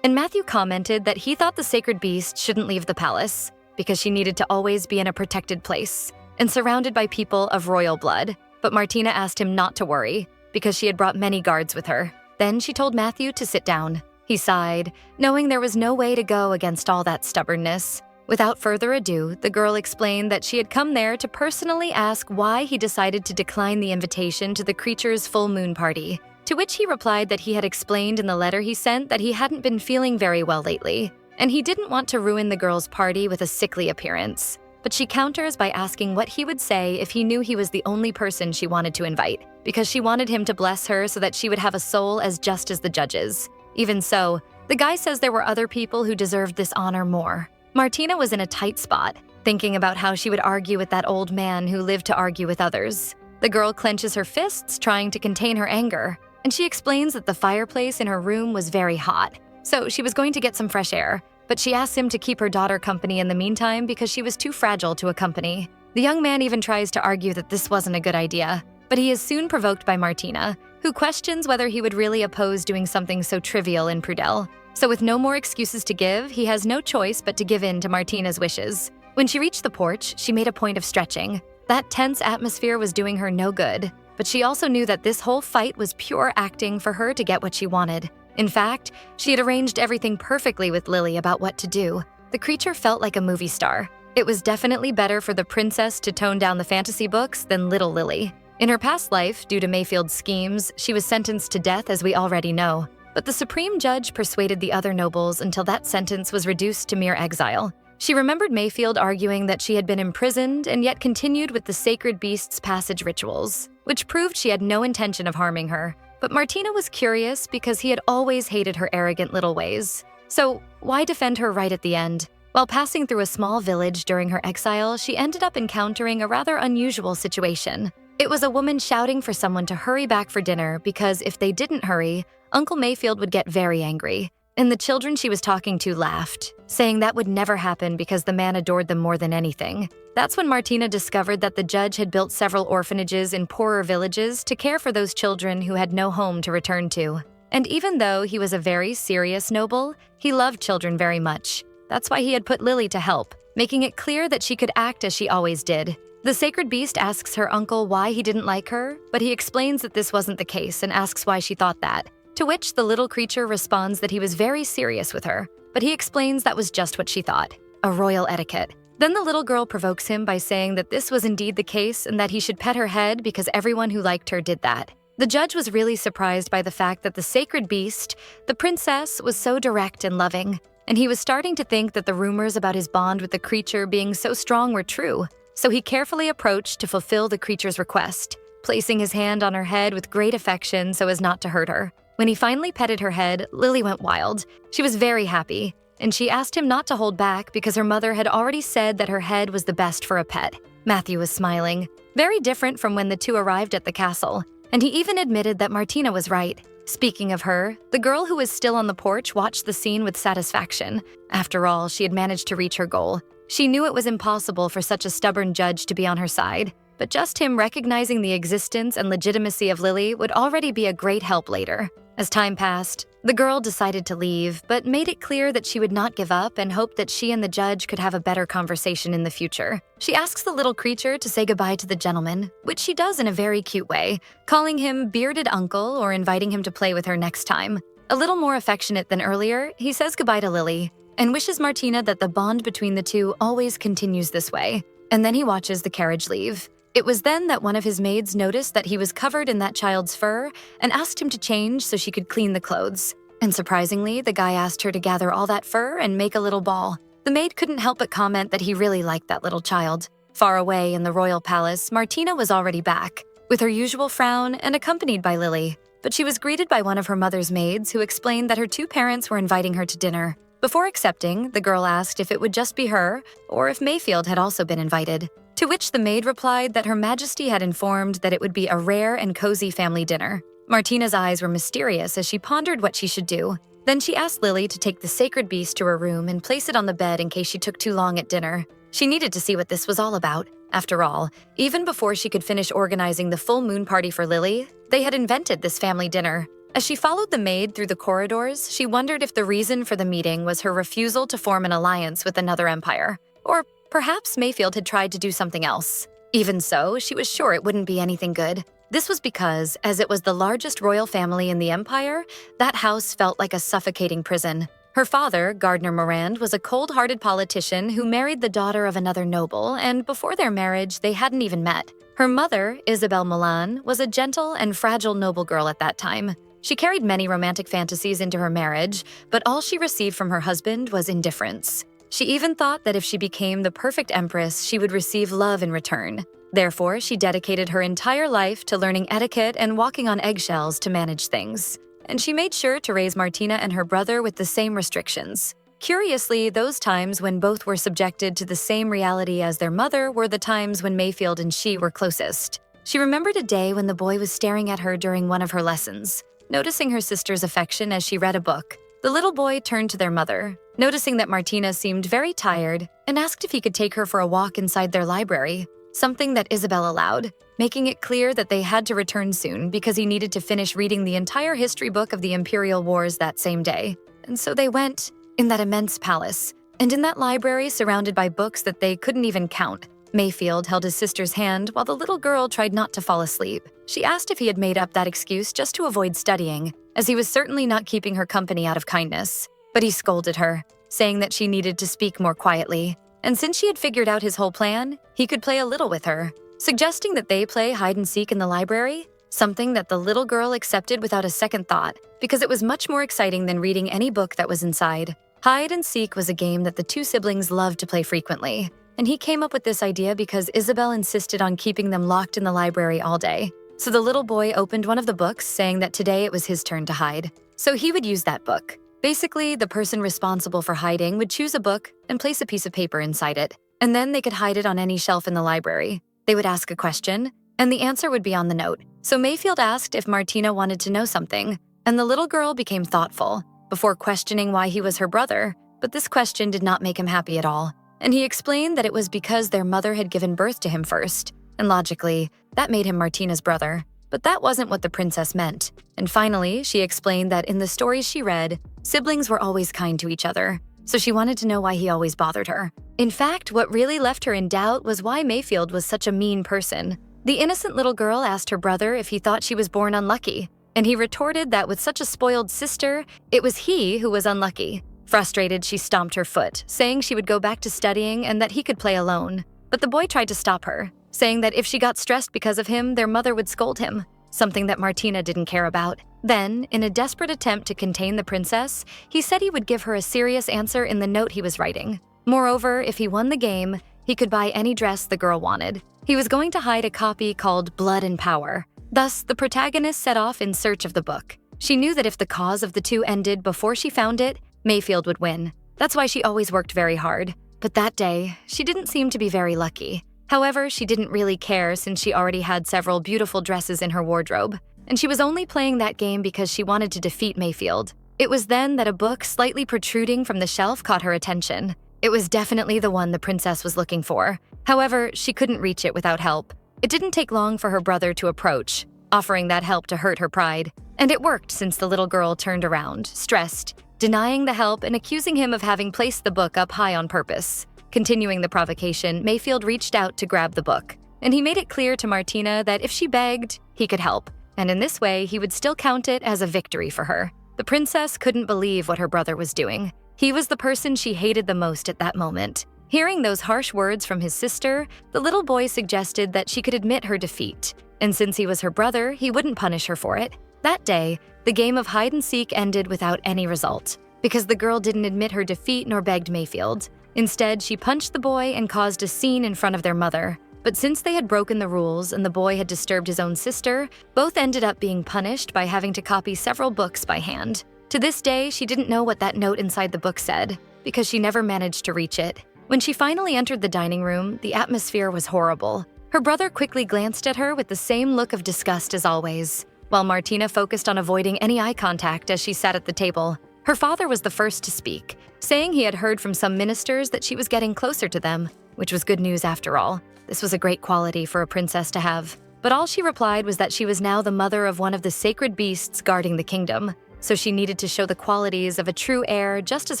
And Matthew commented that he thought the sacred beast shouldn't leave the palace, because she needed to always be in a protected place and surrounded by people of royal blood. But Martina asked him not to worry, because she had brought many guards with her. Then she told Matthew to sit down. He sighed, knowing there was no way to go against all that stubbornness. Without further ado, the girl explained that she had come there to personally ask why he decided to decline the invitation to the creature's full moon party, to which he replied that he had explained in the letter he sent that he hadn't been feeling very well lately, and he didn't want to ruin the girl's party with a sickly appearance. But she counters by asking what he would say if he knew he was the only person she wanted to invite, because she wanted him to bless her so that she would have a soul as just as the judges. Even so, the guy says there were other people who deserved this honor more. Martina was in a tight spot, thinking about how she would argue with that old man who lived to argue with others. The girl clenches her fists, trying to contain her anger, and she explains that the fireplace in her room was very hot, so she was going to get some fresh air. But she asks him to keep her daughter company in the meantime because she was too fragile to accompany. The young man even tries to argue that this wasn't a good idea, but he is soon provoked by Martina, who questions whether he would really oppose doing something so trivial in Prudel. So with no more excuses to give, he has no choice but to give in to Martina's wishes. When she reached the porch, she made a point of stretching. That tense atmosphere was doing her no good, but but she also knew that this whole fight was pure acting for her to get what she wanted. In fact, she had arranged everything perfectly with Lily about what to do. The creature felt like a movie star. It was definitely better for the princess to tone down the fantasy books than little Lily. In her past life, due to Mayfield's schemes, she was sentenced to death, as we already know. But the supreme judge persuaded the other nobles until that sentence was reduced to mere exile. She remembered Mayfield arguing that she had been imprisoned and yet continued with the sacred beast's passage rituals, which proved she had no intention of harming her. But Martina was curious because he had always hated her arrogant little ways. So why defend her right at the end? While passing through a small village during her exile, she ended up encountering a rather unusual situation. It was a woman shouting for someone to hurry back for dinner because if they didn't hurry, Uncle Mayfield would get very angry. And the children she was talking to laughed, saying that would never happen because the man adored them more than anything. That's when Martina discovered that the judge had built several orphanages in poorer villages to care for those children who had no home to return to. And even though he was a very serious noble, he loved children very much. That's why he had put Lily to help, making it clear that she could act as she always did. The sacred beast asks her uncle why he didn't like her, but he explains that this wasn't the case and asks why she thought that. To which the little creature responds that he was very serious with her, but he explains that was just what she thought, a royal etiquette. Then the little girl provokes him by saying that this was indeed the case and that he should pet her head because everyone who liked her did that. The judge was really surprised by the fact that the sacred beast, the princess, was so direct and loving, and he was starting to think that the rumors about his bond with the creature being so strong were true. So he carefully approached to fulfill the creature's request, placing his hand on her head with great affection so as not to hurt her. When he finally petted her head, Lily went wild. She was very happy, and she asked him not to hold back because her mother had already said that her head was the best for a pet. Matthew was smiling, very different from when the two arrived at the castle, and he even admitted that Martina was right. Speaking of her, the girl who was still on the porch watched the scene with satisfaction. After all, she had managed to reach her goal. She knew it was impossible for such a stubborn judge to be on her side, but just him recognizing the existence and legitimacy of Lily would already be a great help later. As time passed, the girl decided to leave, but made it clear that she would not give up and hoped that she and the judge could have a better conversation in the future. She asks the little creature to say goodbye to the gentleman, which she does in a very cute way, calling him bearded uncle or inviting him to play with her next time. A little more affectionate than earlier, he says goodbye to Lily and wishes Martina that the bond between the two always continues this way. And then he watches the carriage leave. It was then that one of his maids noticed that he was covered in that child's fur and asked him to change so she could clean the clothes. And surprisingly, the guy asked her to gather all that fur and make a little ball. The maid couldn't help but comment that he really liked that little child. Far away in the royal palace, Martina was already back, with her usual frown and accompanied by Lily. But she was greeted by one of her mother's maids who explained that her two parents were inviting her to dinner. Before accepting, the girl asked if it would just be her or if Mayfield had also been invited. To which the maid replied that Her Majesty had informed that it would be a rare and cozy family dinner. Martina's eyes were mysterious as she pondered what she should do. Then she asked Lily to take the sacred beast to her room and place it on the bed in case she took too long at dinner. She needed to see what this was all about. After all, even before she could finish organizing the full moon party for Lily, they had invented this family dinner. As she followed the maid through the corridors, she wondered if the reason for the meeting was her refusal to form an alliance with another empire. Or perhaps Mayfield had tried to do something else. Even so, she was sure it wouldn't be anything good. This was because, as it was the largest royal family in the empire, that house felt like a suffocating prison. Her father, Gardner Morand, was a cold-hearted politician who married the daughter of another noble, and before their marriage, they hadn't even met. Her mother, Isabel Milan, was a gentle and fragile noble girl at that time. She carried many romantic fantasies into her marriage, but all she received from her husband was indifference. She even thought that if she became the perfect empress, she would receive love in return. Therefore, she dedicated her entire life to learning etiquette and walking on eggshells to manage things. And she made sure to raise Martina and her brother with the same restrictions. Curiously, those times when both were subjected to the same reality as their mother were the times when Mayfield and she were closest. She remembered a day when the boy was staring at her during one of her lessons. Noticing her sister's affection as she read a book, the little boy turned to their mother, noticing that Martina seemed very tired, and asked if he could take her for a walk inside their library, something that Isabel allowed, making it clear that they had to return soon because he needed to finish reading the entire history book of the Imperial Wars that same day. And so they went, in that immense palace, and in that library surrounded by books that they couldn't even count. Mayfield held his sister's hand while the little girl tried not to fall asleep. She asked if he had made up that excuse just to avoid studying, as he was certainly not keeping her company out of kindness. But he scolded her, saying that she needed to speak more quietly. And since she had figured out his whole plan, he could play a little with her, suggesting that they play hide-and-seek in the library, something that the little girl accepted without a second thought, because it was much more exciting than reading any book that was inside. Hide-and-seek was a game that the two siblings loved to play frequently, and he came up with this idea because Isabel insisted on keeping them locked in the library all day. So the little boy opened one of the books, saying that today it was his turn to hide. So he would use that book. Basically, the person responsible for hiding would choose a book and place a piece of paper inside it, and then they could hide it on any shelf in the library. They would ask a question, and the answer would be on the note. So Mayfield asked if Martina wanted to know something, and the little girl became thoughtful, before questioning why he was her brother, but this question did not make him happy at all. And he explained that it was because their mother had given birth to him first, and logically, that made him Martina's brother. But that wasn't what the princess meant. And finally, she explained that in the stories she read, siblings were always kind to each other, so she wanted to know why he always bothered her. In fact, what really left her in doubt was why Mayfield was such a mean person. The innocent little girl asked her brother if he thought she was born unlucky, and he retorted that with such a spoiled sister, it was he who was unlucky. Frustrated, she stomped her foot, saying she would go back to studying and that he could play alone. But the boy tried to stop her, saying that if she got stressed because of him, their mother would scold him, something that Martina didn't care about. Then, in a desperate attempt to contain the princess, he said he would give her a serious answer in the note he was writing. Moreover, if he won the game, he could buy any dress the girl wanted. He was going to hide a copy called Blood and Power. Thus, the protagonist set off in search of the book. She knew that if the cause of the two ended before she found it, Mayfield would win. That's why she always worked very hard. But that day, she didn't seem to be very lucky. However, she didn't really care since she already had several beautiful dresses in her wardrobe, and she was only playing that game because she wanted to defeat Mayfield. It was then that a book slightly protruding from the shelf caught her attention. It was definitely the one the princess was looking for. However, she couldn't reach it without help. It didn't take long for her brother to approach, offering that help to hurt her pride. And it worked since the little girl turned around, stressed, denying the help and accusing him of having placed the book up high on purpose. Continuing the provocation, Mayfield reached out to grab the book, and he made it clear to Martina that if she begged, he could help, and in this way, he would still count it as a victory for her. The princess couldn't believe what her brother was doing. He was the person she hated the most at that moment. Hearing those harsh words from his sister, the little boy suggested that she could admit her defeat, and since he was her brother, he wouldn't punish her for it. That day, the game of hide-and-seek ended without any result, because the girl didn't admit her defeat nor begged Mayfield. Instead, she punched the boy and caused a scene in front of their mother. But since they had broken the rules and the boy had disturbed his own sister, both ended up being punished by having to copy several books by hand. To this day, she didn't know what that note inside the book said, because she never managed to reach it. When she finally entered the dining room, the atmosphere was horrible. Her brother quickly glanced at her with the same look of disgust as always, while Martina focused on avoiding any eye contact as she sat at the table. Her father was the first to speak, saying he had heard from some ministers that she was getting closer to them, which was good news after all. This was a great quality for a princess to have. But all she replied was that she was now the mother of one of the sacred beasts guarding the kingdom, so she needed to show the qualities of a true heir just as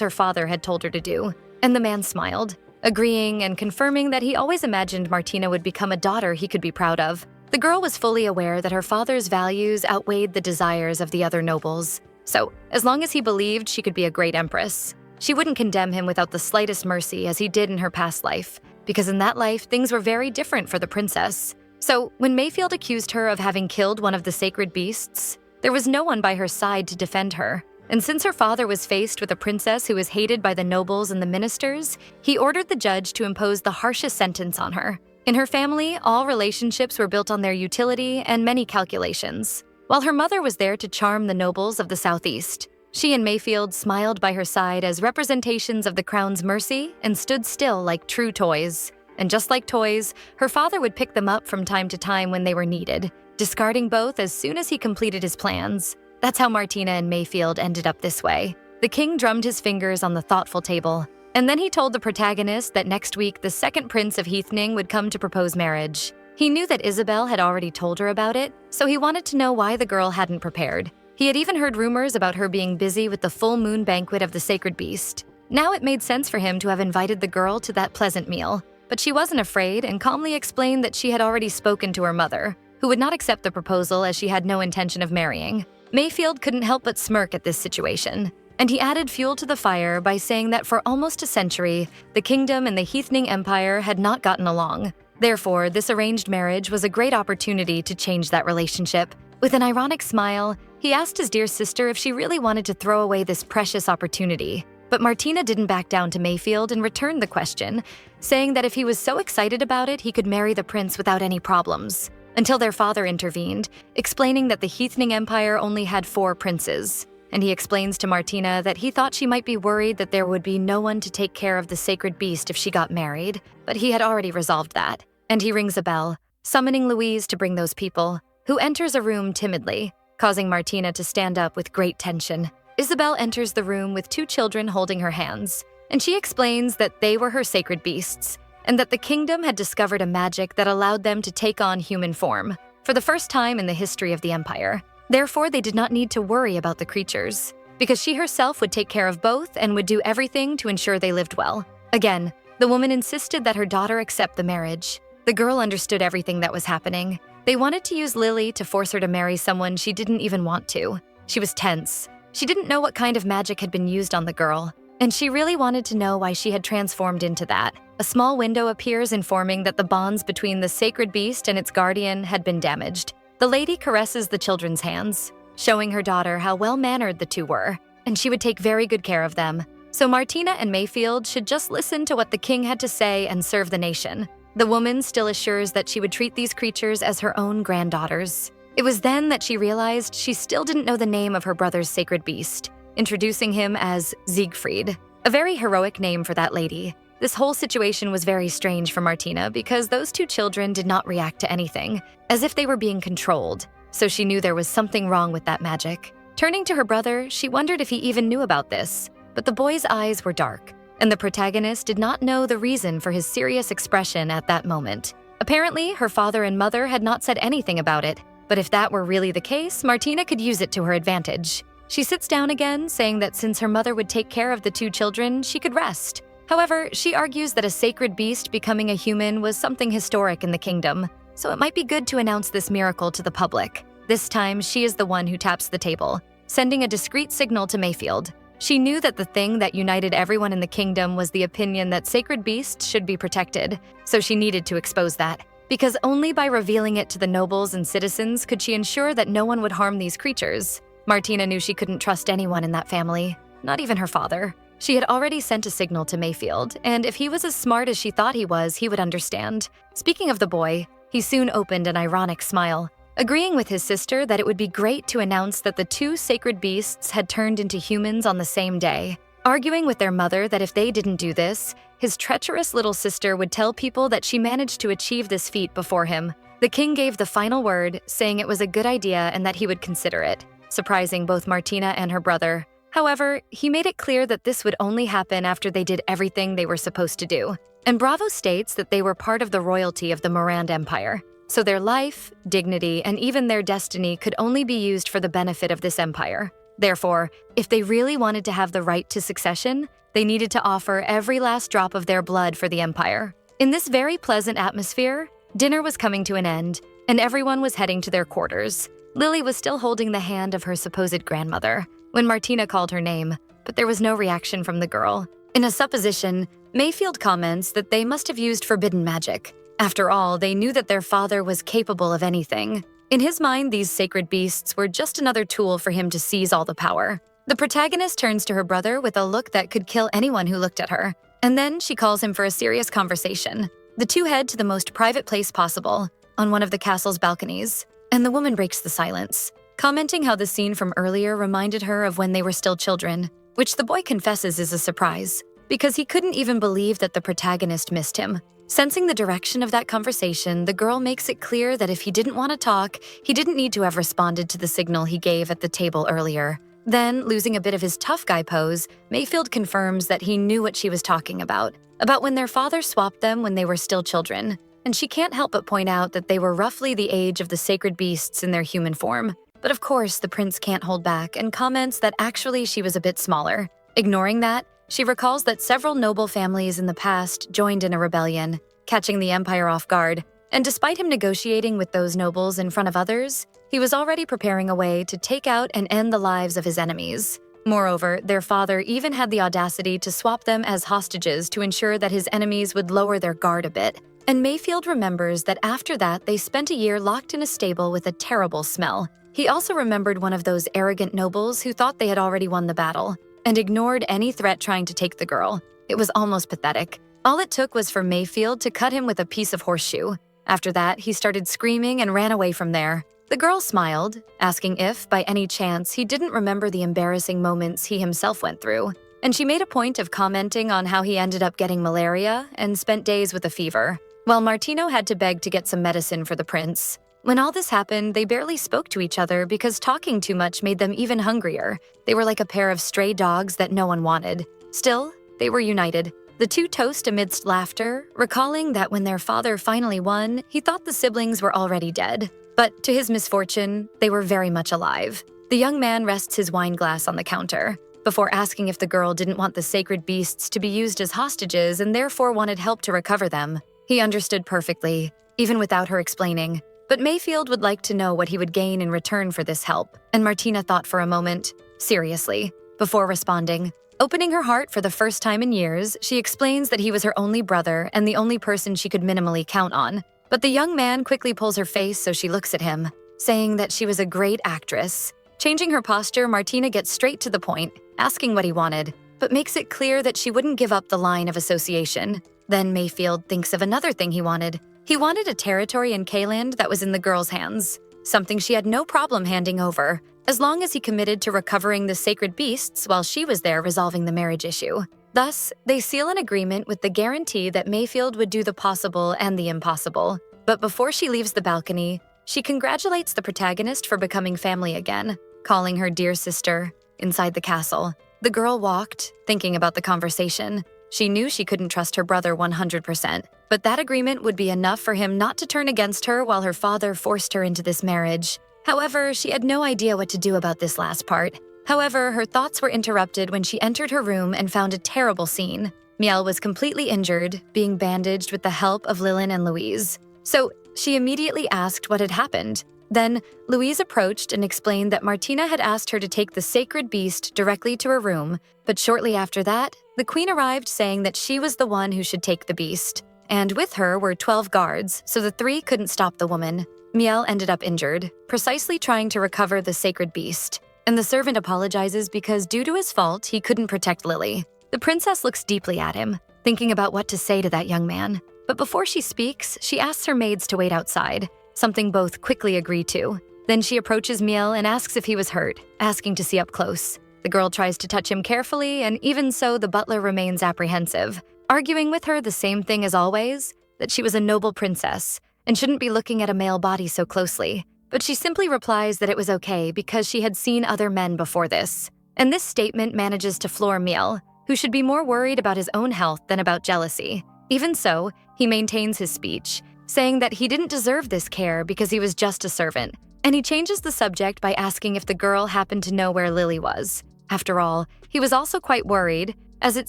her father had told her to do. And the man smiled, agreeing and confirming that he always imagined Martina would become a daughter he could be proud of. The girl was fully aware that her father's values outweighed the desires of the other nobles. So, as long as he believed she could be a great empress, she wouldn't condemn him without the slightest mercy as he did in her past life, because in that life, things were very different for the princess. So, when Mayfield accused her of having killed one of the sacred beasts, there was no one by her side to defend her. And since her father was faced with a princess who was hated by the nobles and the ministers, he ordered the judge to impose the harshest sentence on her. In her family, all relationships were built on their utility and many calculations. While her mother was there to charm the nobles of the southeast, she and Mayfield smiled by her side as representations of the crown's mercy and stood still like true toys. And just like toys, her father would pick them up from time to time when they were needed, discarding both as soon as he completed his plans. That's how Martina and Mayfield ended up this way. The king drummed his fingers on the thoughtful table, and then he told the protagonist that next week the second prince of Heathning would come to propose marriage. He knew that Isabel had already told her about it, so he wanted to know why the girl hadn't prepared. He had even heard rumors about her being busy with the full moon banquet of the sacred beast. Now it made sense for him to have invited the girl to that pleasant meal. but she wasn't afraid and calmly explained that she had already spoken to her mother, who would not accept the proposal as she had no intention of marrying. Mayfield couldn't help but smirk at this situation, and he added fuel to the fire by saying that for almost a century, the kingdom and the Heathning Empire had not gotten along. Therefore, this arranged marriage was a great opportunity to change that relationship. With an ironic smile, he asked his dear sister if she really wanted to throw away this precious opportunity. But Martina didn't back down to Mayfield and returned the question, saying that if he was so excited about it, he could marry the prince without any problems. Until their father intervened, explaining that the Heathning Empire only had 4 princes. And he explains to Martina that he thought she might be worried that there would be no one to take care of the sacred beast if she got married, but he had already resolved that. And he rings a bell, summoning Louise to bring those people, who enters a room timidly, causing Martina to stand up with great tension. Isabel enters the room with 2 children holding her hands, and she explains that they were her sacred beasts, and that the kingdom had discovered a magic that allowed them to take on human form, for the first time in the history of the empire. Therefore, they did not need to worry about the creatures, because she herself would take care of both and would do everything to ensure they lived well. Again, the woman insisted that her daughter accept the marriage. The girl understood everything that was happening. They wanted to use Lily to force her to marry someone she didn't even want to. She was tense. She didn't know what kind of magic had been used on the girl, and she really wanted to know why she had transformed into that. A small window appears informing that the bonds between the sacred beast and its guardian had been damaged. The lady caresses the children's hands, showing her daughter how well-mannered the 2 were, and she would take very good care of them. So Martina and Mayfield should just listen to what the king had to say and serve the nation. The woman still assures that she would treat these creatures as her own granddaughters. It was then that she realized she still didn't know the name of her brother's sacred beast, introducing him as Siegfried, a very heroic name for that lady. This whole situation was very strange for Martina because those 2 children did not react to anything, as if they were being controlled, so she knew there was something wrong with that magic. Turning to her brother, she wondered if he even knew about this, but the boy's eyes were dark, and the protagonist did not know the reason for his serious expression at that moment. Apparently, her father and mother had not said anything about it, but if that were really the case, Martina could use it to her advantage. She sits down again, saying that since her mother would take care of the 2 children, she could rest. However, she argues that a sacred beast becoming a human was something historic in the kingdom, so it might be good to announce this miracle to the public. This time, she is the one who taps the table, sending a discreet signal to Mayfield. She knew that the thing that united everyone in the kingdom was the opinion that sacred beasts should be protected, so she needed to expose that. Because only by revealing it to the nobles and citizens could she ensure that no one would harm these creatures. Martina knew she couldn't trust anyone in that family, not even her father. She had already sent a signal to Mayfield, and if he was as smart as she thought he was, he would understand. Speaking of the boy, he soon opened an ironic smile, agreeing with his sister that it would be great to announce that the 2 sacred beasts had turned into humans on the same day. Arguing with their mother that if they didn't do this, his treacherous little sister would tell people that she managed to achieve this feat before him. The king gave the final word, saying it was a good idea and that he would consider it, surprising both Martina and her brother. However, he made it clear that this would only happen after they did everything they were supposed to do. And Bravo states that they were part of the royalty of the Morand Empire, so their life, dignity, and even their destiny could only be used for the benefit of this empire. Therefore, if they really wanted to have the right to succession, they needed to offer every last drop of their blood for the empire. In this very pleasant atmosphere, dinner was coming to an end, and everyone was heading to their quarters. Lily was still holding the hand of her supposed grandmother when Martina called her name, but there was no reaction from the girl. In a supposition, Mayfield comments that they must have used forbidden magic. After all, they knew that their father was capable of anything. In his mind, these sacred beasts were just another tool for him to seize all the power. The protagonist turns to her brother with a look that could kill anyone who looked at her, and then she calls him for a serious conversation. The 2 head to the most private place possible, on one of the castle's balconies, and the woman breaks the silence, commenting how the scene from earlier reminded her of when they were still children, which the boy confesses is a surprise, because he couldn't even believe that the protagonist missed him. Sensing the direction of that conversation, the girl makes it clear that if he didn't want to talk, he didn't need to have responded to the signal he gave at the table earlier. Then, losing a bit of his tough guy pose, Mayfield confirms that he knew what she was talking about when their father swapped them when they were still children, and she can't help but point out that they were roughly the age of the sacred beasts in their human form. But of course, the prince can't hold back and comments that actually she was a bit smaller. Ignoring that, she recalls that several noble families in the past joined in a rebellion, catching the Empire off guard. And despite him negotiating with those nobles in front of others, he was already preparing a way to take out and end the lives of his enemies. Moreover, their father even had the audacity to swap them as hostages to ensure that his enemies would lower their guard a bit. And Mayfield remembers that after that, they spent a year locked in a stable with a terrible smell. He also remembered one of those arrogant nobles who thought they had already won the battle and ignored any threat trying to take the girl. It was almost pathetic. All it took was for Mayfield to cut him with a piece of horseshoe. After that, he started screaming and ran away from there. The girl smiled, asking if, by any chance, he didn't remember the embarrassing moments he himself went through. And she made a point of commenting on how he ended up getting malaria and spent days with a fever, while Martino had to beg to get some medicine for the prince. When all this happened, they barely spoke to each other because talking too much made them even hungrier. They were like a pair of stray dogs that no one wanted. Still, they were united. The two toast amidst laughter, recalling that when their father finally won, he thought the siblings were already dead. But to his misfortune, they were very much alive. The young man rests his wine glass on the counter, before asking if the girl didn't want the sacred beasts to be used as hostages and therefore wanted help to recover them. He understood perfectly, even without her explaining. But Mayfield would like to know what he would gain in return for this help, and Martina thought for a moment, seriously, before responding. Opening her heart for the first time in years, she explains that he was her only brother and the only person she could minimally count on. But the young man quickly pulls her face so she looks at him, saying that she was a great actress. Changing her posture, Martina gets straight to the point, asking what he wanted, but makes it clear that she wouldn't give up the line of association. Then Mayfield thinks of another thing he wanted. He wanted a territory in K-land that was in the girl's hands, something she had no problem handing over, as long as he committed to recovering the sacred beasts while she was there resolving the marriage issue. Thus, they seal an agreement with the guarantee that Mayfield would do the possible and the impossible. But before she leaves the balcony, she congratulates the protagonist for becoming family again, calling her dear sister. Inside the castle, the girl walked, thinking about the conversation. She knew she couldn't trust her brother 100%, but that agreement would be enough for him not to turn against her while her father forced her into this marriage. However, she had no idea what to do about this last part. However, her thoughts were interrupted when she entered her room and found a terrible scene. Miel was completely injured, being bandaged with the help of Lilin and Louise. So, she immediately asked what had happened. Then, Louise approached and explained that Martina had asked her to take the sacred beast directly to her room, but shortly after that, the queen arrived saying that she was the one who should take the beast. And with her were 12 guards, so the three couldn't stop the woman. Miel ended up injured, precisely trying to recover the sacred beast. And the servant apologizes because due to his fault, he couldn't protect Lily. The princess looks deeply at him, thinking about what to say to that young man. But before she speaks, she asks her maids to wait outside, something both quickly agree to. Then she approaches Miel and asks if he was hurt, asking to see up close. The girl tries to touch him carefully, and even so, the butler remains apprehensive, arguing with her the same thing as always, that she was a noble princess and shouldn't be looking at a male body so closely. But she simply replies that it was okay because she had seen other men before this. And this statement manages to floor Miel, who should be more worried about his own health than about jealousy. Even so, he maintains his speech, saying that he didn't deserve this care because he was just a servant. And he changes the subject by asking if the girl happened to know where Lily was. After all, he was also quite worried, as it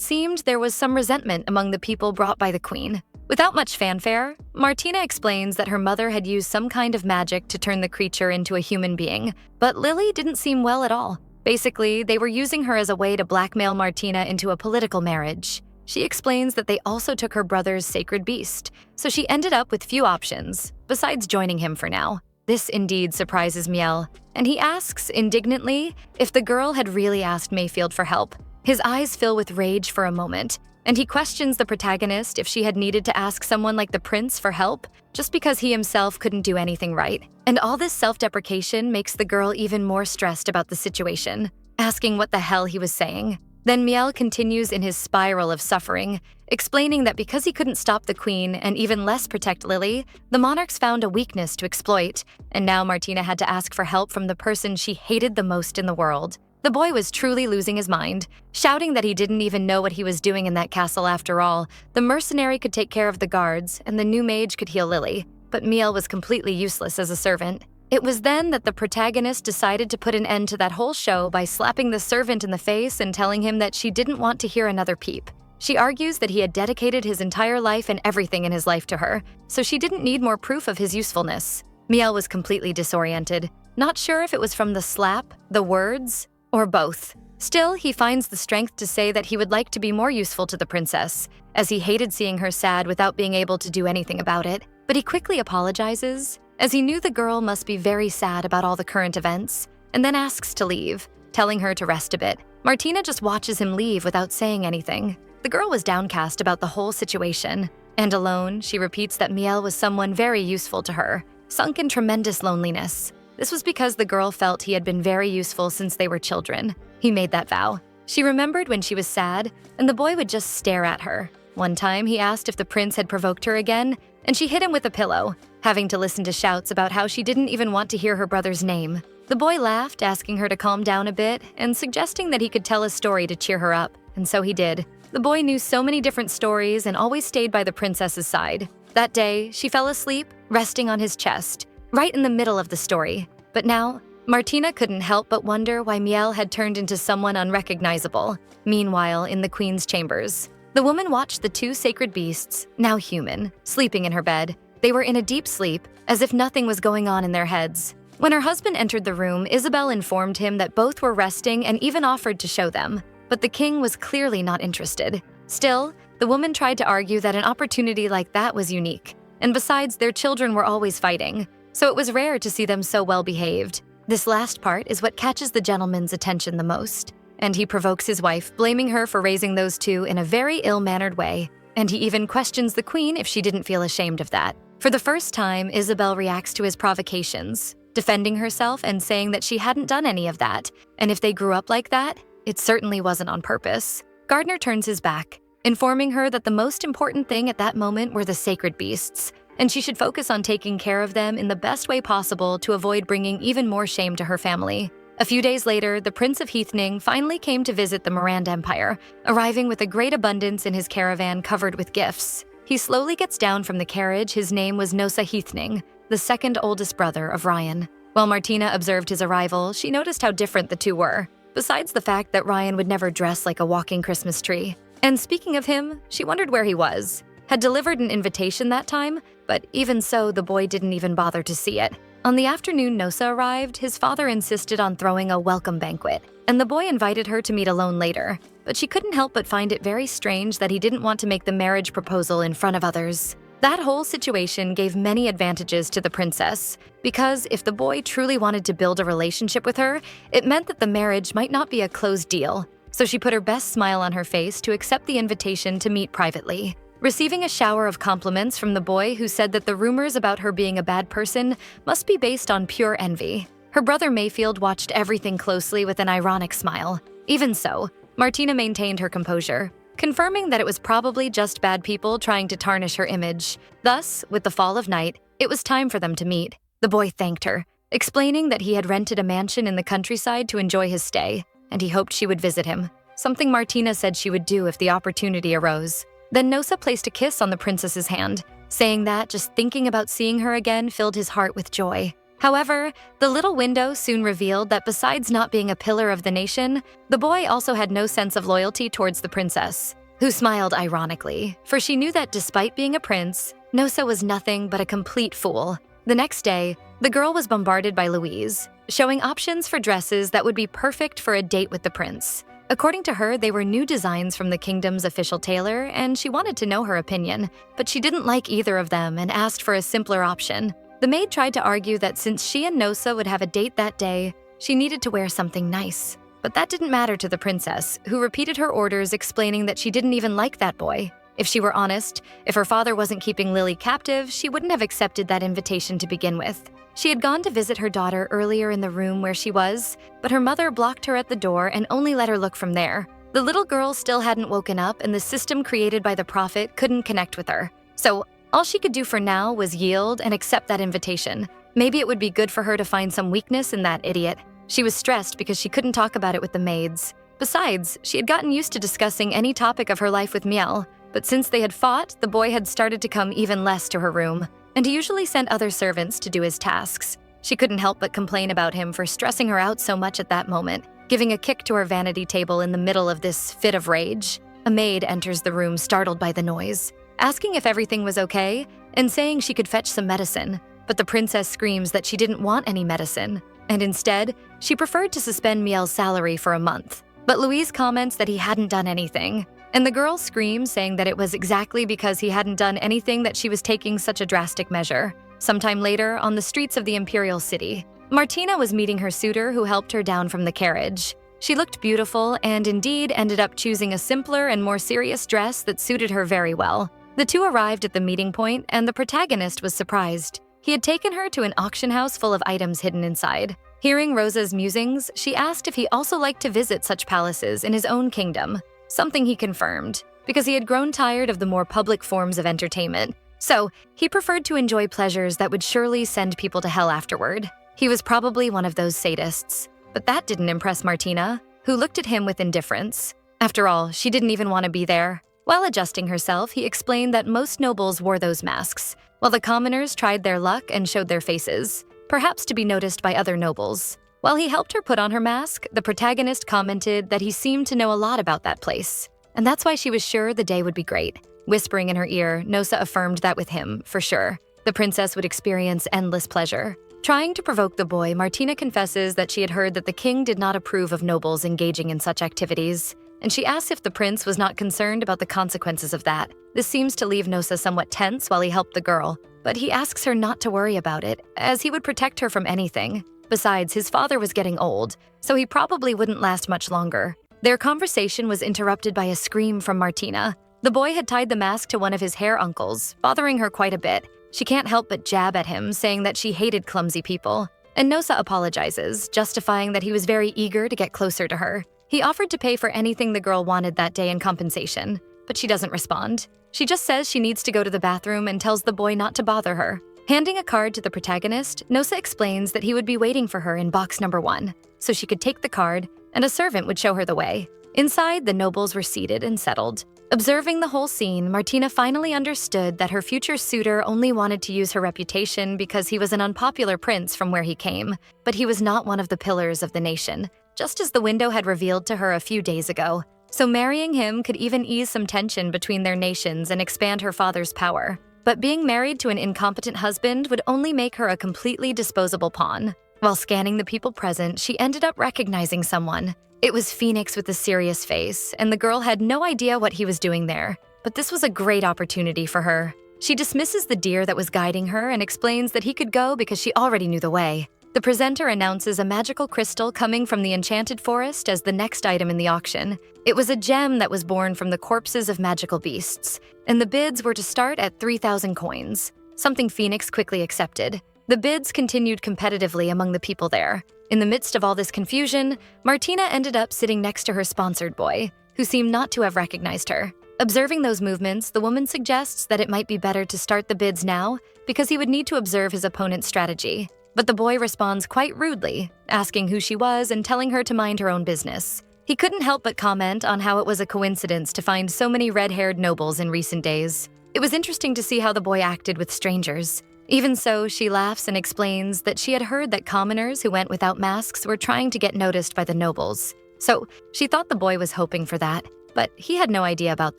seemed there was some resentment among the people brought by the queen. Without much fanfare, Martina explains that her mother had used some kind of magic to turn the creature into a human being, but Lily didn't seem well at all. Basically, they were using her as a way to blackmail Martina into a political marriage. She explains that they also took her brother's sacred beast, so she ended up with few options, besides joining him for now. This indeed surprises Miel, and he asks, indignantly, if the girl had really asked Mayfield for help. His eyes fill with rage for a moment, and he questions the protagonist if she had needed to ask someone like the prince for help, just because he himself couldn't do anything right. And all this self-deprecation makes the girl even more stressed about the situation, asking what the hell he was saying. Then Miel continues in his spiral of suffering, explaining that because he couldn't stop the queen and even less protect Lily, the monarchs found a weakness to exploit, and now Martina had to ask for help from the person she hated the most in the world. The boy was truly losing his mind, shouting that he didn't even know what he was doing in that castle after all. The mercenary could take care of the guards, and the new mage could heal Lily, but Miel was completely useless as a servant. It was then that the protagonist decided to put an end to that whole show by slapping the servant in the face and telling him that she didn't want to hear another peep. She argues that he had dedicated his entire life and everything in his life to her, so she didn't need more proof of his usefulness. Miel was completely disoriented, not sure if it was from the slap, the words, or both. Still, he finds the strength to say that he would like to be more useful to the princess, as he hated seeing her sad without being able to do anything about it. But he quickly apologizes, as he knew the girl must be very sad about all the current events, and then asks to leave, telling her to rest a bit. Martina just watches him leave without saying anything. The girl was downcast about the whole situation, and alone, she repeats that Miel was someone very useful to her, sunk in tremendous loneliness. This was because the girl felt he had been very useful since they were children. He made that vow. She remembered when she was sad, and the boy would just stare at her. One time, he asked if the prince had provoked her again, and she hit him with a pillow, having to listen to shouts about how she didn't even want to hear her brother's name. The boy laughed, asking her to calm down a bit, and suggesting that he could tell a story to cheer her up, and so he did. The boy knew so many different stories and always stayed by the princess's side. That day, she fell asleep, resting on his chest, right in the middle of the story. But now, Martina couldn't help but wonder why Miel had turned into someone unrecognizable. Meanwhile, in the queen's chambers, the woman watched the two sacred beasts, now human, sleeping in her bed. They were in a deep sleep, as if nothing was going on in their heads. When her husband entered the room, Isabel informed him that both were resting and even offered to show them. But the king was clearly not interested. Still, the woman tried to argue that an opportunity like that was unique. And besides, their children were always fighting, so it was rare to see them so well behaved. This last part is what catches the gentleman's attention the most, and he provokes his wife, blaming her for raising those two in a very ill-mannered way. And he even questions the queen if she didn't feel ashamed of that. For the first time, Isabel reacts to his provocations, defending herself and saying that she hadn't done any of that, and if they grew up like that, it certainly wasn't on purpose. Gardner turns his back, informing her that the most important thing at that moment were the sacred beasts, and she should focus on taking care of them in the best way possible to avoid bringing even more shame to her family. A few days later, the Prince of Heathning finally came to visit the Miranda Empire, arriving with a great abundance in his caravan covered with gifts. He slowly gets down from the carriage. His name was Nosa Heathning, the second oldest brother of Ryan. While Martina observed his arrival, she noticed how different the two were, besides the fact that Ryan would never dress like a walking Christmas tree. And speaking of him, she wondered where he was. Had delivered an invitation that time, but even so, the boy didn't even bother to see it. On the afternoon Nosa arrived, his father insisted on throwing a welcome banquet, and the boy invited her to meet alone later, but she couldn't help but find it very strange that he didn't want to make the marriage proposal in front of others. That whole situation gave many advantages to the princess, because if the boy truly wanted to build a relationship with her, it meant that the marriage might not be a closed deal, so she put her best smile on her face to accept the invitation to meet privately. Receiving a shower of compliments from the boy who said that the rumors about her being a bad person must be based on pure envy. Her brother Mayfield watched everything closely with an ironic smile. Even so, Martina maintained her composure, confirming that it was probably just bad people trying to tarnish her image. Thus, with the fall of night, it was time for them to meet. The boy thanked her, explaining that he had rented a mansion in the countryside to enjoy his stay, and he hoped she would visit him, something Martina said she would do if the opportunity arose. Then Nosa placed a kiss on the princess's hand, saying that just thinking about seeing her again filled his heart with joy. However, the little window soon revealed that besides not being a pillar of the nation, the boy also had no sense of loyalty towards the princess, who smiled ironically, for she knew that despite being a prince, Nosa was nothing but a complete fool. The next day, the girl was bombarded by Louise, showing options for dresses that would be perfect for a date with the prince. According to her, they were new designs from the kingdom's official tailor, and she wanted to know her opinion, but she didn't like either of them and asked for a simpler option. The maid tried to argue that since she and Nosa would have a date that day, she needed to wear something nice. But that didn't matter to the princess, who repeated her orders, explaining that she didn't even like that boy. If she were honest, if her father wasn't keeping Lily captive, she wouldn't have accepted that invitation to begin with. She had gone to visit her daughter earlier in the room where she was, but her mother blocked her at the door and only let her look from there. The little girl still hadn't woken up, and the system created by the prophet couldn't connect with her. So all she could do for now was yield and accept that invitation. Maybe it would be good for her to find some weakness in that idiot. She was stressed because she couldn't talk about it with the maids. Besides, she had gotten used to discussing any topic of her life with Miel, but since they had fought, the boy had started to come even less to her room, and he usually sent other servants to do his tasks. She couldn't help but complain about him for stressing her out so much at that moment, giving a kick to her vanity table in the middle of this fit of rage. A maid enters the room startled by the noise, asking if everything was okay and saying she could fetch some medicine, but the princess screams that she didn't want any medicine, and instead, she preferred to suspend Miel's salary for a month. But Louise comments that he hadn't done anything, and the girl screams, saying that it was exactly because he hadn't done anything that she was taking such a drastic measure. Sometime later, on the streets of the imperial city, Martina was meeting her suitor who helped her down from the carriage. She looked beautiful and indeed ended up choosing a simpler and more serious dress that suited her very well. The two arrived at the meeting point, and the protagonist was surprised. He had taken her to an auction house full of items hidden inside. Hearing Rosa's musings, she asked if he also liked to visit such palaces in his own kingdom, something he confirmed, because he had grown tired of the more public forms of entertainment. So, he preferred to enjoy pleasures that would surely send people to hell afterward. He was probably one of those sadists. But that didn't impress Martina, who looked at him with indifference. After all, she didn't even want to be there. While adjusting herself, he explained that most nobles wore those masks, while the commoners tried their luck and showed their faces, perhaps to be noticed by other nobles. While he helped her put on her mask, the protagonist commented that he seemed to know a lot about that place, and that's why she was sure the day would be great. Whispering in her ear, Nosa affirmed that with him, for sure, the princess would experience endless pleasure. Trying to provoke the boy, Martina confesses that she had heard that the king did not approve of nobles engaging in such activities, and she asks if the prince was not concerned about the consequences of that. This seems to leave Nosa somewhat tense while he helped the girl, but he asks her not to worry about it, as he would protect her from anything. Besides, his father was getting old, so he probably wouldn't last much longer. Their conversation was interrupted by a scream from Martina. The boy had tied the mask to one of his hair uncles, bothering her quite a bit. She can't help but jab at him, saying that she hated clumsy people. And Nosa apologizes, justifying that he was very eager to get closer to her. He offered to pay for anything the girl wanted that day in compensation, but she doesn't respond. She just says she needs to go to the bathroom and tells the boy not to bother her. Handing a card to the protagonist, Nosa explains that he would be waiting for her in box number 1, so she could take the card, and a servant would show her the way. Inside, the nobles were seated and settled. Observing the whole scene, Martina finally understood that her future suitor only wanted to use her reputation because he was an unpopular prince from where he came, but he was not one of the pillars of the nation, just as the window had revealed to her a few days ago. So marrying him could even ease some tension between their nations and expand her father's power. But being married to an incompetent husband would only make her a completely disposable pawn. While scanning the people present, she ended up recognizing someone. It was Phoenix with a serious face, and the girl had no idea what he was doing there. But this was a great opportunity for her. She dismisses the deer that was guiding her and explains that he could go because she already knew the way. The presenter announces a magical crystal coming from the enchanted forest as the next item in the auction. It was a gem that was born from the corpses of magical beasts, and the bids were to start at 3,000 coins, something Phoenix quickly accepted. The bids continued competitively among the people there. In the midst of all this confusion, Martina ended up sitting next to her sponsored boy, who seemed not to have recognized her. Observing those movements, the woman suggests that it might be better to start the bids now because he would need to observe his opponent's strategy. But the boy responds quite rudely, asking who she was and telling her to mind her own business. He couldn't help but comment on how it was a coincidence to find so many red-haired nobles in recent days. It was interesting to see how the boy acted with strangers. Even so, she laughs and explains that she had heard that commoners who went without masks were trying to get noticed by the nobles. So she thought the boy was hoping for that, but he had no idea about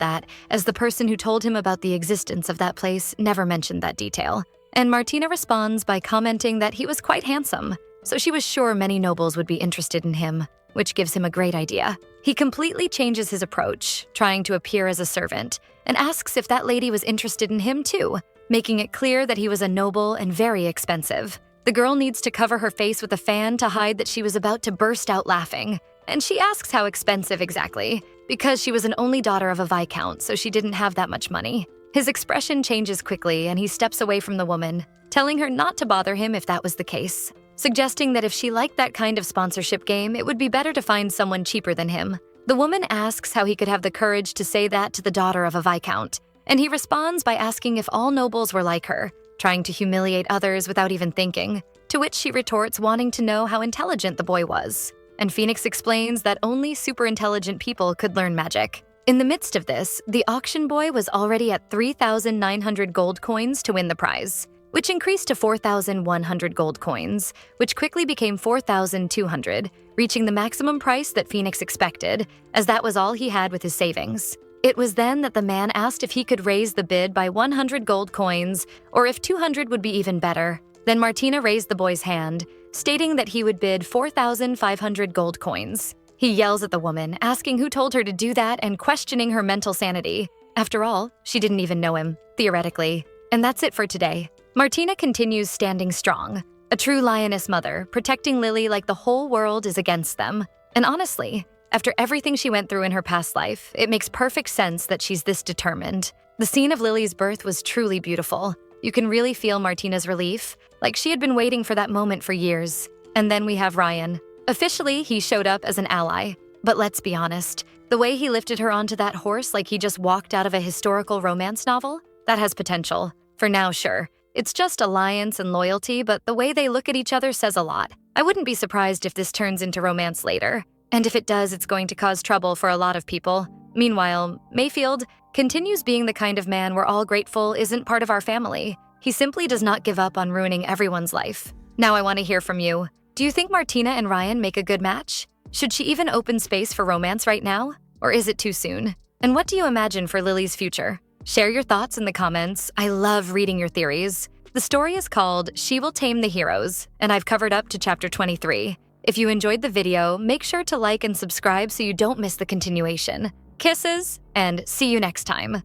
that, as the person who told him about the existence of that place never mentioned that detail. And Martina responds by commenting that he was quite handsome, so she was sure many nobles would be interested in him, which gives him a great idea. He completely changes his approach, trying to appear as a servant, and asks if that lady was interested in him too, making it clear that he was a noble and very expensive. The girl needs to cover her face with a fan to hide that she was about to burst out laughing, and she asks how expensive exactly, because she was an only daughter of a viscount, so she didn't have that much money. His expression changes quickly and he steps away from the woman, telling her not to bother him if that was the case, suggesting that if she liked that kind of sponsorship game, it would be better to find someone cheaper than him. The woman asks how he could have the courage to say that to the daughter of a viscount, and he responds by asking if all nobles were like her, trying to humiliate others without even thinking, to which she retorts wanting to know how intelligent the boy was. And Phoenix explains that only super intelligent people could learn magic. In the midst of this, the auction boy was already at 3,900 gold coins to win the prize, which increased to 4,100 gold coins, which quickly became 4,200, reaching the maximum price that Phoenix expected, as that was all he had with his savings. It was then that the man asked if he could raise the bid by 100 gold coins, or if 200 would be even better. Then Martina raised the boy's hand, stating that he would bid 4,500 gold coins. He yells at the woman, asking who told her to do that and questioning her mental sanity. After all, she didn't even know him, theoretically. And that's it for today. Martina continues standing strong, a true lioness mother, protecting Lily like the whole world is against them. And honestly, after everything she went through in her past life, it makes perfect sense that she's this determined. The scene of Lily's birth was truly beautiful. You can really feel Martina's relief, like she had been waiting for that moment for years. And then we have Ryan. Officially, he showed up as an ally. But let's be honest, the way he lifted her onto that horse like he just walked out of a historical romance novel, that has potential. For now, sure. It's just alliance and loyalty, but the way they look at each other says a lot. I wouldn't be surprised if this turns into romance later. And if it does, it's going to cause trouble for a lot of people. Meanwhile, Mayfield continues being the kind of man we're all grateful isn't part of our family. He simply does not give up on ruining everyone's life. Now I want to hear from you. Do you think Martina and Ryan make a good match? Should she even open space for romance right now? Or is it too soon? And what do you imagine for Lily's future? Share your thoughts in the comments. I love reading your theories. The story is called She Will Tame the Heroes, and I've covered up to chapter 23. If you enjoyed the video, make sure to like and subscribe so you don't miss the continuation. Kisses, and see you next time.